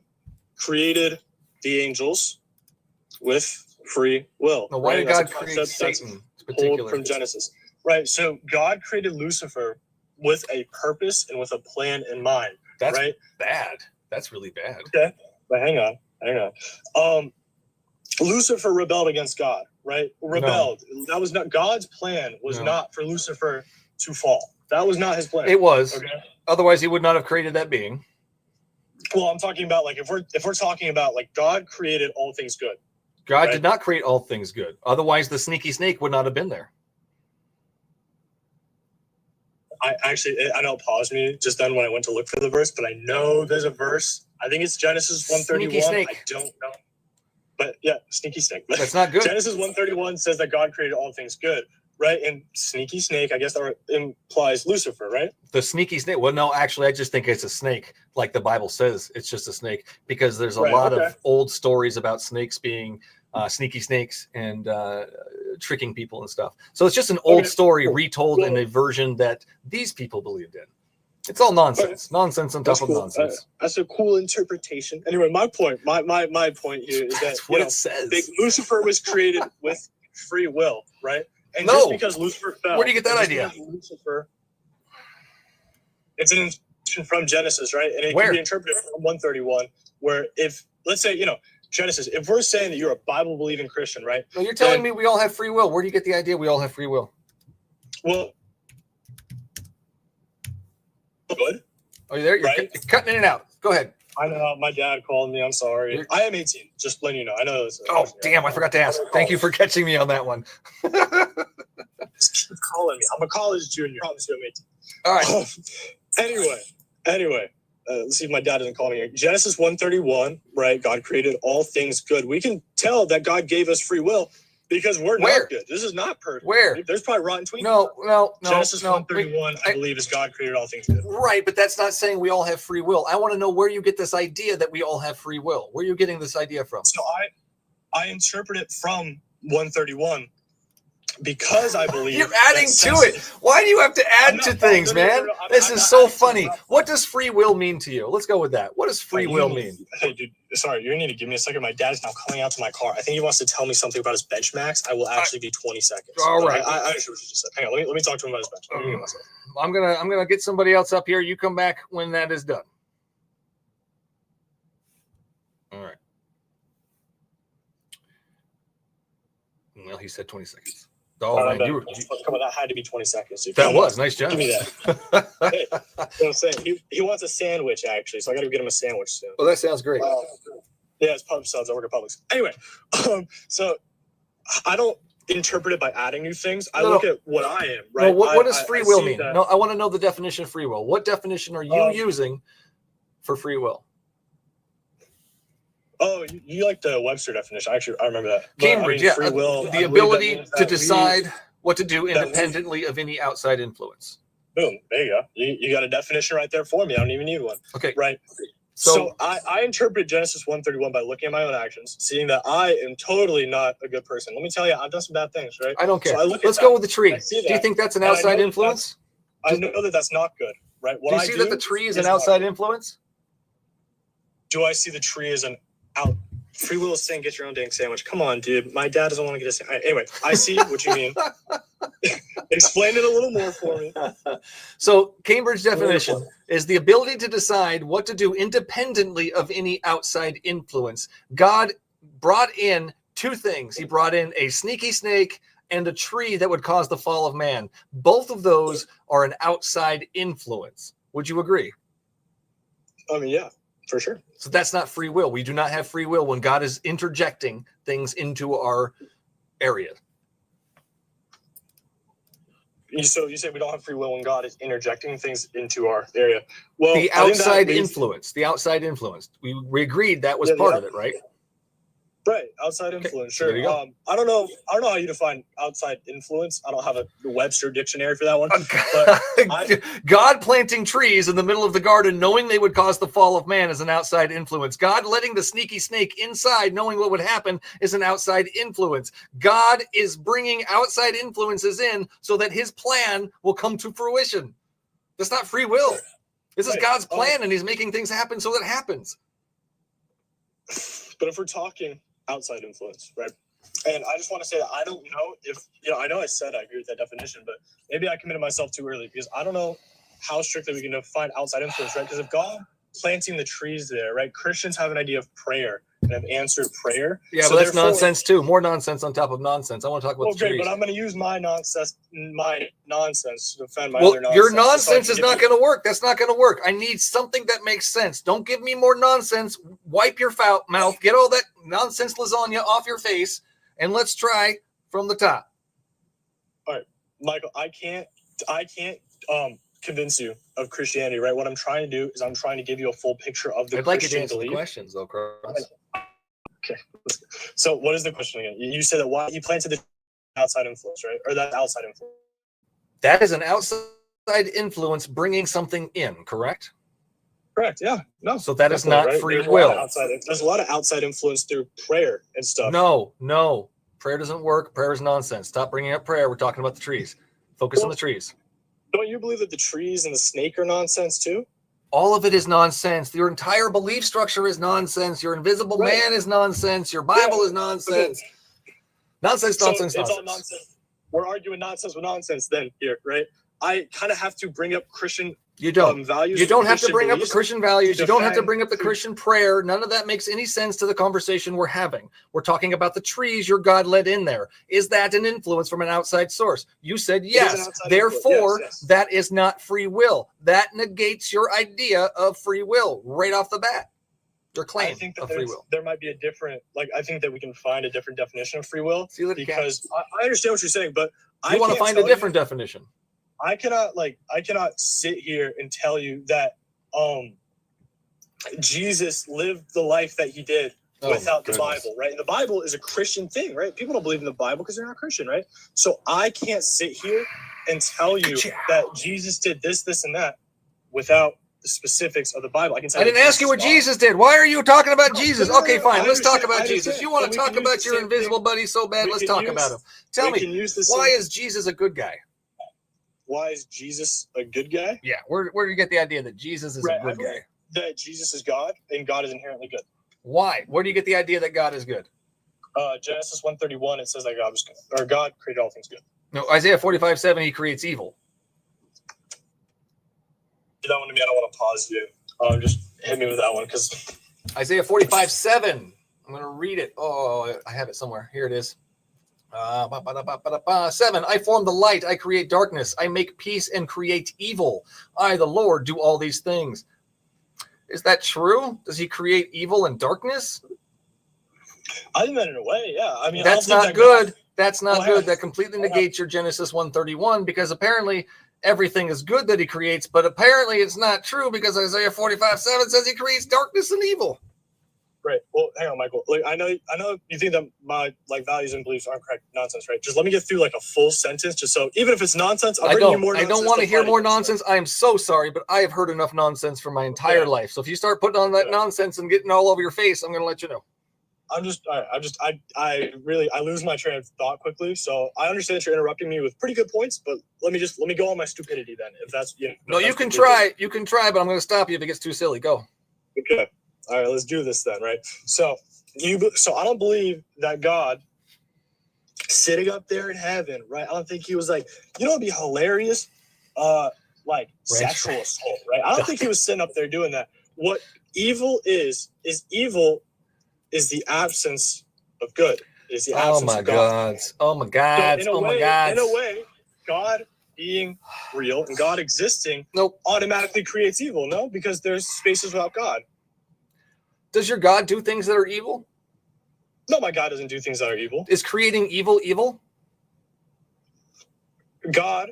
created the angels with free will. Now, why did God create Satan particularly? From Genesis. Right. So God created Lucifer with a purpose and with a plan in mind. That's right? bad. That's really bad. Okay. But hang on. Lucifer rebelled against God, right? Rebelled. No. That was not God's plan. Was not for Lucifer to fall. That was not his plan. It was. Okay? Otherwise, he would not have created that being. Well, I'm talking about like if we're talking about like God created all things good. God did not create all things good. Otherwise, the sneaky snake would not have been there. I know it paused me just then when I went to look for the verse, but I know there's a verse. I think it's Genesis 131. I don't know. But yeah, sneaky snake. That's not good. Genesis 131 says that God created all things good, right? And sneaky snake, I guess that implies Lucifer, right? The sneaky snake. Well, no, actually, I just think it's a snake, like the Bible says. It's just a snake because there's a lot of old stories about snakes being sneaky snakes and tricking people and stuff. So it's just an old story retold in a version that these people believed in. It's all nonsense. Nonsense on top of nonsense. That's a cool interpretation. Anyway, my point here is that what it says. Lucifer was created with free will, right? And just because Lucifer fell, where do you get that idea? Lucifer, it's from Genesis, right? And it can be interpreted from 131, where if let's say Genesis, if we're saying that you're a Bible believing Christian, right? No, you're telling me we all have free will. Where do you get the idea we all have free will? Well. Good. Oh, you there? You're cutting in and out. Go ahead. I know. My dad called me. I'm sorry. I am 18. Just letting you know. I know. Oh, damn. I forgot to ask. Thank you for catching me on that one. Just keep calling me. I'm a college junior. I promise you I'm 18. All right. Anyway. Let's see if my dad doesn't call me here. Genesis 131, right? God created all things good. We can tell that God gave us free will because we're not good. This is not perfect. Where? There's probably rotten tweets. No. Genesis 131, I believe, is God created all things good. Right, but that's not saying we all have free will. I want to know where you get this idea that we all have free will. Where are you getting this idea from? So I interpret it from 131 because I believe you're adding to it. Why do you have to add to things, man? This is so funny. What does free will mean to you? Let's go with that. What does free will mean? Hey, dude, sorry, you need to give me a second. My dad is now coming out to my car. I think he wants to tell me something about his bench max. I will actually be 20 seconds. All right. I understand what you just said. Hang on, let me talk to him about his bench. I'm gonna get somebody else up here. You come back when that is done. All right. Well, he said 20 seconds. Oh, man, come on, that had to be 20 seconds. Dude. That was nice job. Give me that. Hey, I'm saying he wants a sandwich actually, so I got to get him a sandwich soon. Oh, that sounds great. Yeah, it's pub subs. I work at Publix. Anyway, so I don't interpret it by adding new things. I look at what I am. Right? No, what does free will mean? No, I want to know the definition of free will. What definition are you using for free will? Oh, you like the Webster definition. Actually, I remember that. Cambridge, free will, the ability to decide what to do independently of any outside influence. Boom. There you go. You got a definition right there for me. I don't even need one. Okay. Right. So I interpret Genesis 131 by looking at my own actions, seeing that I am totally not a good person. Let me tell you, I've done some bad things, right? I don't care. So Let's go with the tree. Do you think that's an outside influence? I know that that's not good, right? Do you see that the tree is an outside influence? Do I see the tree as an out? Free will is saying get your own dang sandwich. Come on, dude. My dad doesn't want to get a sandwich. Anyway, I see what you mean. Explain it a little more for me. So Cambridge definition is the ability to decide what to do independently of any outside influence. God brought in two things. He brought in a sneaky snake and a tree that would cause the fall of man. Both of those are an outside influence. Would you agree? I mean, yeah. For sure. So that's not free will. We do not have free will when God is interjecting things into our area. So you say we don't have free will when God is interjecting things into our area. Well, the outside influence. The outside influence. We agreed that was part of it, right? Right, outside influence. Sure. I don't know how you define outside influence. I don't have a Webster dictionary for that one. But God planting trees in the middle of the garden, knowing they would cause the fall of man, is an outside influence. God letting the sneaky snake inside, knowing what would happen, is an outside influence. God is bringing outside influences in so that His plan will come to fruition. That's not free will. This is God's plan, and He's making things happen so that it happens. But if we're talking outside influence, right? And I just want to say that I don't know if, I know I said I agree with that definition, but maybe I committed myself too early because I don't know how strictly we can define outside influence, right? Because if God planting the trees there, right? Christians have an idea of prayer and have answered prayer. Yeah, so but that's nonsense too. More nonsense on top of nonsense. I want to talk about the trees. But I'm going to use my nonsense to defend my other nonsense. Your nonsense is not going to work. That's not going to work. I need something that makes sense. Don't give me more nonsense. Wipe your mouth. Get all that nonsense lasagna off your face, and let's try from the top. All right, Michael, I can't convince you of Christianity, right? What I'm trying to do is I'm trying to give you a full picture of the Christian belief. I'd like you to answer the questions, though, Cross. Okay. So what is the question again? You said that why you planted the outside influence, right? Or that outside influence. That is an outside influence bringing something in, correct? Correct, yeah. No. So that is not free will. There's a lot of outside influence through prayer and stuff. No. Prayer doesn't work. Prayer is nonsense. Stop bringing up prayer. We're talking about the trees. Focus on the trees. Don't you believe that the trees and the snake are nonsense too? All of it is nonsense. Your entire belief structure is nonsense. Your invisible man is nonsense. Your Bible is nonsense. Nonsense. All nonsense. We're arguing nonsense with nonsense then here, right? I kind of have to bring up Christian values. You don't have to bring up the Christian values. You don't have to bring up the Christian prayer. None of that makes any sense to the conversation we're having. We're talking about the trees your God let in there. Is that an influence from an outside source? You said yes. Therefore, that is not free will. That negates your idea of free will right off the bat. Your claim of free will. There might be a different, I think that we can find a different definition of free will. Because I understand what you're saying, but I want to find a different definition. I cannot sit here and tell you that Jesus lived the life that he did without the Bible, right? And the Bible is a Christian thing, right? People don't believe in the Bible because they're not Christian, right? So I can't sit here and tell you that Jesus did this, and that without the specifics of the Bible. I didn't ask you what Jesus did. Why are you talking about Jesus? Okay, fine. Let's talk about Jesus. You want to talk about your invisible buddy so bad? Let's talk about him. Tell me, why is Jesus a good guy? Why is Jesus a good guy? Yeah, where do you get the idea that Jesus is a good guy? That Jesus is God and God is inherently good. Why? Where do you get the idea that God is good? Genesis 1:31, it says that God was good, or God created all things good. No, Isaiah 45:7, he creates evil. Do that one to me. I don't want to pause you. Just hit me with that one because Isaiah 45:7. I'm going to read it. Oh, I have it somewhere. Here it is. 7. I form the light, I create darkness, I make peace and create evil. I, the Lord, do all these things. Is that true? Does he create evil and darkness? I think that in a way, yeah. I mean, that's not good. That's not good. That completely negates your Genesis 1:31 because apparently everything is good that he creates, but apparently it's not true because Isaiah 45:7 says he creates darkness and evil. Right. Well, hang on, Michael. I know you think that my values and beliefs aren't correct. Nonsense, right? Just let me get through a full sentence, just so even if it's nonsense, I'll bring you more nonsense. I don't want to hear more nonsense. I am so sorry, but I have heard enough nonsense for my entire life. So if you start putting on that nonsense and getting all over your face, I'm going to let you know. I lose my train of thought quickly. So I understand that you're interrupting me with pretty good points, but let me go on my stupidity then. If that's No, you can try. You can try, but I'm going to stop you if it gets too silly. Go. Okay. All right, let's do this then, right? So I don't believe that God sitting up there in heaven, right? I don't think he was it'd be hilarious, sexual assault, right? I don't think he was sitting up there doing that. What evil is evil is the absence of good. Is the absence of God. Oh my God! So in a way, God being real and God existing automatically creates evil, no? Because there's spaces without God. Does your God do things that are evil? No, my God doesn't do things that are evil. Is creating evil? God,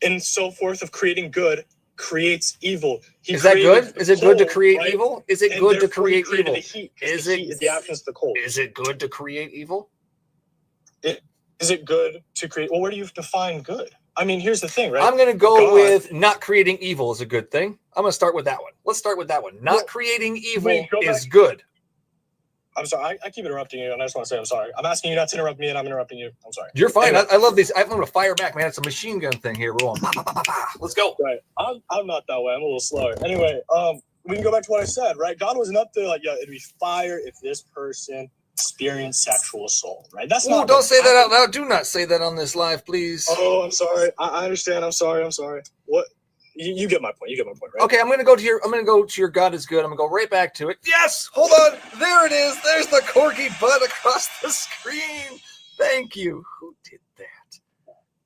and so forth of creating good, creates evil. Is that good? Is it good to create evil? Is it good to create evil? Is it the absence of the cold? Is it good to create evil? Is it good to create? Well, where do you define good? I mean, here's the thing, right? I'm going to go with not creating evil is a good thing. I'm going to start with that one. Let's start with that one. Not creating evil is good. I'm sorry. I keep interrupting you, and I just want to say I'm sorry. I'm asking you not to interrupt me, and I'm interrupting you. I'm sorry. You're fine. I love these. I'm going to fire back, man. It's a machine gun thing here. We're going. Let's go. Right. I'm not that way. I'm a little slower. Anyway, we can go back to what I said, right? God wasn't up there it'd be fire if this person experienced sexual assault, right? That's not. Don't say that out loud. Do not say that on this live, please. Oh, I'm sorry. I understand. I'm sorry. What? you get my point. You get my point, right? Okay, I'm gonna go to your God is good. I'm gonna go right back to it. Yes, hold on. There it is. There's the corgi butt across the screen. Thank you. Who did that?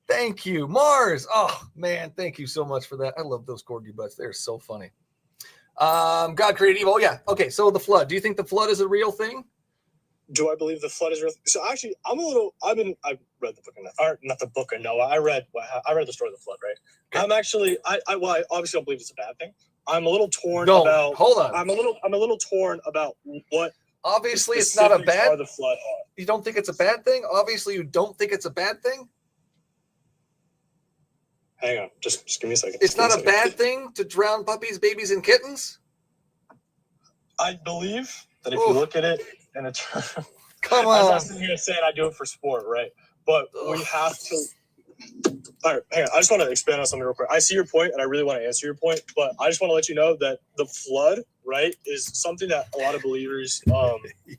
Thank you, Mars. Oh man, thank you so much for that. I love those corgi butts. They're so funny. God created evil. Oh, yeah. Okay, so the flood. Do you think the flood is a real thing? Do I believe the flood is real? So actually, I've read the book of Noah, or not the book of Noah. I read the story of the flood, right? Okay. I'm actually, I obviously don't believe it's a bad thing. I'm a little torn about. Hold on. I'm a little torn about what. Obviously, it's not a bad. The flood are. You don't think it's a bad thing? Obviously, you don't think it's a bad thing. Hang on, just give me a second. It's not a bad thing to drown puppies, babies, and kittens. I believe that if you look at it in a term, come on. I'm not sitting here saying I do it for sport, right? But we have to. All right, hang on. I just want to expand on something real quick. I see your point, and I really want to answer your point, but I just want to let you know that the flood, right, is something that a lot of believers.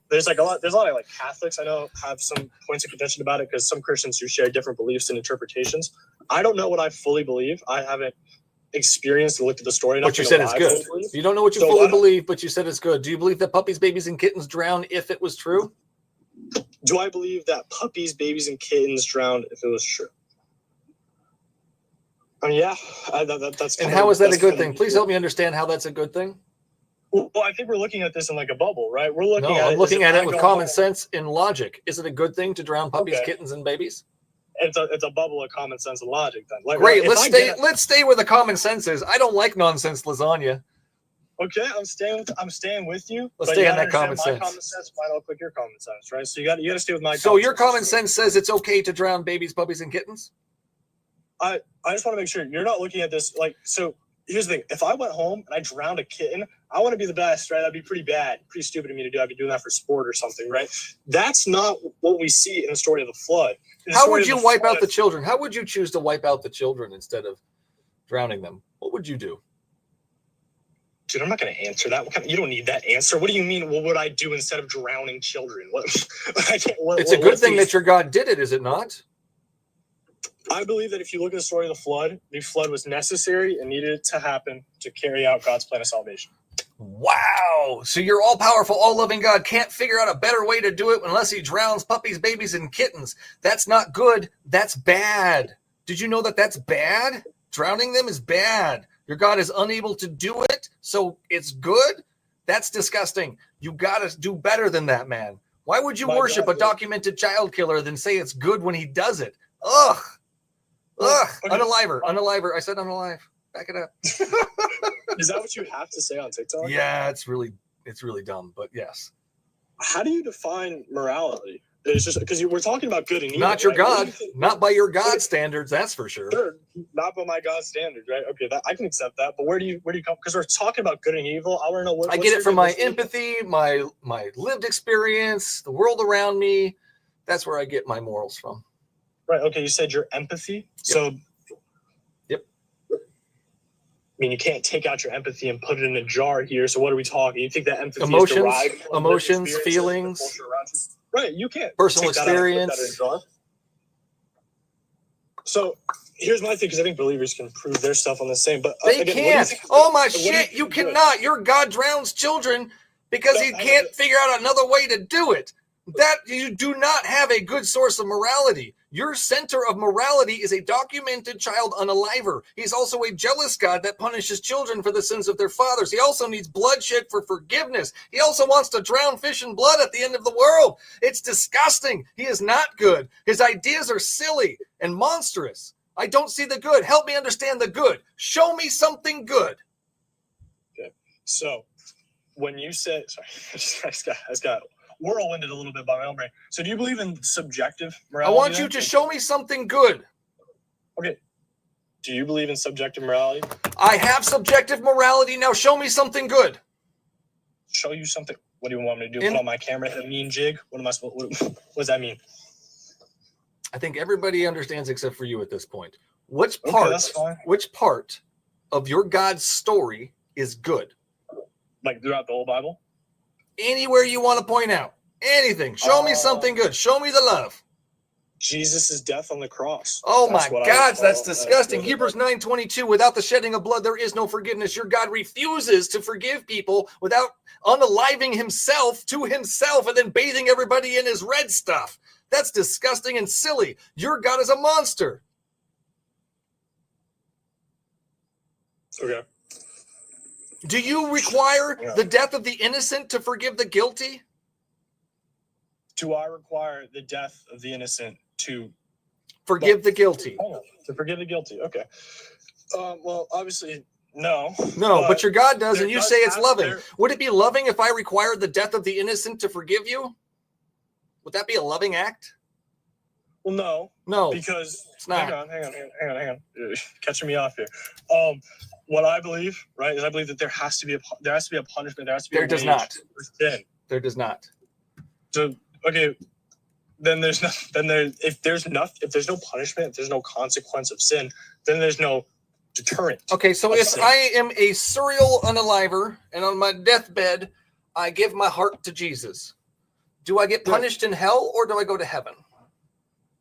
There's a lot of like Catholics I know have some points of contention about it because some Christians do share different beliefs and interpretations. I don't know what I fully believe. I haven't experienced and looked at the story. But you said it's good. You don't know what you fully believe, but you said it's good. Do you believe that puppies, babies, and kittens drown if it was true? Do I believe that puppies, babies, and kittens drowned if it was true? I mean, yeah, that's. And how is that a good thing? Please help me understand how that's a good thing. Well, I think we're looking at this in like a bubble, right? We're looking at it. I'm looking at it with common sense and logic. Is it a good thing to drown puppies, kittens, and babies? It's a bubble of common sense and logic then. Like, great. Let's stay where the common sense is. I don't like nonsense lasagna. Okay, I'm staying with you. Let's stay on that common sense. My common sense might look like your common sense, right? So you got to stay with my. So your common sense says it's okay to drown babies, puppies, and kittens. I just want to make sure you're not looking at this like so. Here's the thing: if I went home and I drowned a kitten, I want to be the best, right? That'd be pretty bad, pretty stupid of me to do. I'd be doing that for sport or something, right? That's not what we see in the story of the flood. How would you wipe out the children? How would you choose to wipe out the children instead of drowning them? What would you do? Dude, I'm not going to answer that. You don't need that answer. What do you mean? What would I do instead of drowning children? It's a good thing that your God did it, is it not? I believe that if you look at the story of the flood was necessary and needed to happen to carry out God's plan of salvation. Wow. So your all-powerful, all-loving God can't figure out a better way to do it unless he drowns puppies, babies, and kittens. That's not good. That's bad. Did you know that that's bad? Drowning them is bad. Your God is unable to do it, so it's good? That's disgusting. You got to do better than that, man. Why would you worship a documented child killer than say it's good when he does it? Ugh. Ugh. Okay. Unaliver. I said unalive. Back it up. Is that what you have to say on TikTok? Yeah, it's really dumb, but yes. How do you define morality? It's just because we're talking about good and evil. Not your God. Not by your God standards, that's for sure. Sure. Not by my God standards, right? Okay, I can accept that. But where do you come? Because we're talking about good and evil. I want to know what. I get it from my empathy, my lived experience, the world around me. That's where I get my morals from. Right. Okay. You said your empathy. Yep. So. Yep. I mean, you can't take out your empathy and put it in a jar here. So what are we talking? You think that empathy is derived from emotions, feelings. Right. You can't. Personal experience. So here's my thing, because I think believers can prove their stuff on the same. But they can't. Oh my shit! You cannot. Your God drowns children because he can't figure out another way to do it. That you do not have a good source of morality. Your center of morality is a documented child unaliver. He's also a jealous God that punishes children for the sins of their fathers. He also needs bloodshed for forgiveness. He also wants to drown fish in blood at the end of the world. It's disgusting. He is not good. His ideas are silly and monstrous. I don't see the good. Help me understand the good. Show me something good. Okay. So when you said, sorry, I just got whirlwinded a little bit by my own brain. So do you believe in subjective morality? I want you to show me something good. Okay. Do you believe in subjective morality? I have subjective morality. Now show me something good. Show you something. What do you want me to do? Put on my camera, hit a mean jig? What am I supposed? What does that mean? I think everybody understands except for you at this point. Which part of your God's story is good? Like throughout the whole Bible? Anywhere you want to point out. Anything. Show me something good. Show me the love. Jesus' death on the cross. Oh my God, that's disgusting. Hebrews 9:22, without the shedding of blood, there is no forgiveness. Your God refuses to forgive people without unaliving himself to himself and then bathing everybody in his red stuff. That's disgusting and silly. Your God is a monster. Okay. Do you require the death of the innocent to forgive the guilty? Do I require the death of the innocent to forgive the guilty? To forgive the guilty. Okay. Well, obviously, no. No, but your God does, and you say it's loving. Would it be loving if I required the death of the innocent to forgive you? Would that be a loving act? Well, no. No. Because it's not. Hang on. You're catching me off here. What I believe, right, is I believe that there has to be a punishment. There has to be. There does not. For sin. There does not. So okay. Then there's no. If there's no punishment, if there's no consequence of sin, then there's no deterrent. Okay, so if I am a serial unaliver and on my deathbed, I give my heart to Jesus, do I get punished in hell or do I go to heaven?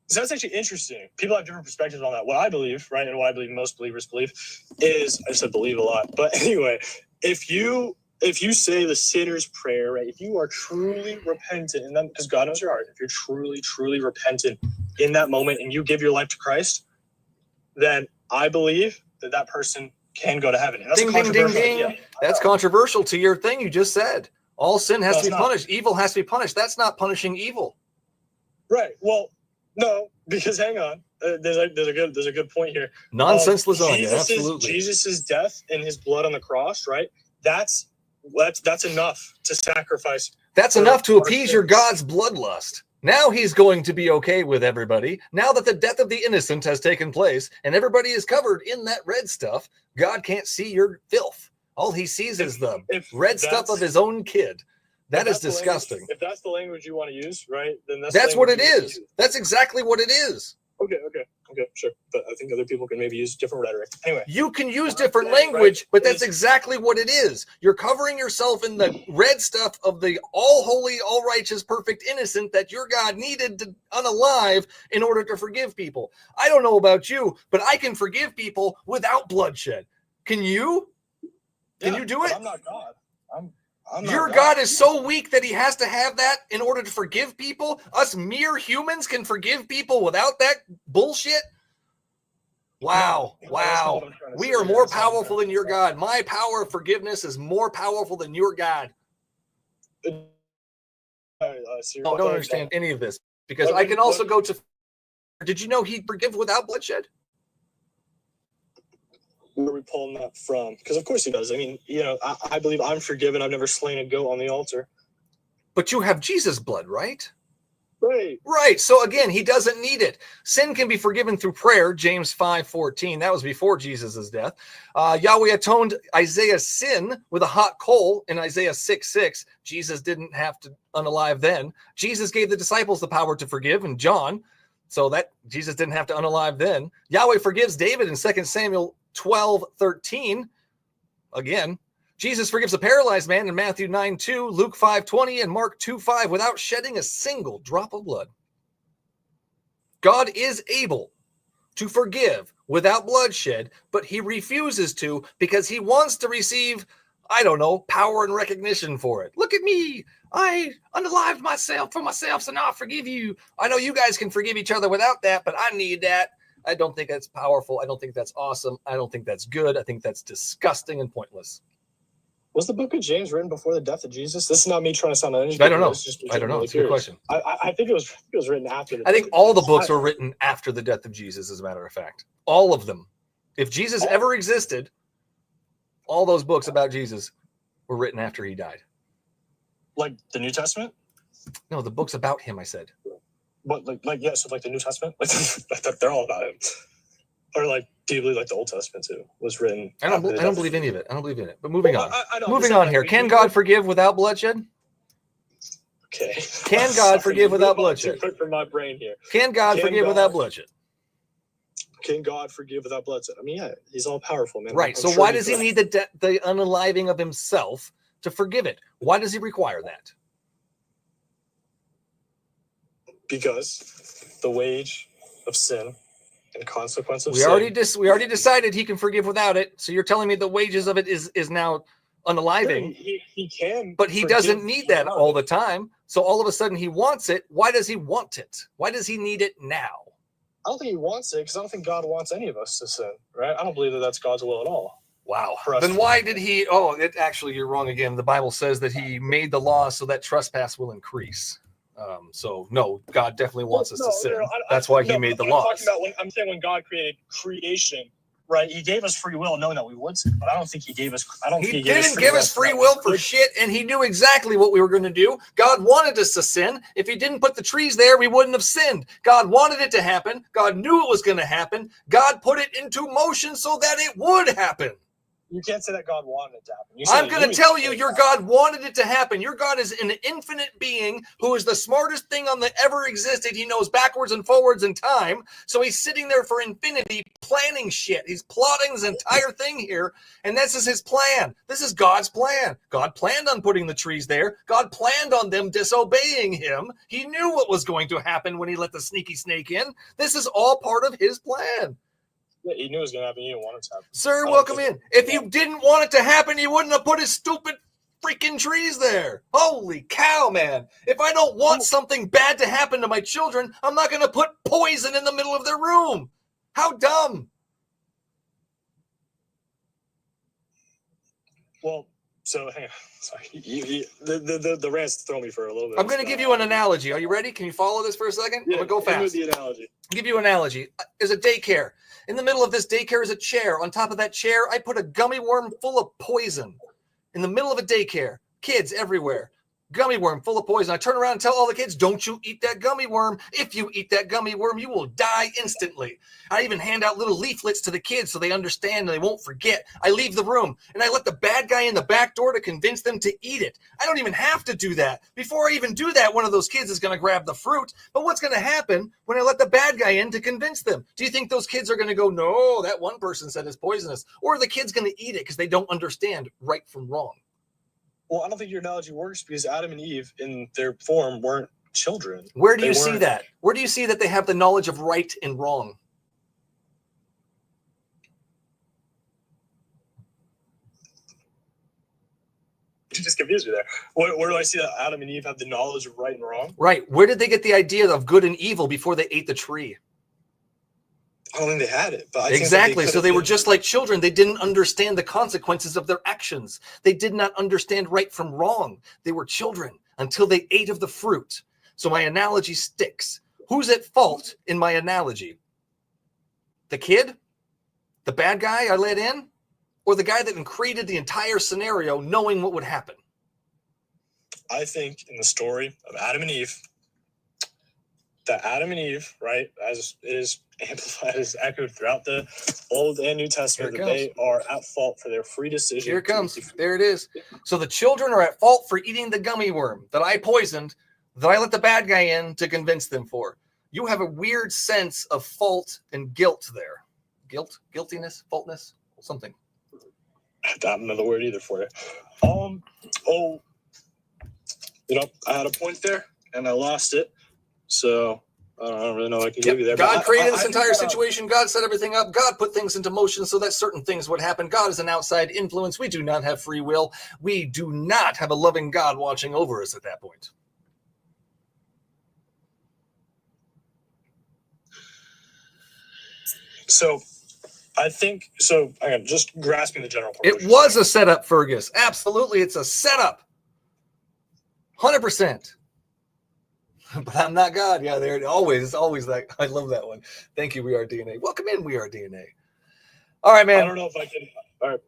So that's actually interesting. People have different perspectives on that. What I believe, right, and what I believe most believers believe is, I said believe a lot, but anyway, if you say the sinner's prayer, right, if you are truly repentant, and then because God knows your heart, if you're truly repentant in that moment and you give your life to Christ, then I believe that person can go to heaven. And that's ding, ding, ding. Yeah. That's controversial to your thing you just said. All sin has to be punished. Evil has to be punished. That's not punishing evil. Right. Well, no, because hang on. There's a good point here. Nonsense lasagna, absolutely. Jesus' death and his blood on the cross, right? That's enough to sacrifice. That's enough to appease your God's bloodlust. Now he's going to be okay with everybody. Now that the death of the innocent has taken place and everybody is covered in that red stuff, God can't see your filth. All he sees is the red stuff of his own kid. That is disgusting. If that's the language you want to use, right, then that's what it is. That's exactly what it is. Okay, sure. But I think other people can maybe use different rhetoric. Anyway. You can use different language, but that's exactly what it is. You're covering yourself in the red stuff of the all holy, all righteous, perfect innocent that your God needed to unalive in order to forgive people. I don't know about you, but I can forgive people without bloodshed. Can you? Can you do it? I'm not God. Your God is so weak that he has to have that in order to forgive people? Us mere humans can forgive people without that bullshit? Wow. We are more powerful than your God. My power of forgiveness is more powerful than your God. I don't understand any of this because I can also go to... Did you know he'd forgive without bloodshed? Where are we pulling that from? Because of course he does. I mean, I believe I'm forgiven. I've never slain a goat on the altar. But you have Jesus' blood, right? Right. So again, he doesn't need it. Sin can be forgiven through prayer, James 5:14. That was before Jesus' death. Yahweh atoned Isaiah's sin with a hot coal in Isaiah 6:6. Jesus didn't have to unalive then. Jesus gave the disciples the power to forgive in John. So that Jesus didn't have to unalive then. Yahweh forgives David in 2 Samuel 12:13. Again, Jesus forgives a paralyzed man in Matthew 9:2, Luke 5:20, and Mark 2:5 without shedding a single drop of blood. God is able to forgive without bloodshed, but he refuses to because he wants to receive, I don't know, power and recognition for it. Look at me. I unalived myself for myself, so now I forgive you. I know you guys can forgive each other without that, but I need that. I don't think that's powerful. I don't think that's awesome. I don't think that's good. I think that's disgusting and pointless. Was the book of James written before the death of Jesus? This is not me trying to sound uneducated. I don't know. I don't know. It's a good question. I think it was written after. I think all the books were written after the death of Jesus, as a matter of fact. All of them. If Jesus ever existed, all those books about Jesus were written after he died. Like the New Testament? No, the books about him, I said. But so the New Testament? Like they're all about him. Or do you believe the Old Testament too was written? I don't believe any of it. I don't believe in it. But moving on. Moving on here. Can God forgive without bloodshed? Okay. Can God forgive without bloodshed? Quick for my brain here. Can God forgive without bloodshed? Can God forgive without bloodshed? I mean, yeah, he's all powerful, man. Right. So why does he need the unaliving of himself to forgive it? Why does he require that? Because the wage of sin and consequence of we sin. already decided he can forgive without it. So you're telling me the wages of it is now unaliving. He can, but he doesn't need that all the time. So all of a sudden he wants it. Why does he want it? Why does he need it now? I don't think he wants it because I don't think God wants any of us to sin, right? I don't believe that that's God's will at all. Wow. Then why did he? Oh, actually, you're wrong again. The Bible says that he made the law so that trespass will increase. So no, God definitely wants us to sin. That's why he made the laws. I'm saying when God created creation, right? He gave us free will, knowing that we would sin, but I don't think he gave us. He didn't give us free will for shit, and he knew exactly what we were going to do. God wanted us to sin. If he didn't put the trees there, we wouldn't have sinned. God wanted it to happen. God knew it was going to happen. God put it into motion so that it would happen. You can't say that God wanted it to happen. I'm going to tell you, your God wanted it to happen. Your God is an infinite being who is the smartest thing on that ever existed. He knows backwards and forwards in time. So he's sitting there for infinity planning shit. He's plotting this entire thing here. And this is his plan. This is God's plan. God planned on putting the trees there. God planned on them disobeying him. He knew what was going to happen when he let the sneaky snake in. This is all part of his plan. Yeah, he knew it was going to happen. He didn't want it to happen. Sir, welcome in. If you didn't want it to happen, he wouldn't have put his stupid freaking trees there. Holy cow, man. If I don't want something bad to happen to my children, I'm not going to put poison in the middle of their room. How dumb. Well, so hang on. Sorry. The rants throw me for a little bit. I'm going to give you an analogy. Are you ready? Can you follow this for a second? Yeah, I'm going to go fast. The analogy. I'll give you an analogy. There's a daycare. In the middle of this daycare is a chair. On top of that chair, I put a gummy worm full of poison. In the middle of a daycare, kids everywhere. Gummy worm full of poison. I turn around and tell all the kids, don't you eat that gummy worm. If you eat that gummy worm, you will die instantly. I even hand out little leaflets to the kids so they understand and they won't forget. I leave the room and I let the bad guy in the back door to convince them to eat it. I don't even have to do that. Before I even do that, one of those kids is going to grab the fruit. But what's going to happen when I let the bad guy in to convince them? Do you think those kids are going to go, no, that one person said it's poisonous? Or are the kids going to eat it because they don't understand right from wrong? Well, I don't think your analogy works because Adam and Eve in their form weren't children. Where do you see that? Where do you see that they have the knowledge of right and wrong? You just confused me there. Where do I see that Adam and Eve have the knowledge of right and wrong? Right. Where did they get the idea of good and evil before they ate the tree? I don't think they had it. But exactly. So they were just like children. They didn't understand the consequences of their actions. They did not understand right from wrong. They were children until they ate of the fruit. So my analogy sticks. Who's at fault in my analogy? The kid? The bad guy I let in? Or the guy that created the entire scenario knowing what would happen? I think in the story of Adam and Eve, that Adam and Eve, right, as is amplified, is echoed throughout the Old and New Testament, that they are at fault for their free decision. Here it comes. There it is. So the children are at fault for eating the gummy worm that I poisoned, that I let the bad guy in to convince them for. You have a weird sense of fault and guilt there. Guilt, guiltiness, faultness, something. I don't know the word either for you. I had a point there and I lost it. So I don't really know what I can give you there. God created this entire situation. God set everything up. God put things into motion so that certain things would happen. God is an outside influence. We do not have free will. We do not have a loving God watching over us at that point. So I think, I'm just grasping the general point. It was a setup, Fergus. Absolutely, it's a setup. 100%. But I'm not God. Yeah, there always that. I love that one. Thank you, We Are DNA. Welcome in, We Are DNA. All right, man. I don't know if I can. All right.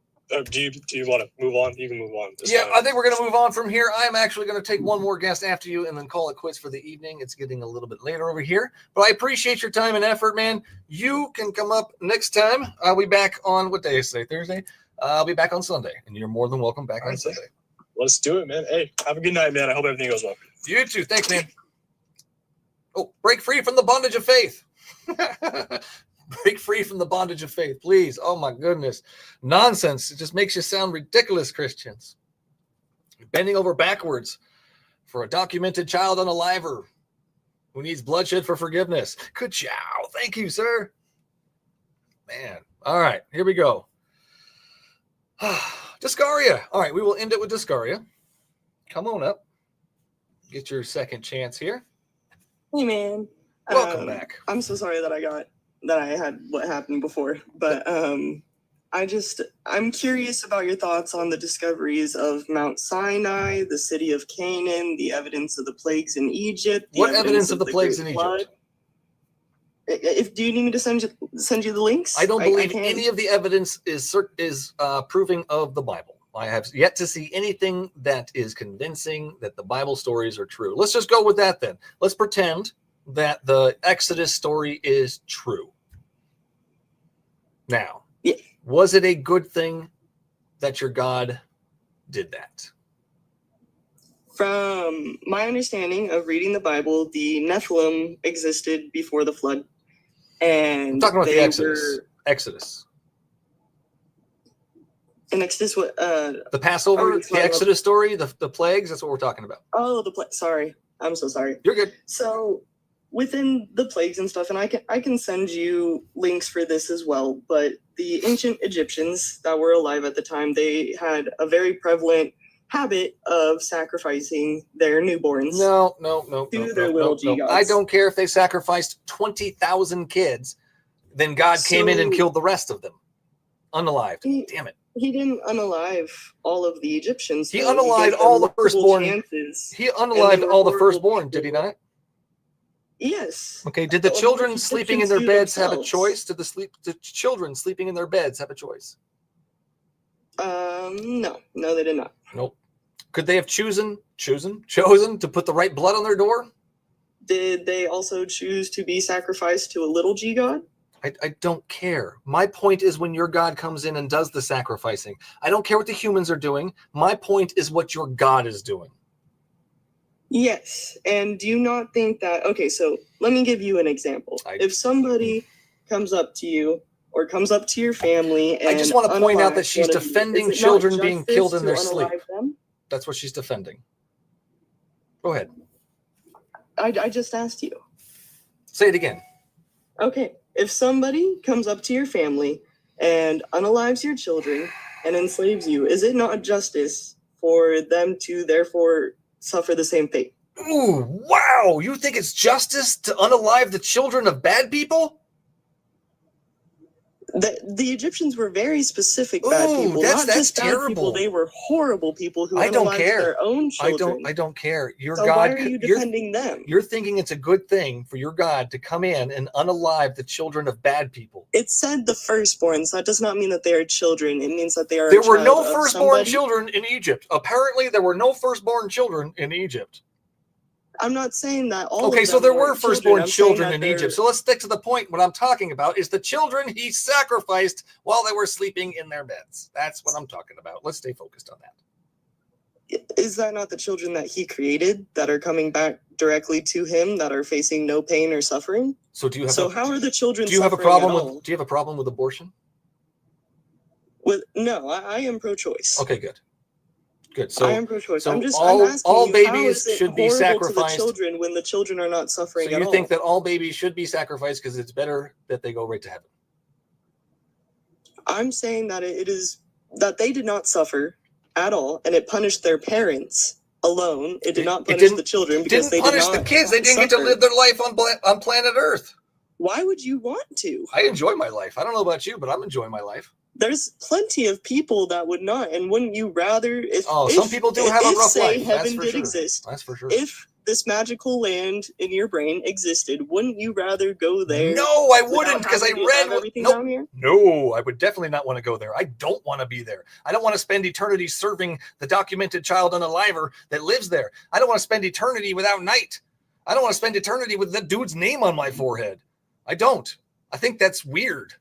Do you want to move on? You can move on. Yeah, I think we're going to move on from here. I'm actually going to take one more guest after you and then call it quits for the evening. It's getting a little bit later over here. But I appreciate your time and effort, man. You can come up next time. I'll be back on, what day is today? Thursday? I'll be back on Sunday. And you're more than welcome back on Sunday. Let's do it, man. Hey, have a good night, man. I hope everything goes well. You too. Thanks, man. Oh, break free from the bondage of faith. Break free from the bondage of faith, please. Oh, my goodness. Nonsense. It just makes you sound ridiculous, Christians. Bending over backwards for a documented child unaliver. who needs bloodshed for forgiveness. Ka-chow. Thank you, sir. Man. All right, here we go. Discaria. All right, we will end it with Discaria. Come on up. Get your second chance here. Hey, man. Welcome back. I'm so sorry that I had what happened before, but I'm curious about your thoughts on the discoveries of Mount Sinai, the city of Canaan, the evidence of the plagues in Egypt. What evidence of the plagues in Egypt? Do you need me to send you the links? I don't believe any of the evidence is proving of the Bible. I have yet to see anything that is convincing that the Bible stories are true. Let's just go with that then. Let's pretend that the Exodus story is true. Now, was it a good thing that your God did that? From my understanding of reading the Bible, the Nephilim existed before the flood. And I'm talking about the Exodus. In Exodus, what? The Passover, the Exodus story, the plagues. That's what we're talking about. Oh, sorry, I'm so sorry. You're good. So within the plagues and stuff, and I can send you links for this as well. But the ancient Egyptians that were alive at the time, they had a very prevalent habit of sacrificing their newborns. No. I don't care if they sacrificed 20,000 kids. Then God came in and killed the rest of them, unalived. Damn it. He didn't unalive all of the Egyptians. He unalived all the firstborn. He unalived all the firstborn, did he not? Yes. Okay. Did the children sleeping in their beds have a choice? Did the children sleeping in their beds have a choice? No, they did not. Nope. Could they have chosen to put the right blood on their door? Did they also choose to be sacrificed to a little g god? I don't care. My point is when your God comes in and does the sacrificing. I don't care what the humans are doing. My point is what your God is doing. Yes. And do you not think that... Okay, so let me give you an example. If somebody comes up to you or comes up to your family and... I just want to point out that she's defending children being killed in their sleep. That's what she's defending. Go ahead. I just asked you. Say it again. Okay. If somebody comes up to your family and unalives your children and enslaves you, is it not justice for them to therefore suffer the same fate? Ooh, wow. You think it's justice to unalive the children of bad people? The Egyptians were very specific bad people. That's terrible. Bad people, they were horrible people who unalived their own children. I don't care. Your so God, why are you defending them? You're thinking it's a good thing for your God to come in and unalive the children of bad people. It said the firstborn, so that does not mean that they are children. It means that they are. There were no firstborn children in Egypt. Apparently, there were no firstborn children in Egypt. I'm not saying that all. Okay, so there were firstborn children in Egypt. So let's stick to the point. What I'm talking about is the children he sacrificed while they were sleeping in their beds. That's what I'm talking about. Let's stay focused on that. Is that not the children that he created that are coming back directly to him that are facing no pain or suffering? So do you have? So how are the children? Do you have a problem with? Do you have a problem with abortion? No, I am pro-choice. Okay, good. Good. So I am pro-choice. So I'm asking all you, babies should be sacrificed. To the children when the children are not suffering so at all. You think that all babies should be sacrificed because it's better that they go right to heaven? I'm saying that it is that they did not suffer at all, and it punished their parents alone. It did not punish the children because they did not punish the kids. They didn't get to live their life on planet Earth. Why would you want to? I enjoy my life. I don't know about you, but I'm enjoying my life. There's plenty of people that would not, and wouldn't you rather? Some people do have a rough life. Heaven did exist. That's for sure. If this magical land in your brain existed, wouldn't you rather go there? No, I wouldn't, because I read everything down here. No, I would definitely not want to go there. I don't want to be there. I don't want to spend eternity serving the documented child unaliver that lives there. I don't want to spend eternity without night. I don't want to spend eternity with that dude's name on my forehead. I don't. I think that's weird.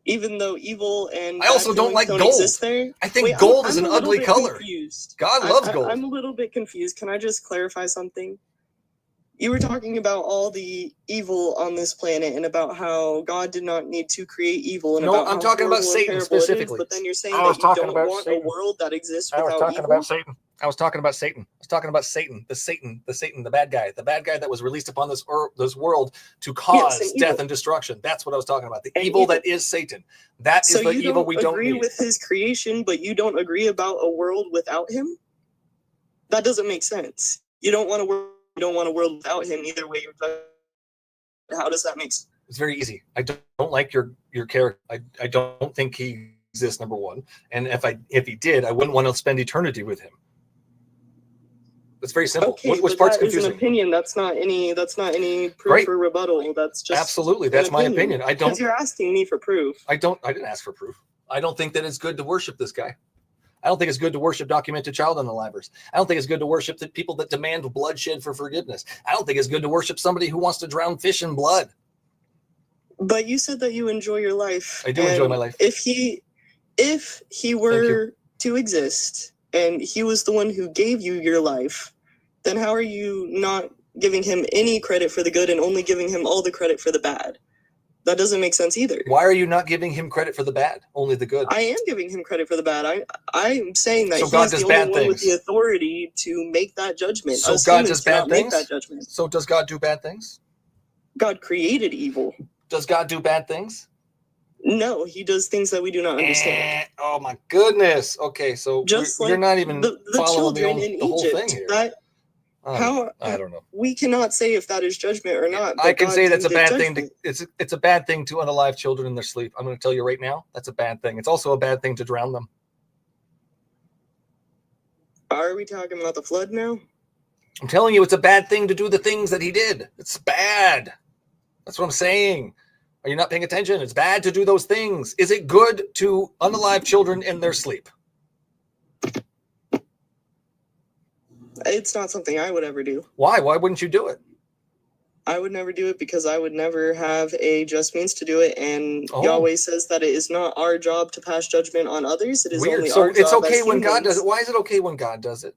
Even though evil and I also don't like gold. There. I think gold is an ugly color. Confused. God loves gold. I'm a little bit confused. Can I just clarify something? You were talking about all the evil on this planet and about how God did not need to create evil. And no, I'm talking about Satan specifically. But then you're saying that you don't want a world that exists without evil. I was talking about Satan. I was talking about Satan. I was talking about Satan, the bad guy that was released upon this world to cause death and destruction. That's what I was talking about. The evil that is Satan. That is the evil we don't need. So you agree with his creation, but you don't agree about a world without him? That doesn't make sense. You don't want a world without him. Either way, how does that make sense? It's very easy. I don't like your character. I don't think he exists, number one. And if he did, I wouldn't want to spend eternity with him. It's very simple. Okay, Which part's confusing? An opinion. That's not any proof or rebuttal. That's just absolutely. That's my opinion. I don't. Because you're asking me for proof. I didn't ask for proof. I don't think that it's good to worship this guy. I don't think it's good to worship documented child unalivers. I don't think it's good to worship the people that demand bloodshed for forgiveness. I don't think it's good to worship somebody who wants to drown fish in blood. But you said that you enjoy your life. I do enjoy my life. If he were to exist and he was the one who gave you your life, then how are you not giving him any credit for the good and only giving him all the credit for the bad? That doesn't make sense either. Why are you not giving him credit for the bad, only the good? I am giving him credit for the bad. I'm saying that so God he's does the only bad one things. with the authority to make that judgment. So Us God humans does bad cannot make things? that judgment. So does God do bad things? God created evil. Does God do bad things? No, he does things that we do not understand. Oh my goodness. Okay, so you're not even the following children in the whole Egypt, thing here. I don't know. We cannot say if that is judgment or not. I can say that's a bad thing. Judgment. It's a bad thing to unalive children in their sleep. I'm going to tell you right now, that's a bad thing. It's also a bad thing to drown them. Are we talking about the flood now? I'm telling you, it's a bad thing to do the things that he did. It's bad. That's what I'm saying. Are you not paying attention? It's bad to do those things. Is it good to unalive children in their sleep? It's not something I would ever do. Why? Why wouldn't you do it? I would never do it because I would never have a just means to do it. And Yahweh says that it is not our job to pass judgment on others. It is only so our job. It's okay as when God humans. does it. Why is it okay when God does it?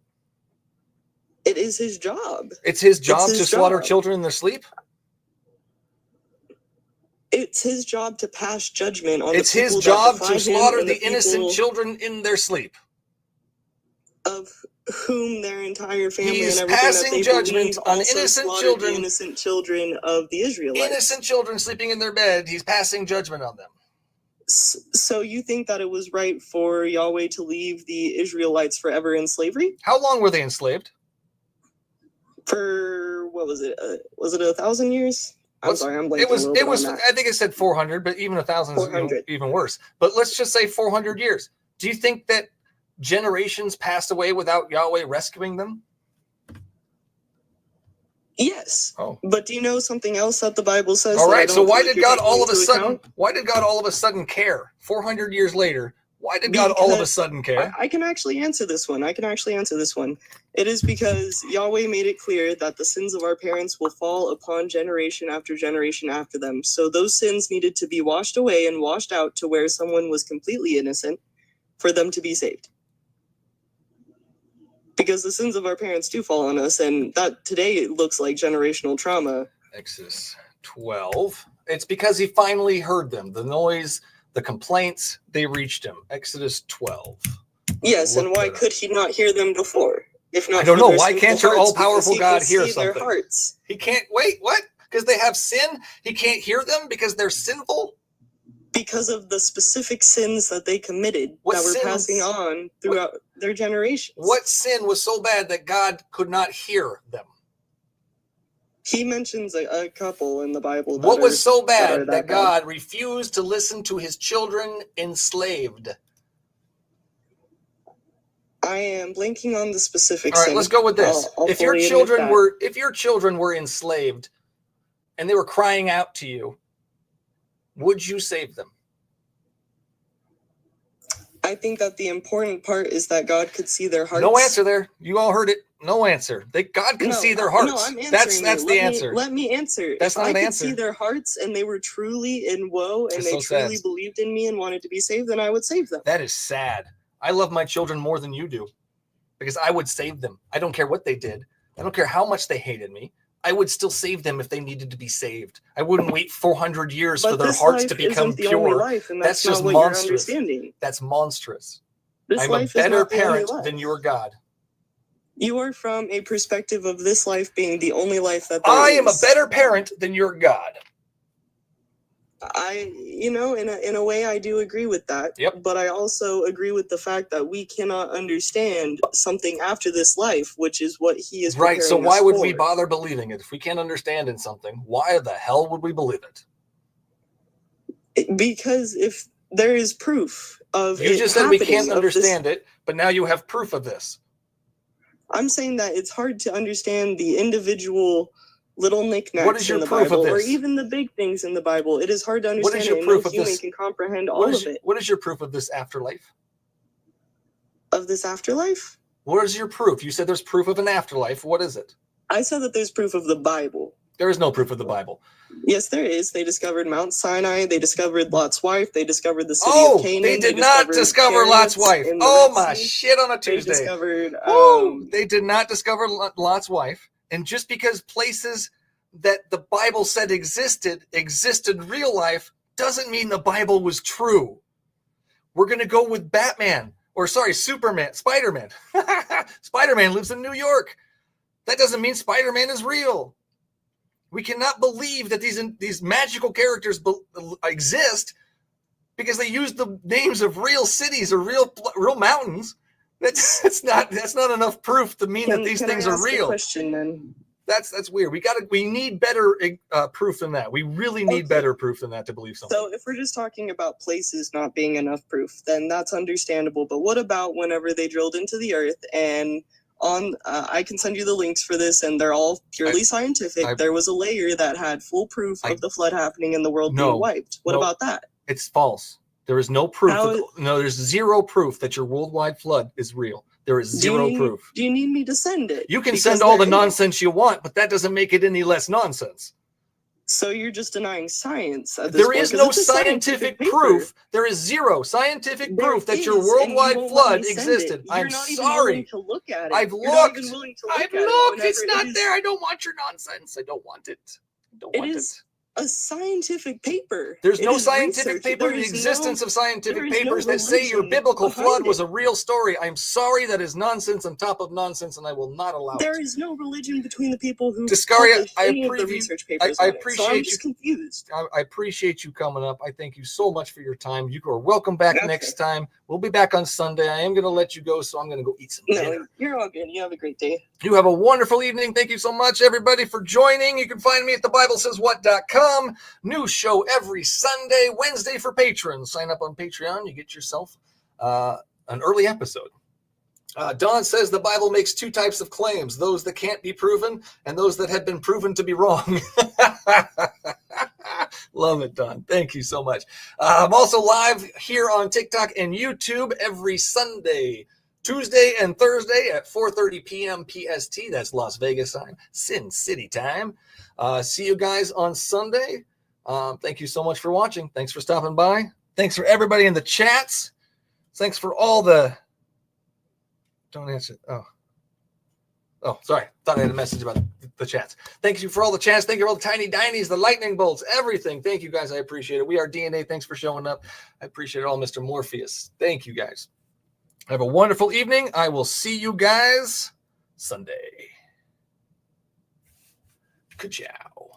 It is his job. It's his job to slaughter children in their sleep? It's his job to pass judgment on it's the people his job that to slaughter the people innocent children in their sleep. Of whom their entire family He's and everything passing that they judgment on also innocent slaughtered children. the innocent children of the Israelites. Innocent children sleeping in their bed. He's passing judgment on them. So you think that it was right for Yahweh to leave the Israelites forever in slavery? How long were they enslaved? For what was it? Was it 1,000 years? I'm sorry, I'm blanking. It was. I think it said 400, but even 1,000 is even worse. But let's just say 400 years. Do you think that generations passed away without Yahweh rescuing them? Yes. Oh. But do you know something else that the Bible says? All right. So why did God all of a sudden? Why did God all of a sudden care? 400 years later, why did God all of a sudden care? I can actually answer this one. It is because Yahweh made it clear that the sins of our parents will fall upon generation after generation after them. So those sins needed to be washed away and washed out to where someone was completely innocent for them to be saved. Because the sins of our parents do fall on us, and that today it looks like generational trauma. Exodus 12. It's because he finally heard them. The noise, the complaints, they reached him. Exodus 12. Yes, and why could he not hear them before? If not, I don't know. Why can't your all-powerful God hear something? Their hearts. He can't. Wait, what? Because they have sin? He can't hear them because they're sinful? Because of the specific sins that they committed that were passing on throughout their generations. What sin was so bad that God could not hear them? He mentions a couple in the Bible. What was so bad that God refused to listen to his children enslaved? I am blanking on the specifics. All right, let's go with this. If your children were enslaved and they were crying out to you, would you save them? I think that the important part is that God could see their hearts. No answer there. You all heard it. No answer. God can see their hearts. No, I'm answering. That's the answer. Let me answer. That's not an answer. If I could see their hearts and they were truly in woe and they truly believed in me and wanted to be saved, then I would save them. That is sad. I love my children more than you do because I would save them. I don't care what they did. I don't care how much they hated me. I would still save them if they needed to be saved. I wouldn't wait 400 years for their hearts to become pure. That's just monstrous. That's monstrous. I'm a better parent than your God. You are from a perspective of this life being the only life that there I is. am a better parent than your God. In a way, I do agree with that. Yep. But I also agree with the fact that we cannot understand something after this life, which is what he is right. So preparing why us would for. we bother believing it? If we can't understand in something, why the hell would we believe it? Because if there is proof of you it just said we happening, can't understand it, but now you have proof of this. I'm saying that it's hard to understand the individual little What knickknacks is your in the proof of Bible, or this? even the big things in the Bible. It is hard to What understand is it, your and proof no of human this? can comprehend all of it. What is your proof of this afterlife? Of this afterlife? What is your proof? You said there's proof of an afterlife. What is it? I said that there's proof of the Bible. There is no proof of the Bible. Yes, there is. They discovered Mount Sinai. They discovered Lot's wife. They discovered the city of Canaan. They did not discover Lot's wife. Oh, my shit on a Tuesday. They discovered... they did not discover Lot's wife. And just because places that the Bible said existed real life doesn't mean the Bible was true. We're going to go with Superman, Spider-Man. Spider-Man lives in New York. That doesn't mean Spider-Man is real. We cannot believe that these magical characters exist because they use the names of real cities or real mountains. That's not enough proof to mean that these things are real. Question, then? That's weird. We need better proof than that. We really need better proof than that to believe something. So if we're just talking about places not being enough proof, then that's understandable. But what about whenever they drilled into the earth and I can send you the links for this, and they're all purely scientific. There was a layer that had full proof of the flood happening and the world being wiped. What about that? It's false. There is no proof. There's zero proof that your worldwide flood is real. There is zero proof. Do you need me to send it? You can send all the nonsense you want, but that doesn't make it any less nonsense. So you're just denying science. There is no scientific proof. There is zero scientific proof that your worldwide flood existed. I'm sorry. I've looked. It's not there. I don't want your nonsense. I don't want it. It is a scientific paper. There's no scientific paper in the existence of scientific papers that say your biblical flood was a real story. I'm sorry, that is nonsense on top of nonsense, and I will not allow it. There is no religion between the people who Discaria, I appreciate so I'm just confused. I appreciate you coming up. I thank you so much for your time. You are welcome back next time. We'll be back on Sunday. I am going to let you go, so I'm going to go eat some dinner. You're all good. You have a great day. You have a wonderful evening. Thank you so much, everybody, for joining. You can find me at thebiblesayswhat.com. New show every Sunday, Wednesday for patrons. Sign up on Patreon. You get yourself an early episode. Don says the Bible makes two types of claims, those that can't be proven and those that have been proven to be wrong. Love it, Don. Thank you so much. I'm also live here on TikTok and YouTube every Sunday, Tuesday and Thursday at 4:30 p.m. PST. That's Las Vegas time, Sin City time. See you guys on Sunday. Thank you so much for watching. Thanks for stopping by. Thanks for everybody in the chats. Thanks for all the... Don't answer. Oh, sorry. Thought I had a message about the chats. Thank you for all the chats. Thank you for all the tiny dinies, the lightning bolts, everything. Thank you, guys. I appreciate it. We are DNA. Thanks for showing up. I appreciate it all, Mr. Morpheus. Thank you, guys. Have a wonderful evening. I will see you guys Sunday. Ka-chow.